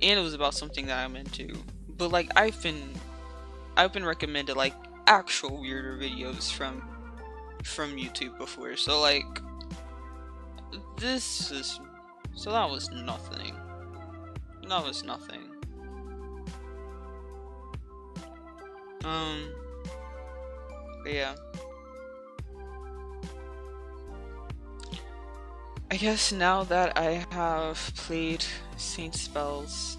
And it was about something that I'm into. But like, I've been recommended like actual weirder videos from YouTube before. So like, that was nothing. That was nothing. But yeah. I guess now that I have played Saint Spells,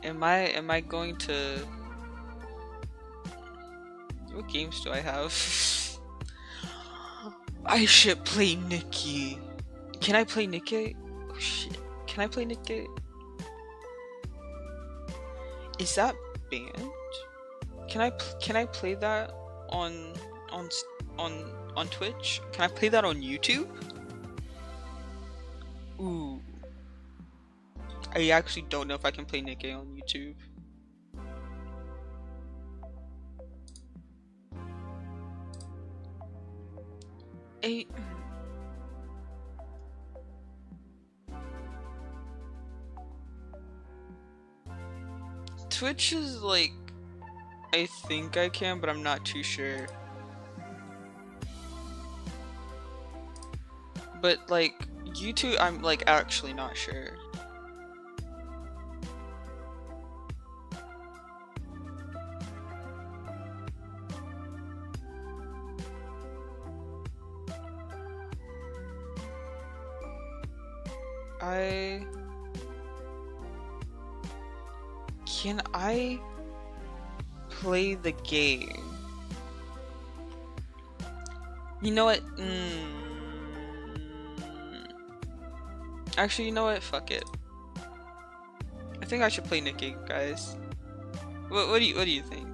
am I going to... What games do I have? I should play Nikki. Can I play Nikki? Oh shit. Can I play Nikki? Is that banned? Can I play that on Twitch? Can I play that on YouTube? Ooh. I actually don't know if I can play Nikki on YouTube. Twitch is like, I think I can, but I'm not too sure. But like YouTube, I'm like actually not sure. Can I play the game? You know what? Actually, you know what? Fuck it. I think I should play Nikki, guys. What do you think?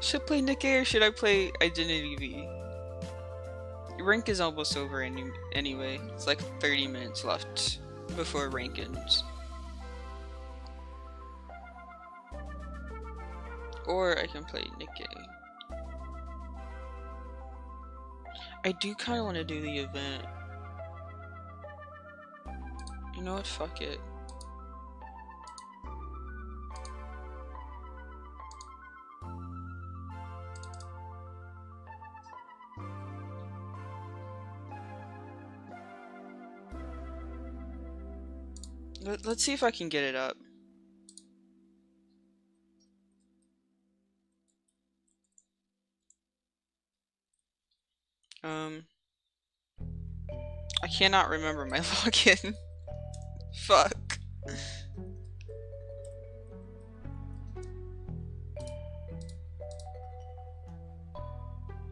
Should I play Nikki or should I play Identity V? Rank is almost over anyway. It's like 30 minutes left before rank ends. Or I can play Nikki. I do kind of want to do the event. You know what? Fuck it. Let's see if I can get it up. I cannot remember my login. Fuck.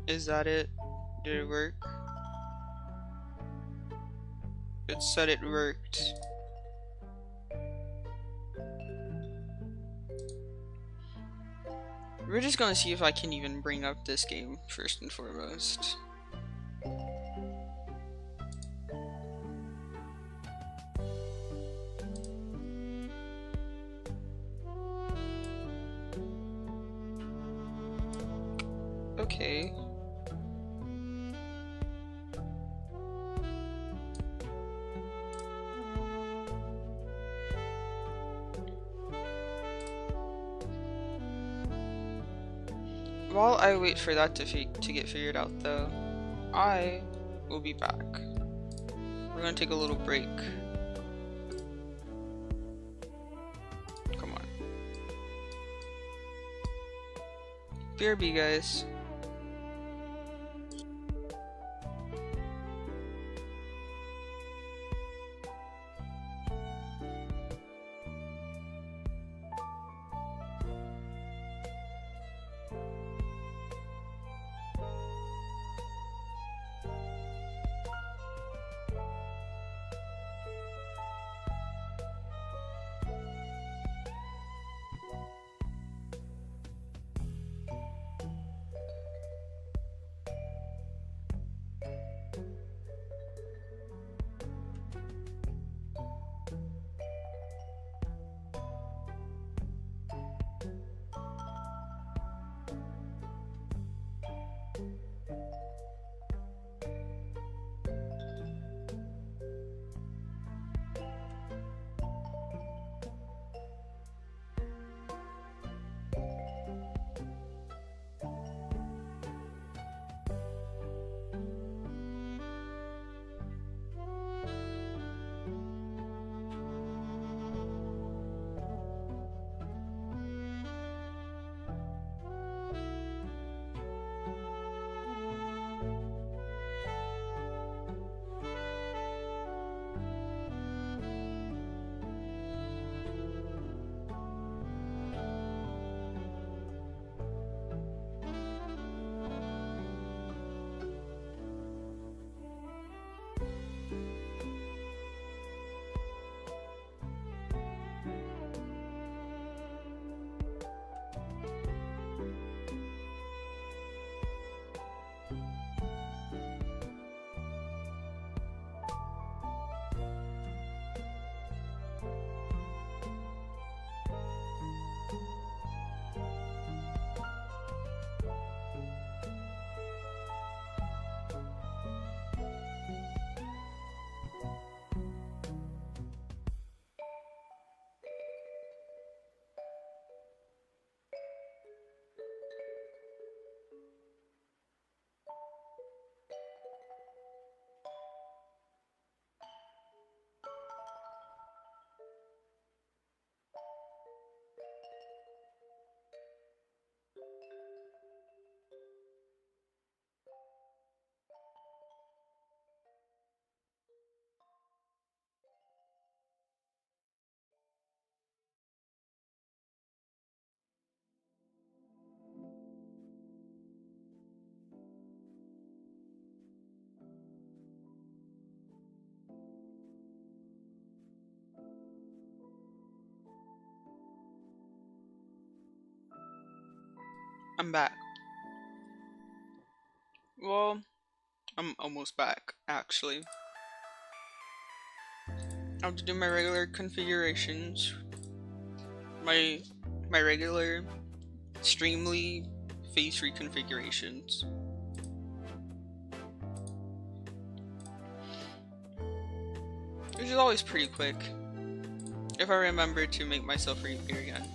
Is that it? Did it work? It said it worked. We're just gonna see if I can even bring up this game first and foremost. Okay. While I wait for that to get figured out though, I will be back. We're gonna take a little break. Come on. BRB, guys. I'm back. Well, I'm almost back, actually. I have to do my regular configurations. My regular Streamly face reconfigurations. Which is always pretty quick. If I remember to make myself reappear again.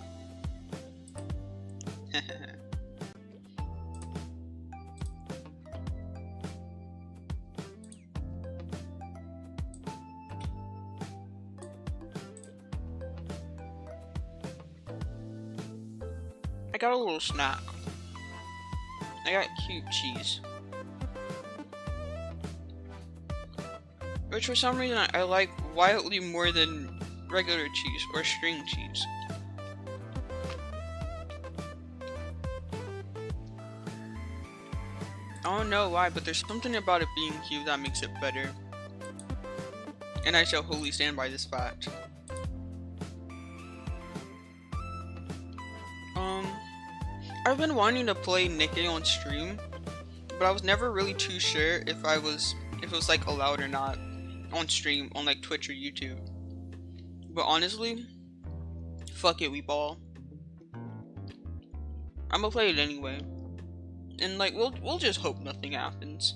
I got a little snack. I got cute cheese. Which for some reason I like wildly more than regular cheese or string cheese. I don't know why, but there's something about it being cute that makes it better. And I shall wholly stand by this fact. I've been wanting to play Nikke on stream, but I was never really too sure if it was like allowed or not on stream on like Twitch or YouTube. But honestly, fuck it, we ball. I'm gonna play it anyway, and like we'll just hope nothing happens.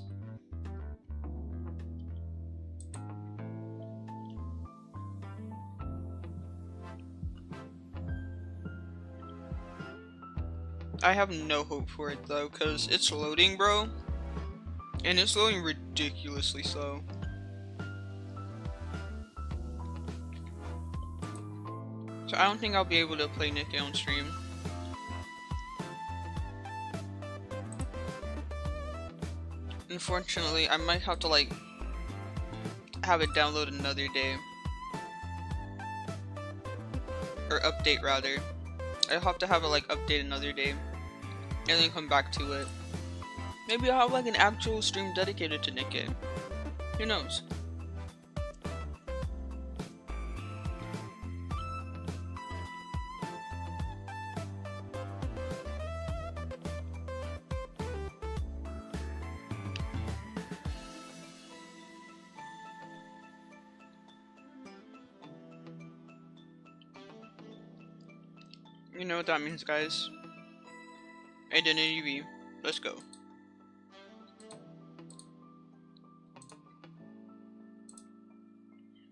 I have no hope for it though, cause it's loading, bro, and it's loading ridiculously slow. So I don't think I'll be able to play Nikke on stream. Unfortunately, I might have to like have it download another day. Or update rather. I'll have to have it like update another day. And then come back to it. Maybe I'll have like an actual stream dedicated to Nikke. Who knows? You know what that means, guys. Identity V. Let's go.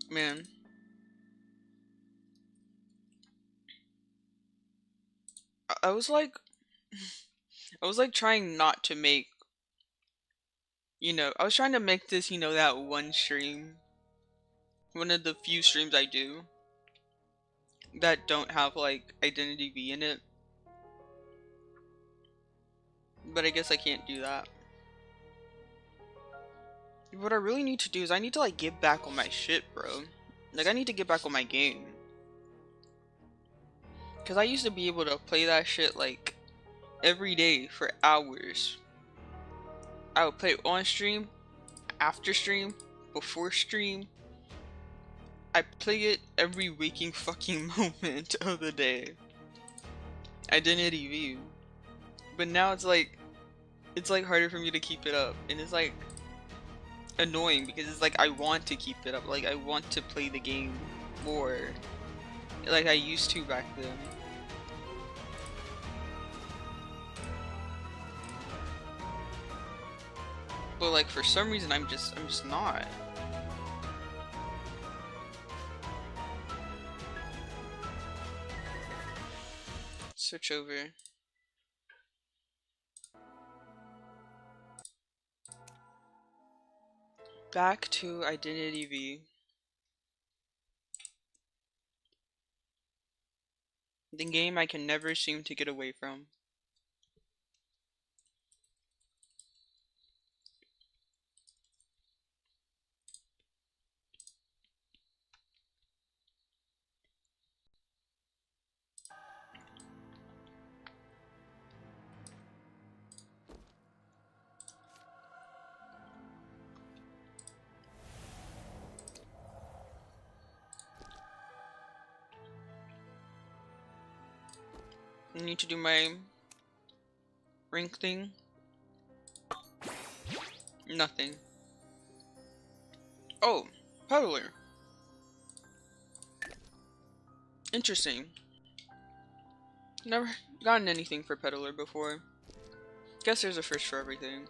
Man. I was like trying not to make, I was trying to make this, that one stream, one of the few streams I do that don't have like Identity V in it. But I guess I can't do that. What I really need to do is I need to like get back on my shit, bro. Like I need to get back on my game. Cause I used to be able to play that shit like every day for hours. I would play it on stream, after stream, before stream. I play it every waking fucking moment of the day. Identity V. But now it's like harder for me to keep it up, and it's like annoying because it's like I want to keep it up, like I want to play the game more like I used to back then. But like for some reason I'm just not. Switch over. Back to Identity V. The game I can never seem to get away from. I need to do my rank thing. Nothing. Oh, peddler. Interesting. Never gotten anything for peddler before. Guess there's a fish for everything.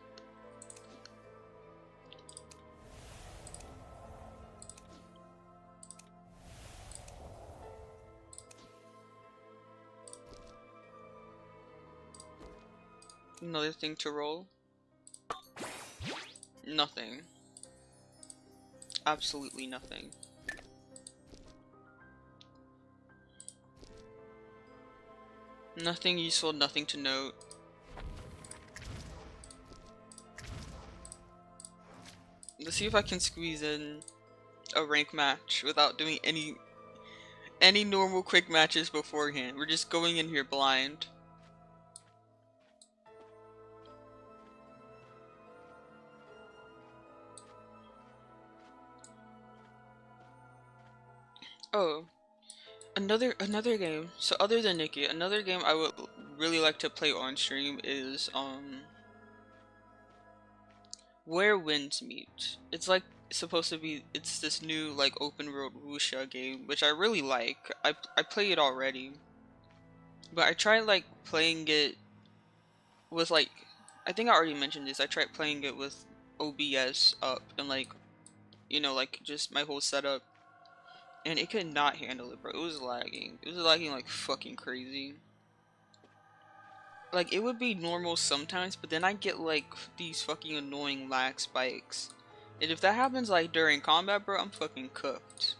Another thing to roll. Nothing. Absolutely nothing. Nothing useful, nothing to note. Let's see if I can squeeze in a rank match without doing any normal quick matches beforehand. We're just going in here blind. Oh, another game. So other than Nikki, another game I would really like to play on stream is Where Winds Meet. It's like supposed to be, it's this new like open world wuxia game, which I really like. I play it already, but I tried like playing it with like, I think I already mentioned this. I tried playing it with OBS up and like, you know, like just my whole setup. And it could not handle it, bro. It was lagging. It was lagging like fucking crazy. Like, it would be normal sometimes, but then I get like these fucking annoying lag spikes. And if that happens like during combat, bro, I'm fucking cooked.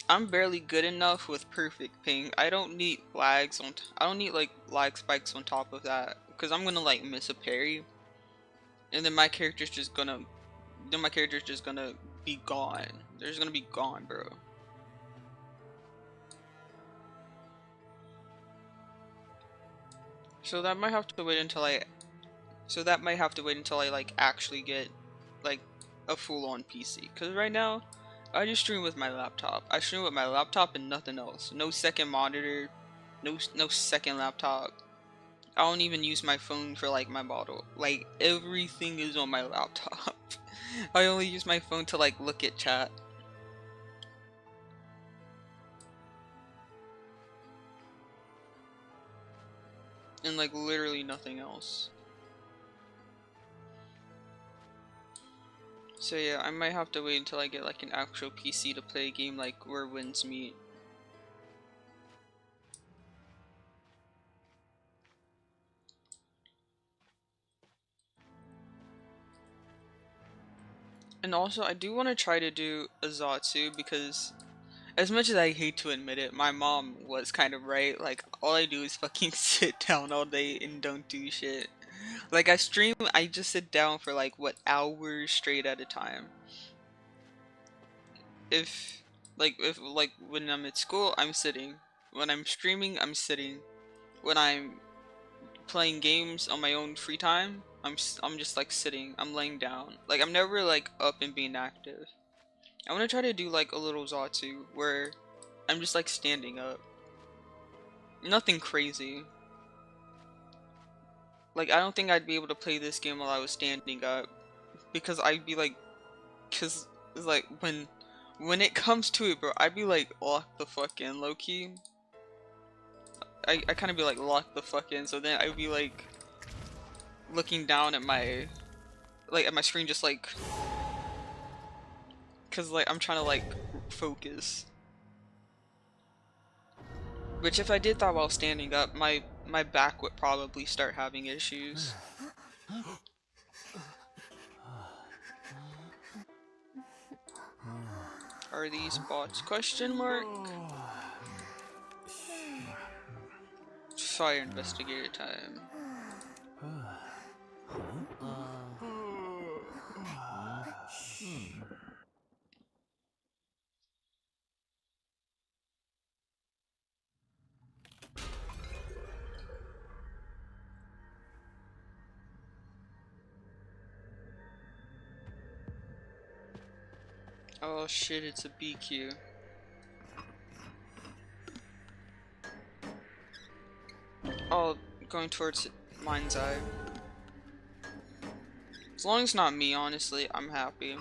I'm barely good enough with perfect ping. I don't need lags on I don't need like lag spikes on top of that, because I'm gonna like miss a parry. And then my character's just gonna be gone. They're just gonna be gone, bro. So that might have to wait until I like actually get like a full-on PC. Cause right now, I just stream with my laptop. I stream with my laptop and nothing else. No second monitor, no second laptop. I don't even use my phone for like my model. Like everything is on my laptop. I only use my phone to like look at chat. And like literally nothing else. So yeah, I might have to wait until I get like an actual PC to play a game like Where Winds Meet. And also, I do want to try to do a Zatsu, because as much as I hate to admit it, my mom was kind of right. Like, all I do is fucking sit down all day and don't do shit. Like, I stream, I just sit down for like, what, hours straight at a time. If when I'm at school, I'm sitting. When I'm streaming, I'm sitting. When I'm playing games on my own free time, I'm just like sitting. I'm laying down. Like, I'm never like up and being active. I want to try to do like a little Zatsu where I'm just like standing up. Nothing crazy. Like, I don't think I'd be able to play this game while I was standing up, because I'd be like, cause it's like when it comes to it, bro, I'd be like locked the fuck in, low key. I kind of be like locked the fuck in, so then I'd be like looking down at my screen, just like, cause like I'm trying to like focus. Which if I did that while standing up, my back would probably start having issues. Are these bots? Question mark? Fire investigator time. Oh shit, it's a BQ. Oh, going towards Mind's eye. As long as it's not me, honestly, I'm happy.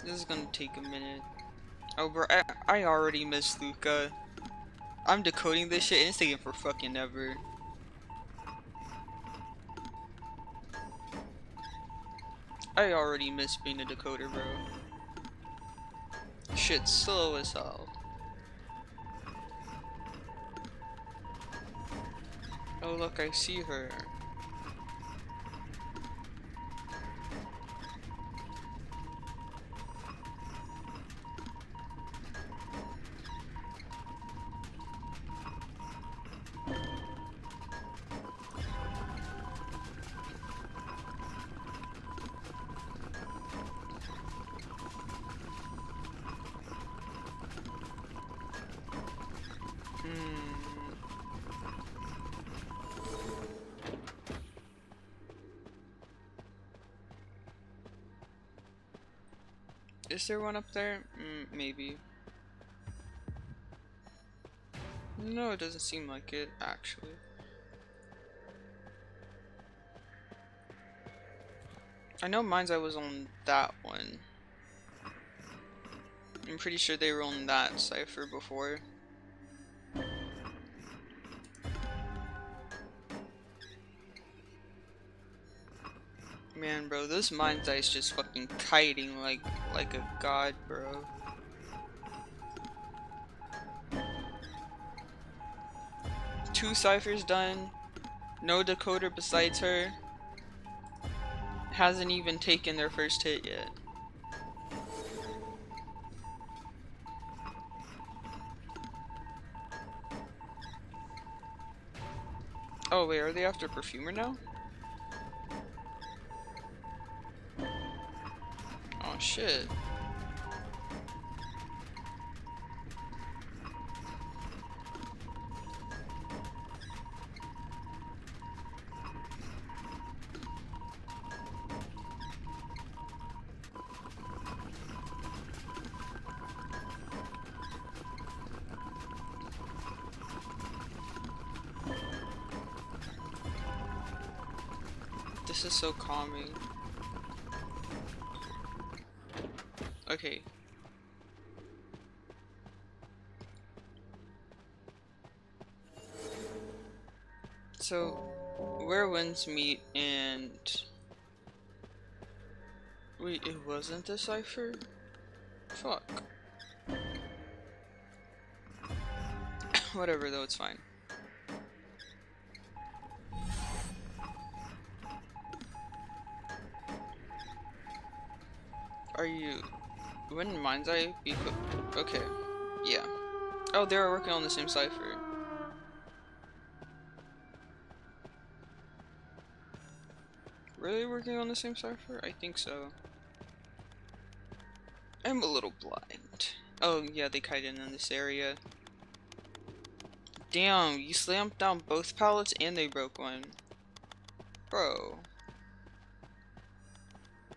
This is gonna take a minute. Oh, bro, I already miss Luca. I'm decoding this shit and it's taking for fucking ever. I already miss being a decoder, bro. Shit's slow as hell. Oh look, I see her. Is there one up there? Maybe. No, it doesn't seem like it, actually. I know Mind's Eye was on that one. I'm pretty sure they were on that cipher before. Man, bro, this Mind's Eye is just fucking kiting like a god, bro. Two ciphers done. No decoder besides her. Hasn't even taken their first hit yet. Oh wait, are they after Perfumer now? Oh shit. This is so calming. Okay. So, where winds meet and... Wait, it wasn't a cipher? Fuck. Whatever though, it's fine. Are you... Wouldn't Mind's Eye be... Okay. Yeah. Oh, they were working on the same cipher. Were they working on the same cipher? I think so. I'm a little blind. Oh, yeah, they kited in this area. Damn, you slammed down both pallets and they broke one. Bro.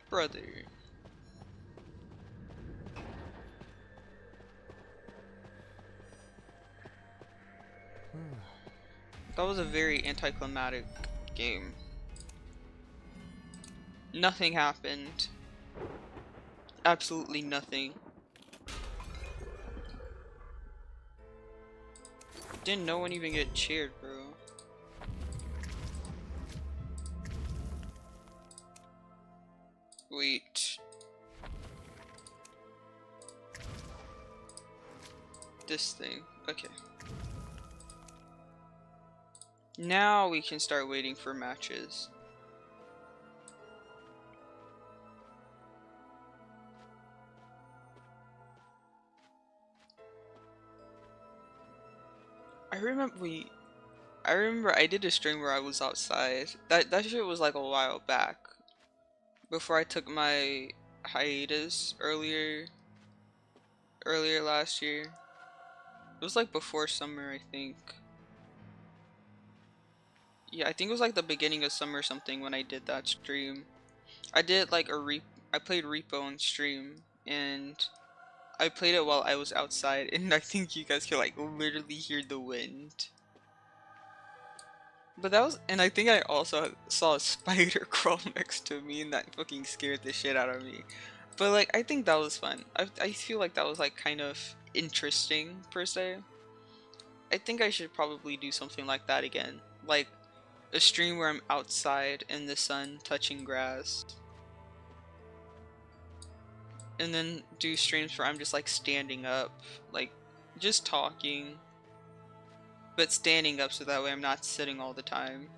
Brother. That was a very anticlimactic game. Nothing happened. Absolutely nothing. Didn't no one even get cheered, bro. Wait. This thing. Okay. Now we can start waiting for matches. I remember I did a stream where I was outside. That shit was like a while back. Before I took my hiatus earlier last year. It was like before summer, I think. Yeah, I think it was like the beginning of summer or something when I did that stream. I did like I played Repo on stream, and I played it while I was outside, and I think you guys could like literally hear the wind. But that was, and I think I also saw a spider crawl next to me, and that fucking scared the shit out of me. But like, I think that was fun. I feel like that was like kind of interesting per se. I think I should probably do something like that again, like a stream where I'm outside in the sun touching grass, and then do streams where I'm just like standing up, like just talking, but standing up so that way I'm not sitting all the time.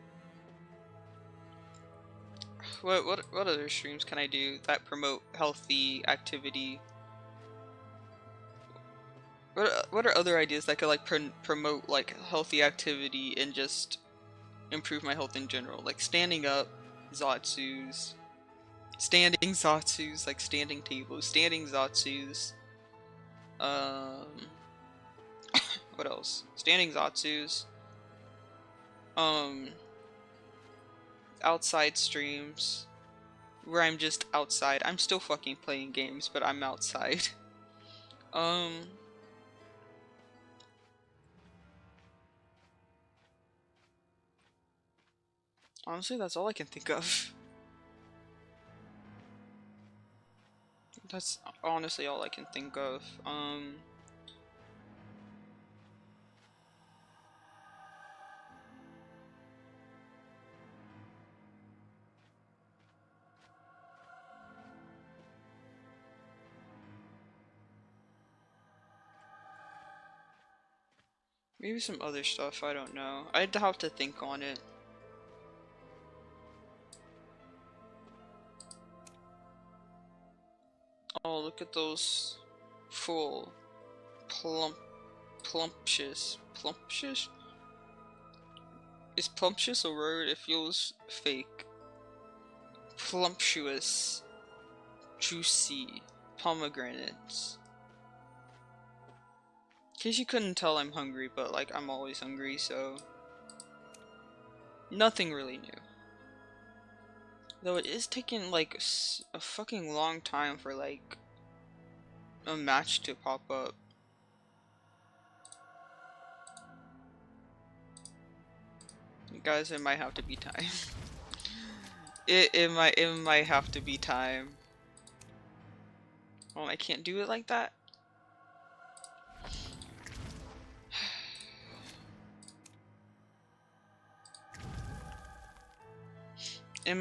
What other streams can I do that promote healthy activity? What are other ideas that could like promote like healthy activity and just improve my health in general? Like standing up, Zatsus, standing Zatsus, like standing tables, standing Zatsus. What else? Standing Zatsus. Outside streams where I'm just outside. I'm still fucking playing games, but I'm outside. Honestly, that's all I can think of. That's honestly all I can think of. Maybe some other stuff, I don't know. I'd have to think on it. Oh, look at those full, plumptious. Is plumptious a word? It feels fake. Plumptuous, juicy pomegranates. In case you couldn't tell, I'm hungry, but like I'm always hungry, so nothing really new. Though it is taking like a fucking long time for like a match to pop up. Guys, it might have to be time. it might have to be time. Oh, I can't do it like that. I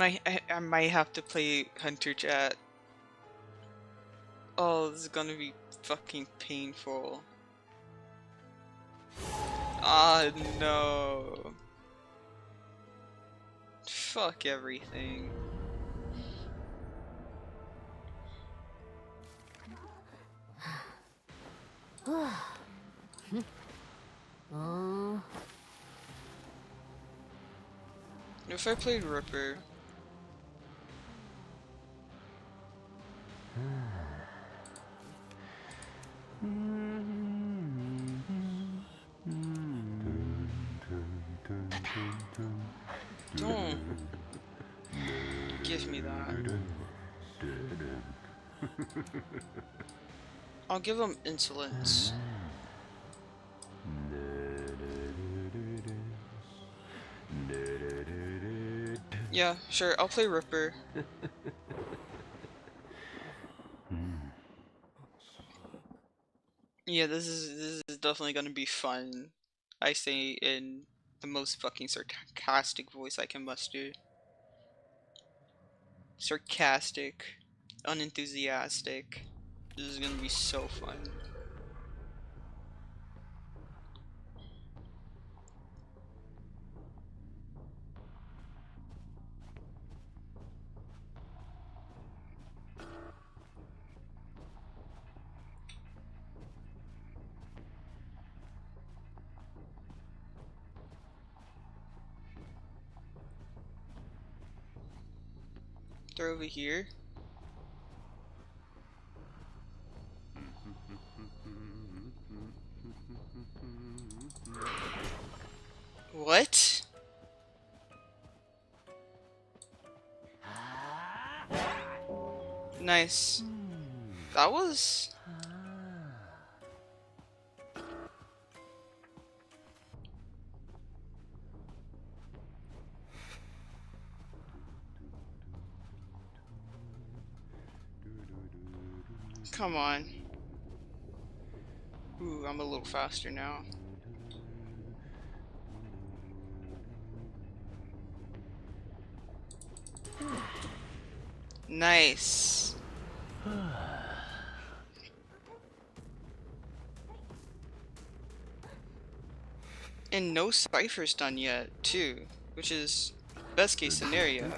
might have to play Hunter Chat. Oh, this is gonna be fucking painful. Ah, no. Fuck everything. If I played Ripper. Don't give me that. I'll give him insolence. Yeah, sure, I'll play Ripper. Yeah, this is definitely gonna be fun. I say in the most fucking sarcastic voice I can muster. Sarcastic, unenthusiastic. This is gonna be so fun. They're over here. What? Nice. That was... Come on. Ooh, I'm a little faster now. Nice. And no ciphers done yet, too, which is best case scenario.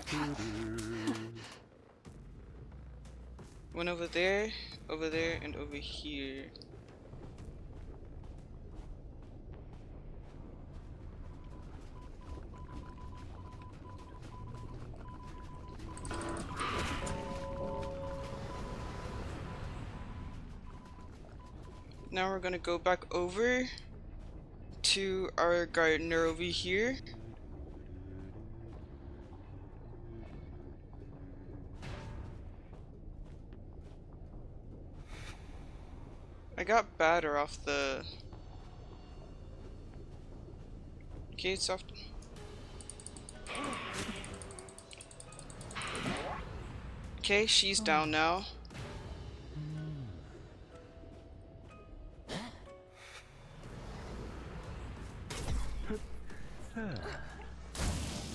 One over there, and over here. Now we're gonna go back over to our gardener over here. I got batter off the... Okay, it's off... Okay, she's down now.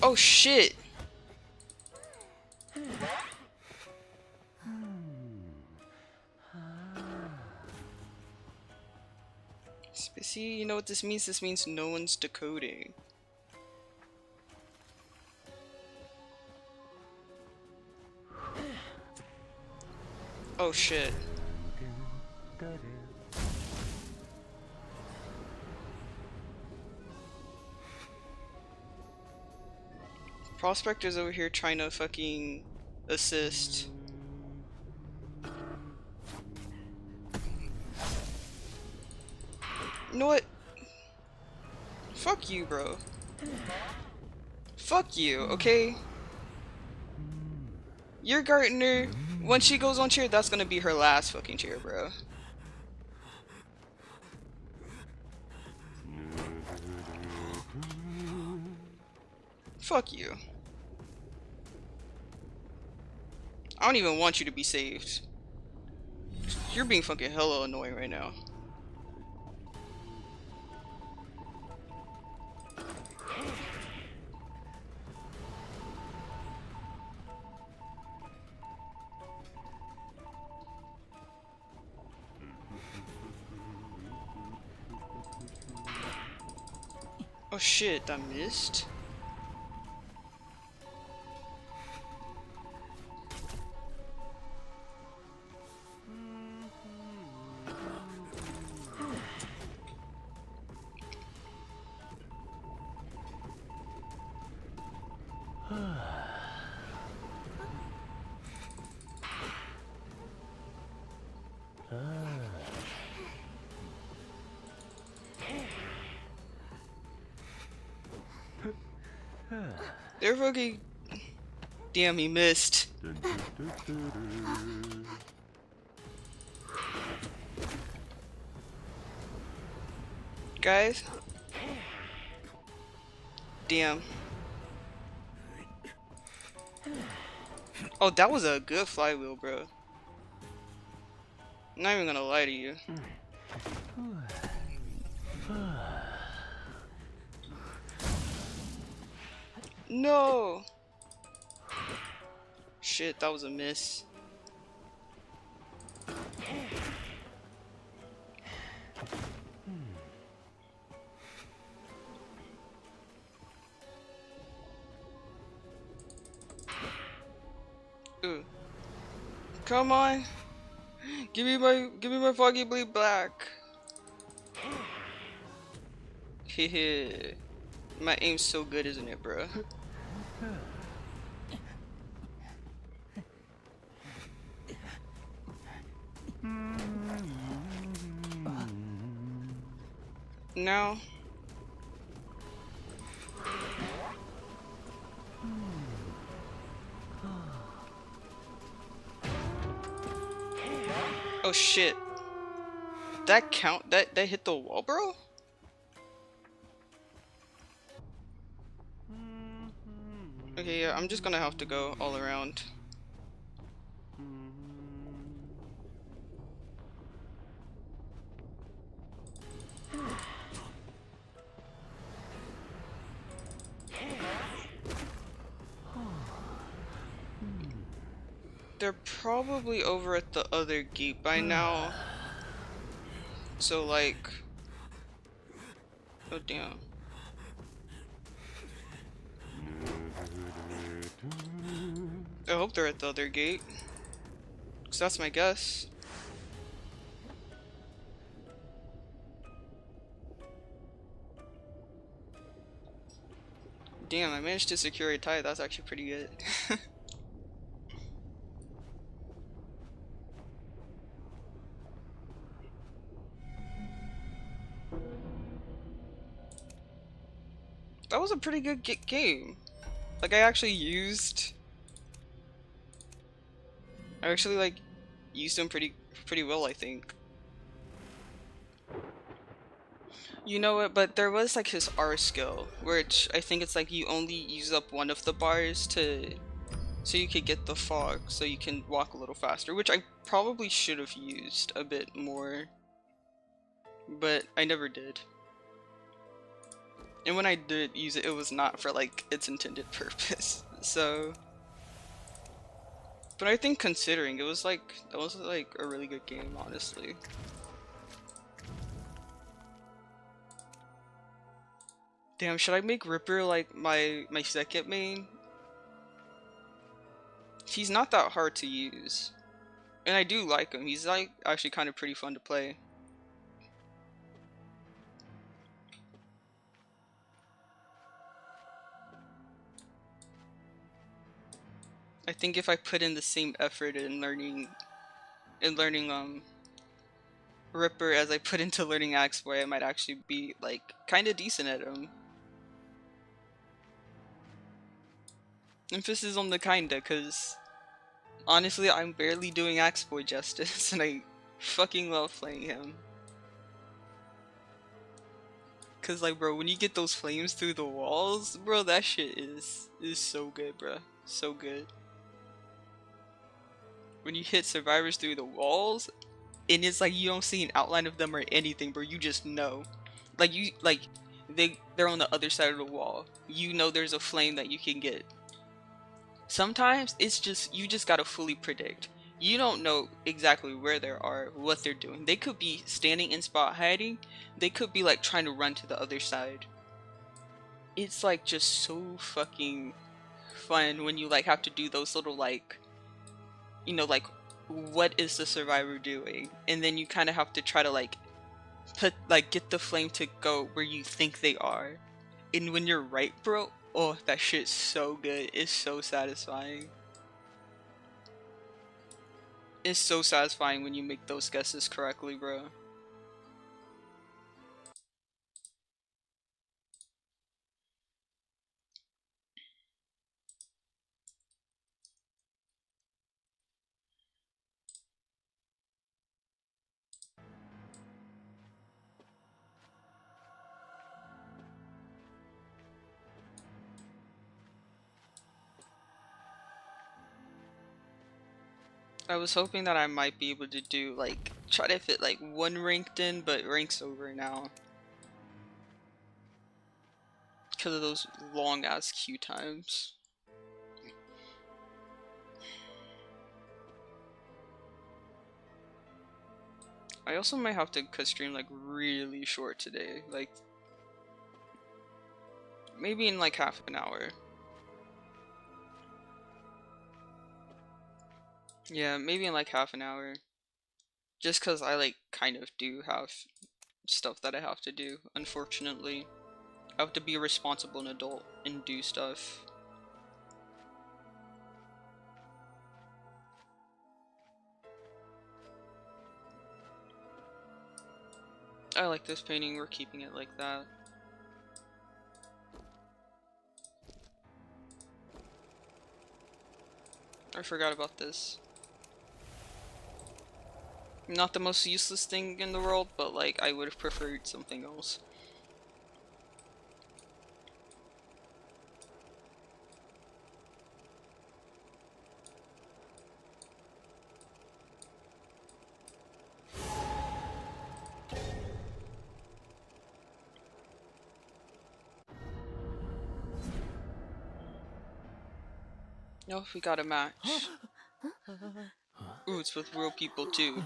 Oh shit! See, you know what this means? This means no one's decoding. Oh shit. Prospector's over here trying to fucking assist. You know what? Fuck you, bro. Fuck you, okay? Your gardener, when she goes on cheer, that's gonna be her last fucking cheer, bro. Fuck you. I don't even want you to be saved. You're being fucking hella annoying right now. Oh shit, I missed. They're fucking... Damn, he missed. Guys? Damn. Oh, that was a good flywheel, bro. I'm not even gonna lie to you. No! Shit, that was a miss. Ooh. Come on. Give me my foggy bleed black. Hehe. My aim's so good, isn't it, bro? Now. Oh shit. That count? That hit the wall, bro? Okay, yeah, I'm just gonna have to go all around. They're probably over at the other gate by now. So like... Oh damn. I hope they're at the other gate. Cause that's my guess. Damn, I managed to secure a tie. That's actually pretty good. That was a pretty good game. Like I actually like used him pretty well, I think. You know what, but there was like his R skill, which I think it's like you only use up one of the bars so you could get the fog, so you can walk a little faster, which I probably should have used a bit more, but I never did. And when I did use it, it was not for like its intended purpose. So, but I think considering that was like a really good game, honestly. Damn, should I make Ripper like my second main? He's not that hard to use. And I do like him. He's like actually kind of pretty fun to play. I think if I put in the same effort in learning Ripper as I put into learning Axe Boy, I might actually be like kind of decent at him. Emphasis on the kinda, cause honestly I'm barely doing Axe Boy justice and I fucking love playing him. Cause like bro, when you get those flames through the walls, bro, that shit is so good, bro. So good. When you hit survivors through the walls, and it's like you don't see an outline of them or anything, bro, you just know. Like they're on the other side of the wall. You know there's a flame that you can get. Sometimes it's just you just gotta fully predict. You don't know exactly where they are, what they're doing. They could be standing in spot hiding. They could be like trying to run to the other side. It's like just so fucking fun when you like have to do those little like, you know, like what is the survivor doing, and then you kind of have to try to like get the flame to go where you think they are, and when you're right, bro, oh, that shit's so good. It's so satisfying. It's so satisfying when you make those guesses correctly, bro. I was hoping that I might be able to do like try to fit like one ranked in, but rank's over now because of those long ass queue times. I also might have to cut stream like really short today, like maybe in like half an hour. Yeah, maybe in like half an hour. Just cause I like kind of do have stuff that I have to do, unfortunately. I have to be a responsible adult and do stuff. I like this painting, we're keeping it like that. I forgot about this. Not the most useless thing in the world, but like I would have preferred something else. Oh, we got a match. Ooh, it's with real people too.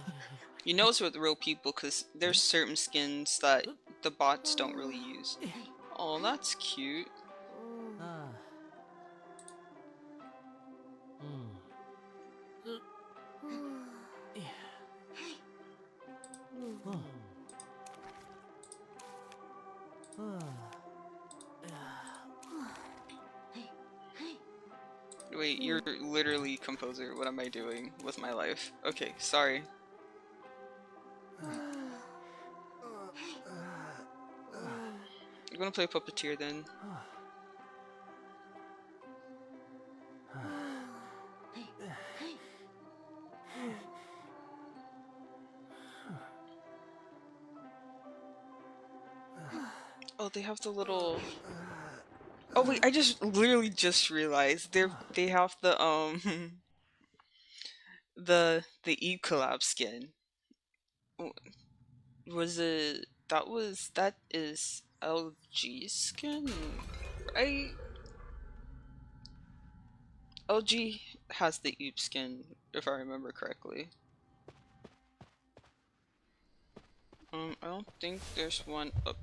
You know it's with real people because there's certain skins that the bots don't really use. Oh, that's cute. Wait, you're literally composer. What am I doing with my life? Okay, sorry. I'm gonna play Puppeteer then. Oh, they have the little... Oh wait, I just literally just realized they have the the Eve collab skin. Was it that is LG skin, right? LG has the Eve skin, if I remember correctly. I don't think there's one up.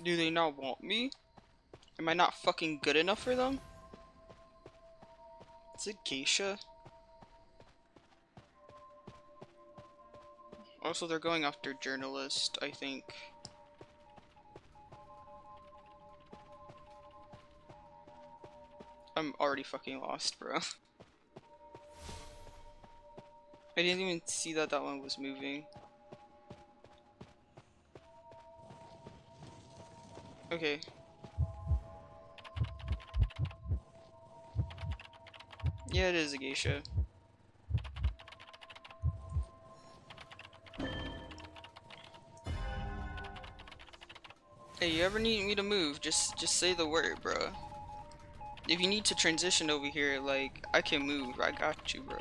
Do they not want me? Am I not fucking good enough for them? Is it geisha? Also, they're going after journalist, I think. I'm already fucking lost, bro. I didn't even see that one was moving. Okay. Yeah, it is a geisha. Hey, you ever need me to move, just say the word, bro. If you need to transition over here, like, I can move. I got you, bro.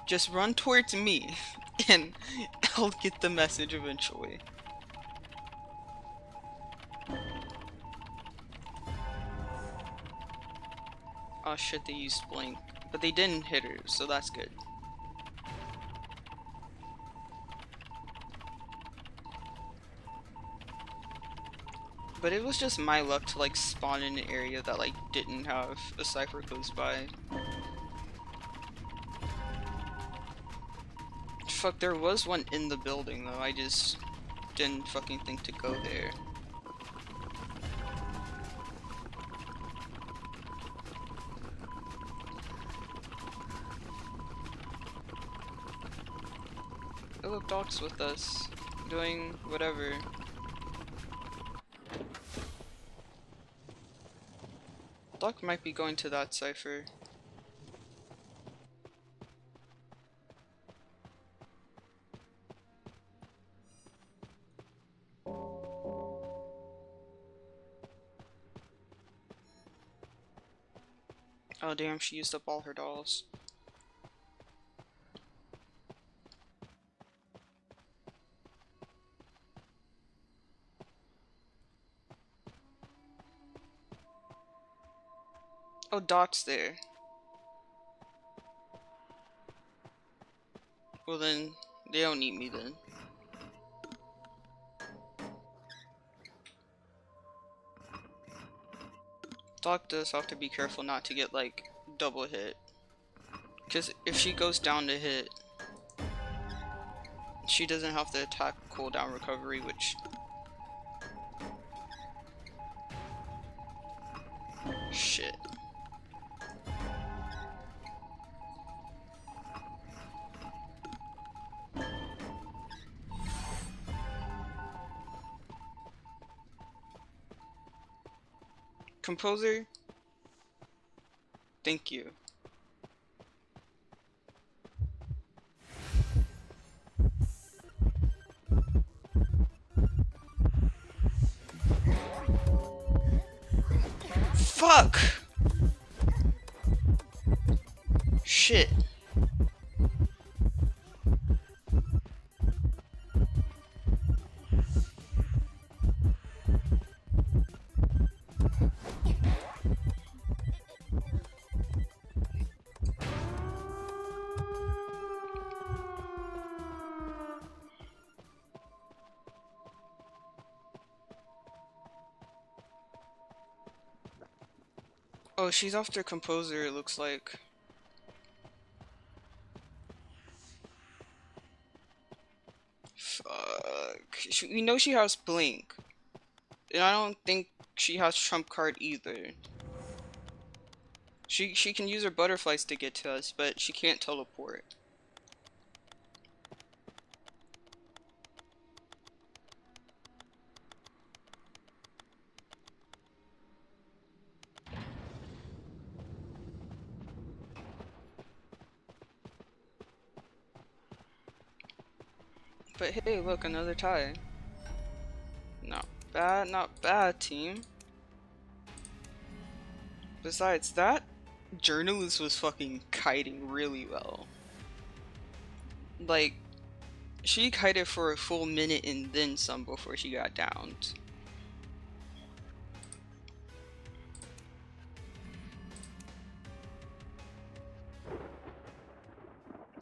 Just run towards me, and I'll get the message eventually. Oh shit, they used blink. But they didn't hit her, so that's good. But it was just my luck to like spawn in an area that like didn't have a cipher close by. Fuck, there was one in the building though, I just didn't fucking think to go there. Oh look, Doc's with us, doing whatever. Doc might be going to that cipher. Oh damn, she used up all her dolls. Oh, Dot's there. Well then, they don't need me then. Doc does have to be careful not to get like double hit. Because if she goes down to hit, she doesn't have the attack cooldown recovery, which... Shit. Composer, thank you. Fuck! Shit. Oh, she's after composer, it looks like. Fuck. We know she has blink. And I don't think she has trump card either. She can use her butterflies to get to us, but she can't teleport. But hey, look, another tie. Not bad, not bad, team. Besides, that journalist was fucking kiting really well. Like, she kited for a full minute and then some before she got downed.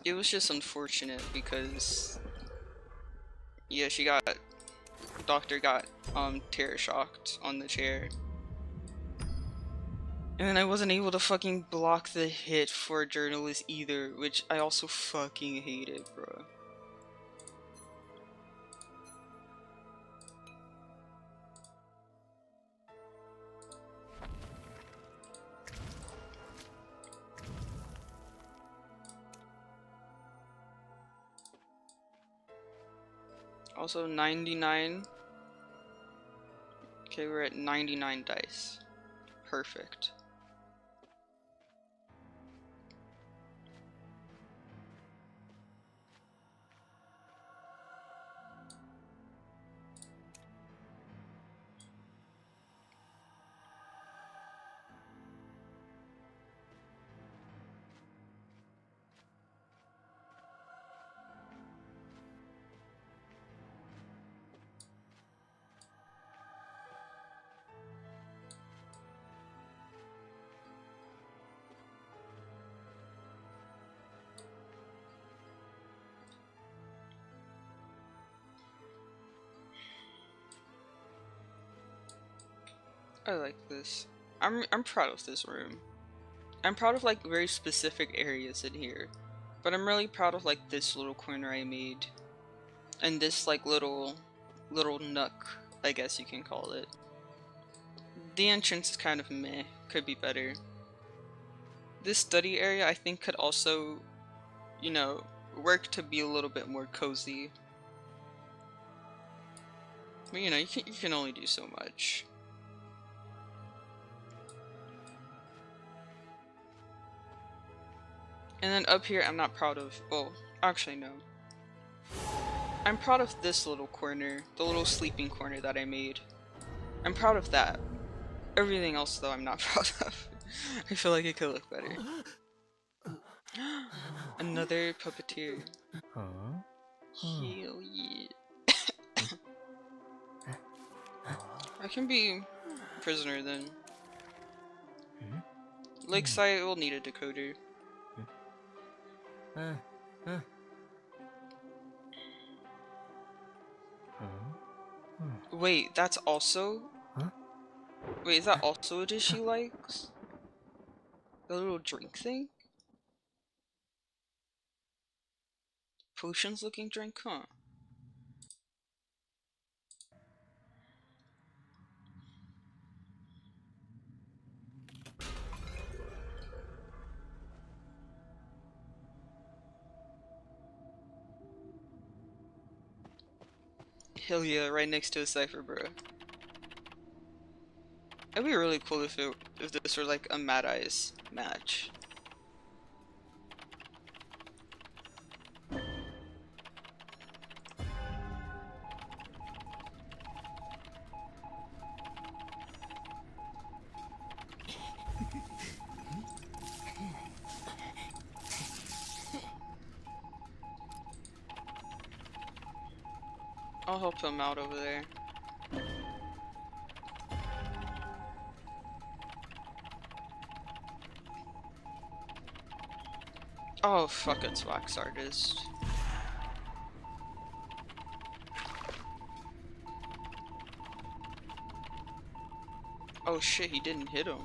It was just unfortunate because, yeah, Doctor got, terror shocked on the chair. And then I wasn't able to fucking block the hit for a journalist either, which I also fucking hated, bro. Also 99. Okay, we're at 99 dice. Perfect. I like this. I'm proud of this room. I'm proud of like very specific areas in here. But I'm really proud of like this little corner I made. And this like little nook, I guess you can call it. The entrance is kind of meh, could be better. This study area I think could also, you know, work to be a little bit more cozy. But you know, you can only do so much. And then up here I'm not proud of, well, actually no. I'm proud of this little corner, the little sleeping corner that I made. I'm proud of that. Everything else though I'm not proud of. I feel like it could look better. Another puppeteer. Huh? Hell yeah. I can be prisoner then. Lakeside will need a decoder. Wait, that's also? Huh? Wait, is that also a dish she likes? The little drink thing? Potions looking drink, huh? Hell yeah, right next to a cipher, bro. It'd be really cool if this were like a Mad Eyes match. I'll help him out over there. Oh fuck, it's Wax Artist. Oh shit, he didn't hit him.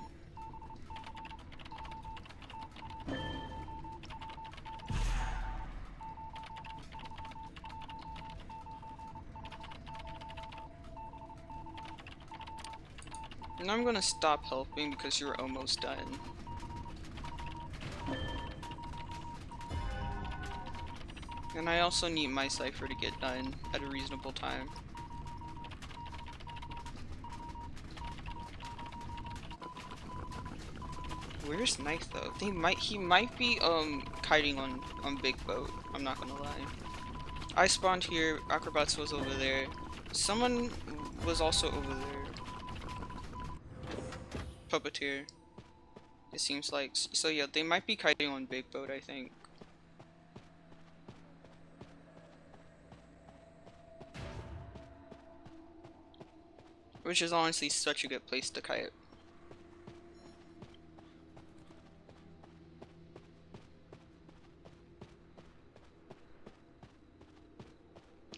And I'm gonna stop helping because you're almost done. And I also need my cipher to get done at a reasonable time. Where's Knife though? He might be kiting on Big Boat. I'm not gonna lie. I spawned here, Acrobats was over there. Someone was also over there. Puppeteer. It seems like. So yeah, they might be kiting on Big Boat, I think. Which is honestly such a good place to kite.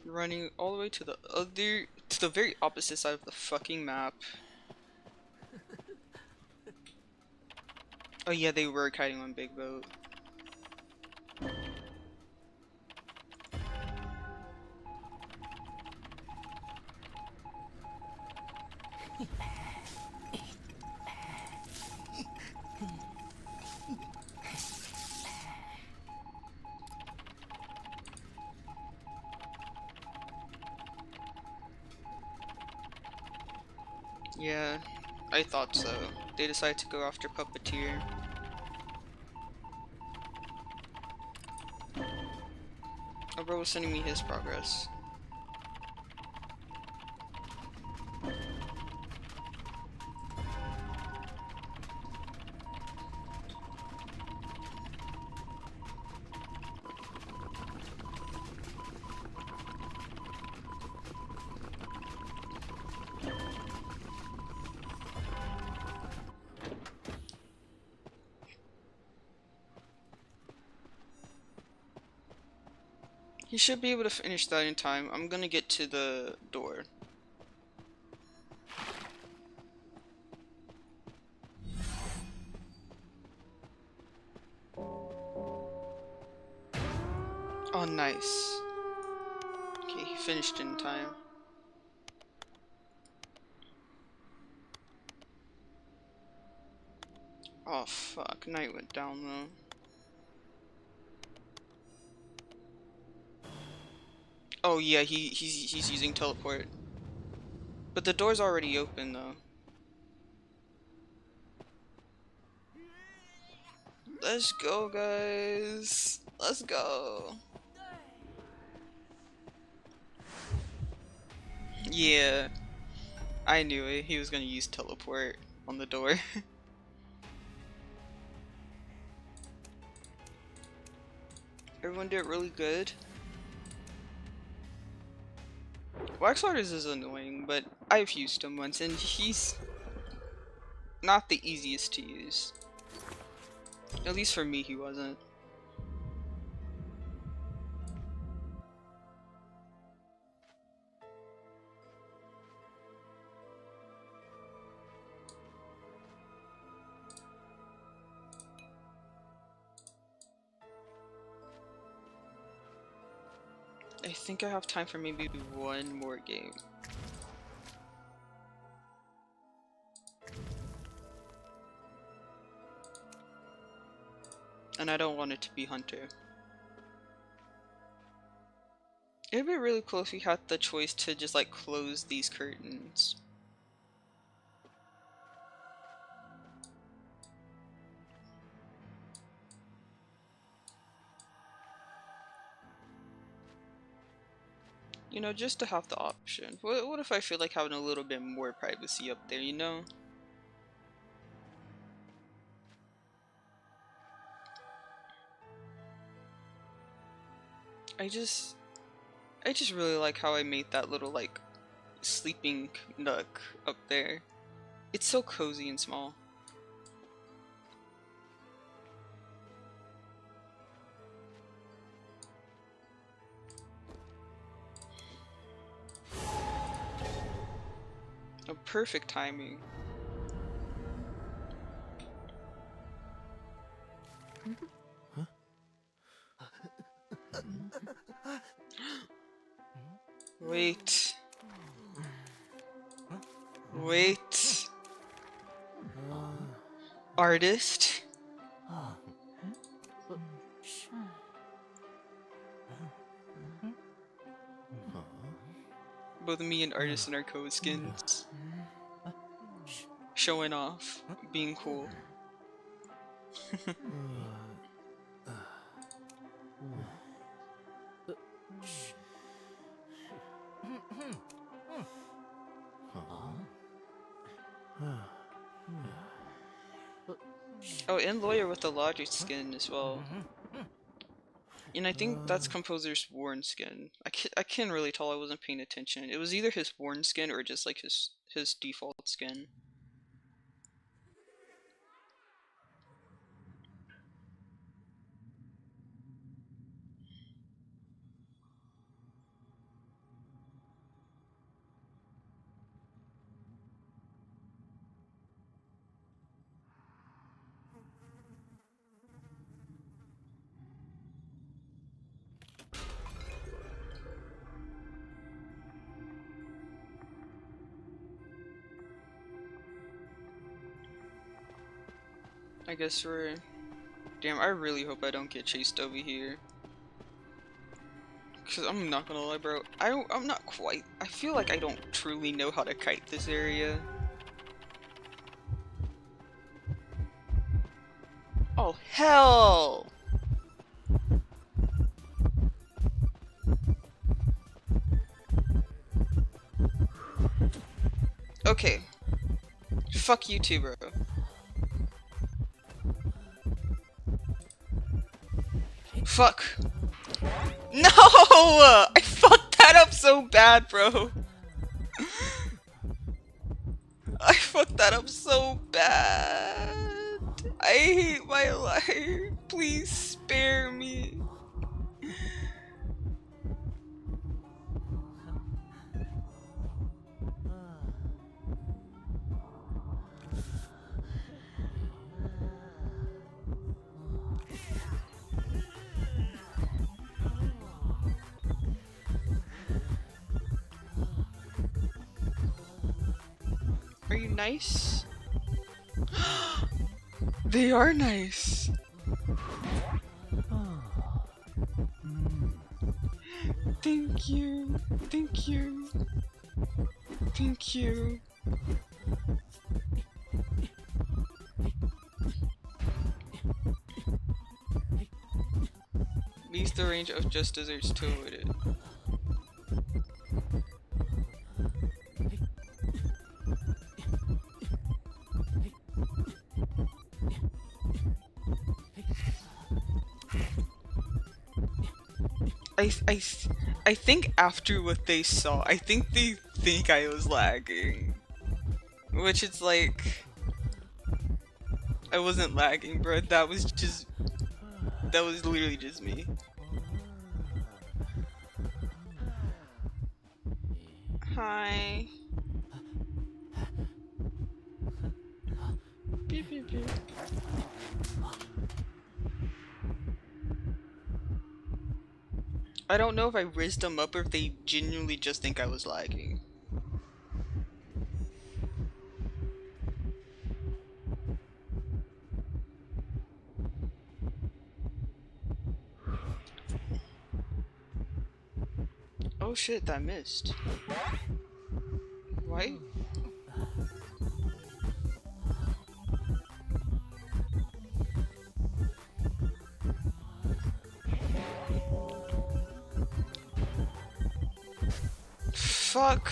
Running all the way to the very opposite side of the fucking map. Oh yeah, they were kiting on Big Boat. Yeah, I thought so. They decided to go after Puppeteer. Oh, bro was sending me his progress. He should be able to finish that in time. I'm gonna get to the door. Oh, nice. Okay, he finished in time. Oh fuck, Knight went down though. Oh yeah, he's using teleport. But the door's already open though. Let's go, guys. Let's go. Yeah, I knew it. He was gonna use teleport on the door. Everyone did really good. Wax Artist is annoying, but I've used him once and he's not the easiest to use. At least for me, he wasn't. I think I have time for maybe one more game. And I don't want it to be Hunter. It'd be really cool if we had the choice to just like close these curtains. You know, just to have the option. What if I feel like having a little bit more privacy up there, you know? I just really like how I made that little, like, sleeping nook up there. It's so cozy and small. Oh, perfect timing. Wait. Wait. Artist? Both me and artist in our co-skins. Showing off. Being cool. Oh, and lawyer with the logic skin as well. And I think that's composer's worn skin. I can't really tell, I wasn't paying attention. It was either his worn skin or just like his default skin. I guess we're... Damn, I really hope I don't get chased over here. Cause I'm not gonna lie, bro. I'm not quite... I feel like I don't truly know how to kite this area. Oh, hell! Okay. Fuck you too, bro. Fuck. No! I fucked that up so bad, bro. I fucked that up so bad. I hate my life. Please spare me. Are you nice? They are nice. Thank you. Thank you. Thank you. Leaves the range of just desserts to avoid it. I think after what they saw, I think they think I was lagging. Which it's like... I wasn't lagging, bro. That was literally just me. Hi. Beep, beep, beep. I don't know if I rizzed them up or if they genuinely just think I was lagging. Oh shit, that missed. Why? fuck?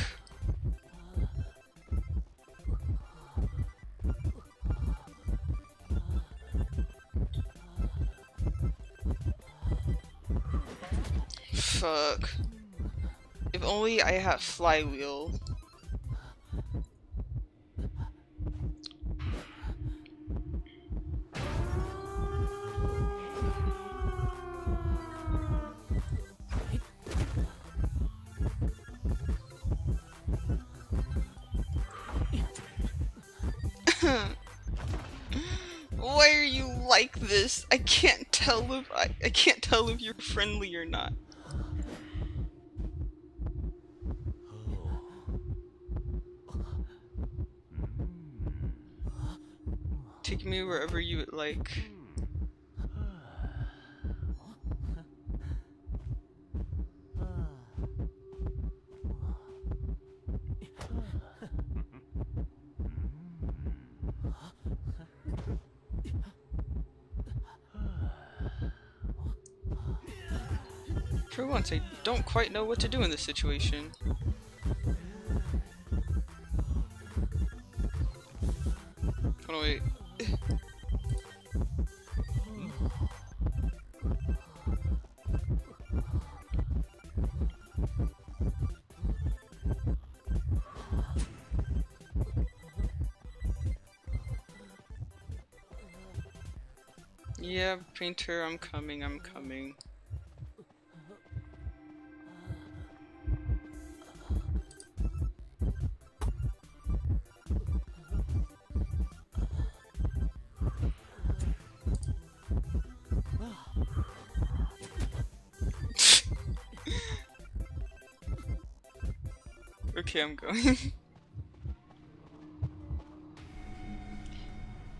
Fuck. If only I had flywheel. Why are you like this? I can't tell if I can't tell if you're friendly or not. Take me wherever you would like. For once, I don't quite know what to do in this situation. Hold on, wait. Yeah, painter, I'm coming, I'm coming. Okay, I'm going.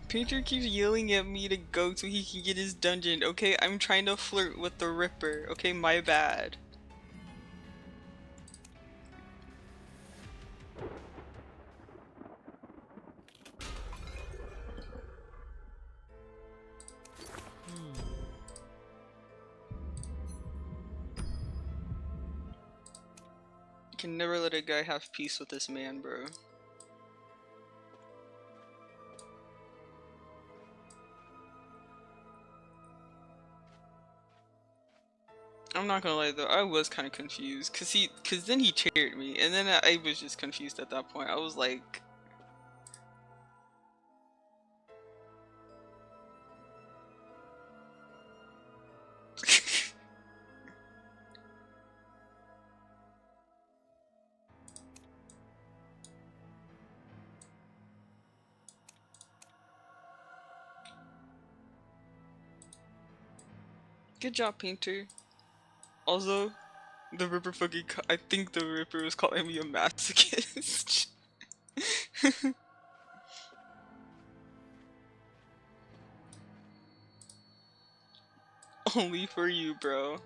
Painter keeps yelling at me to go so he can get his dungeon. Okay, I'm trying to flirt with the Ripper. Okay, my bad. I can never let a guy have peace with this man, bro. I'm not gonna lie though, I was kind of confused, cause then he cheered me, and then I was just confused at that point. I was like, good job, Painter. Also, the Ripper fucking I think the Ripper was calling me a masochist. Only for you, bro.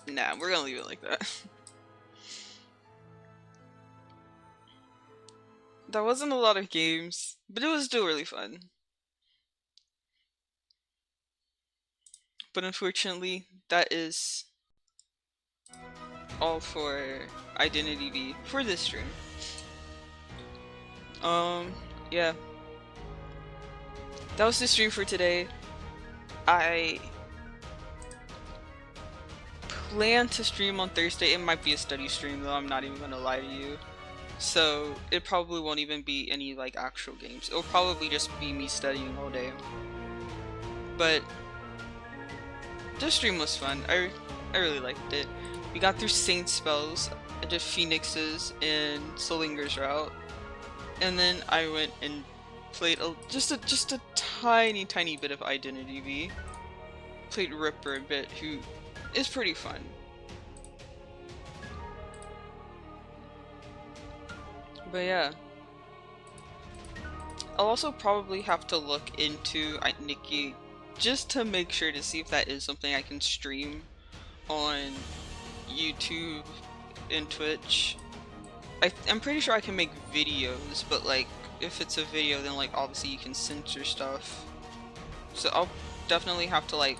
Nah, we're gonna leave it like that. That wasn't a lot of games, but it was still really fun. But unfortunately, that is all for Identity V for this stream. Yeah. That was the stream for today. I plan to stream on Thursday. It might be a study stream though, I'm not even gonna lie to you. So it probably won't even be any like actual games. It'll probably just be me studying all day. But this stream was fun. I really liked it. We got through Saint spells. I did Phoenix's and Salinger's route. And then I went and played just a tiny bit of Identity V. Played Ripper a bit, who is pretty fun. But yeah. I'll also probably have to look into Nikki just to make sure to see if that is something I can stream on YouTube and Twitch. I'm pretty sure I can make videos, but like if it's a video then like obviously you can censor stuff. So I'll definitely have to like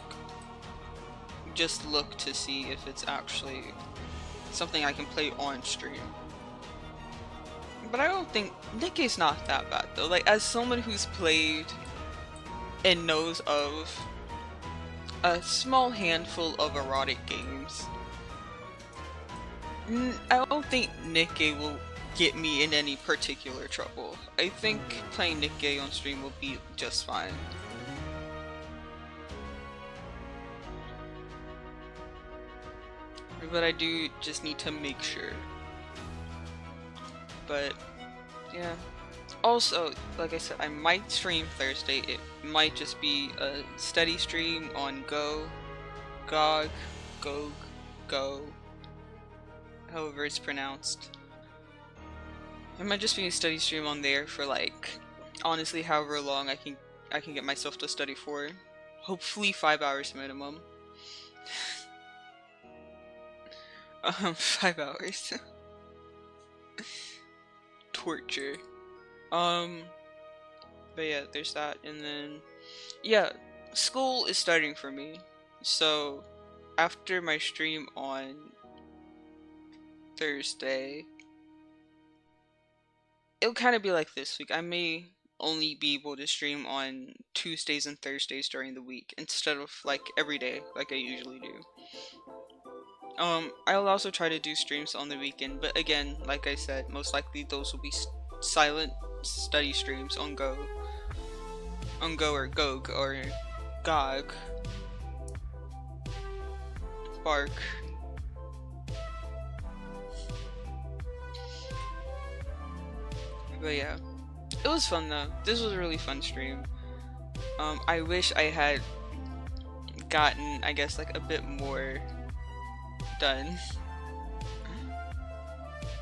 just look to see if it's actually something I can play on stream. But I don't think Nikkei's not that bad though. Like, as someone who's played and knows of a small handful of erotic games, I don't think Nikkei will get me in any particular trouble. I think playing Nikkei on stream will be just fine. But I do just need to make sure. But yeah. Also, like I said, I might stream Thursday. It might just be a steady stream on Go, GOG, Go, however it's pronounced. It might just be a study stream on there for, like, honestly, however long I can get myself to study for. Hopefully 5 hours minimum. 5 hours. Torture. But yeah, there's that, and then, yeah, school is starting for me. So, after my stream on Thursday, it'll kind of be like this week. I may only be able to stream on Tuesdays and Thursdays during the week instead of like every day like I usually do. I'll also try to do streams on the weekend, but again, like I said, most likely those will be silent study streams on Go or GOG or GOG. Bark. But yeah, it was fun though. This was a really fun stream. I wish I had gotten, I guess, like a bit more done.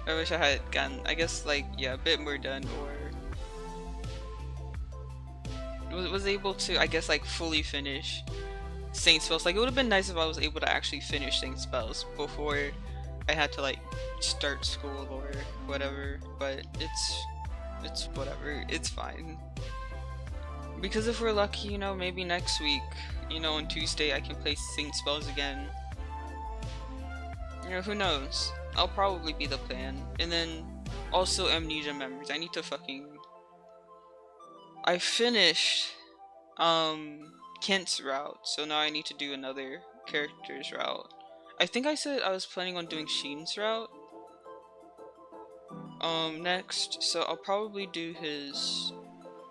I wish I had gotten, I guess, like, yeah, a bit more done, or was able to, I guess, like, fully finish Saint Spells. Like, it would have been nice if I was able to actually finish Saint Spells before I had to, like, start school or whatever, but it's whatever, it's fine. Because if we're lucky, you know, maybe next week, you know, on Tuesday I can play Saint Spells again. You know, who knows? I'll probably be the plan. And then, also Amnesia Memories. I need to fucking... I finished, Kent's route, so now I need to do another character's route. I think I said I was planning on doing Sheen's route next, so I'll probably do his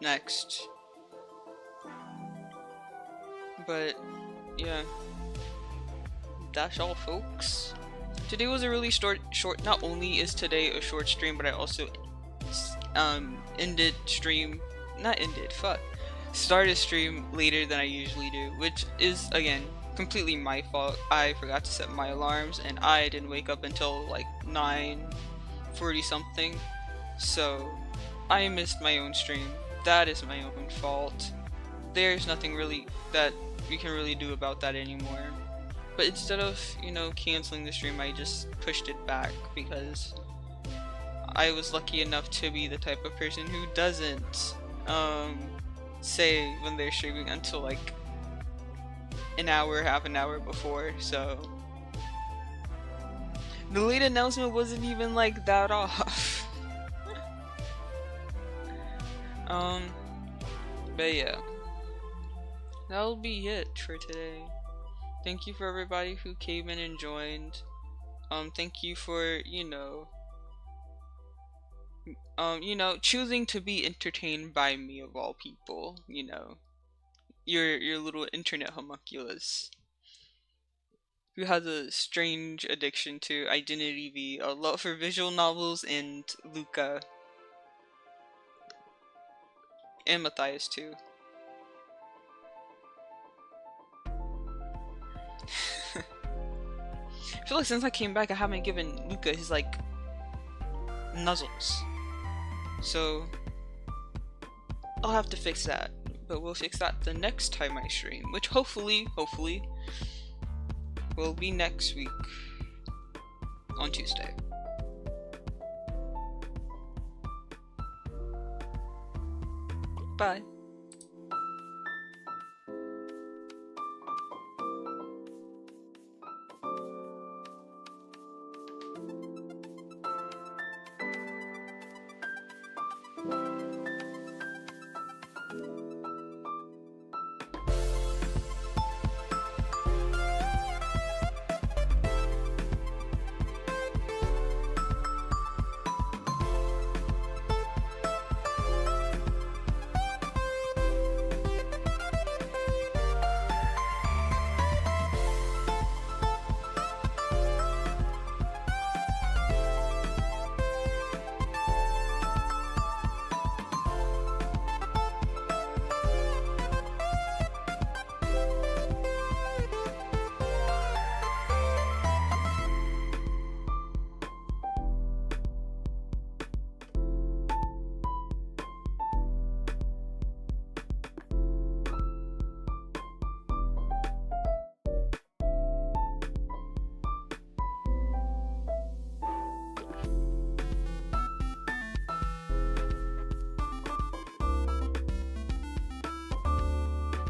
next. But yeah, that's all, folks. Today was a really short. Not only is today a short stream, but I also started stream later than I usually do, which is again completely my fault. I forgot to set my alarms and I didn't wake up until like 9:40 something, so I missed my own stream. That is my own fault. There's nothing really that we can really do about that anymore. But instead of, you know, canceling the stream, I just pushed it back because I was lucky enough to be the type of person who doesn't say when they're streaming until like an hour, half an hour before, so the late announcement wasn't even like that off. But yeah, that'll be it for today. Thank you for everybody who came in and joined. Thank you for, you know, choosing to be entertained by me of all people, you know. Your little internet homunculus who has a strange addiction to Identity V, a love for visual novels, and Luca. And Matthias too. I feel like since I came back I haven't given Luca his like nuzzles. So I'll have to fix that. But we'll fix that the next time I stream, which hopefully will be next week on Tuesday. Bye.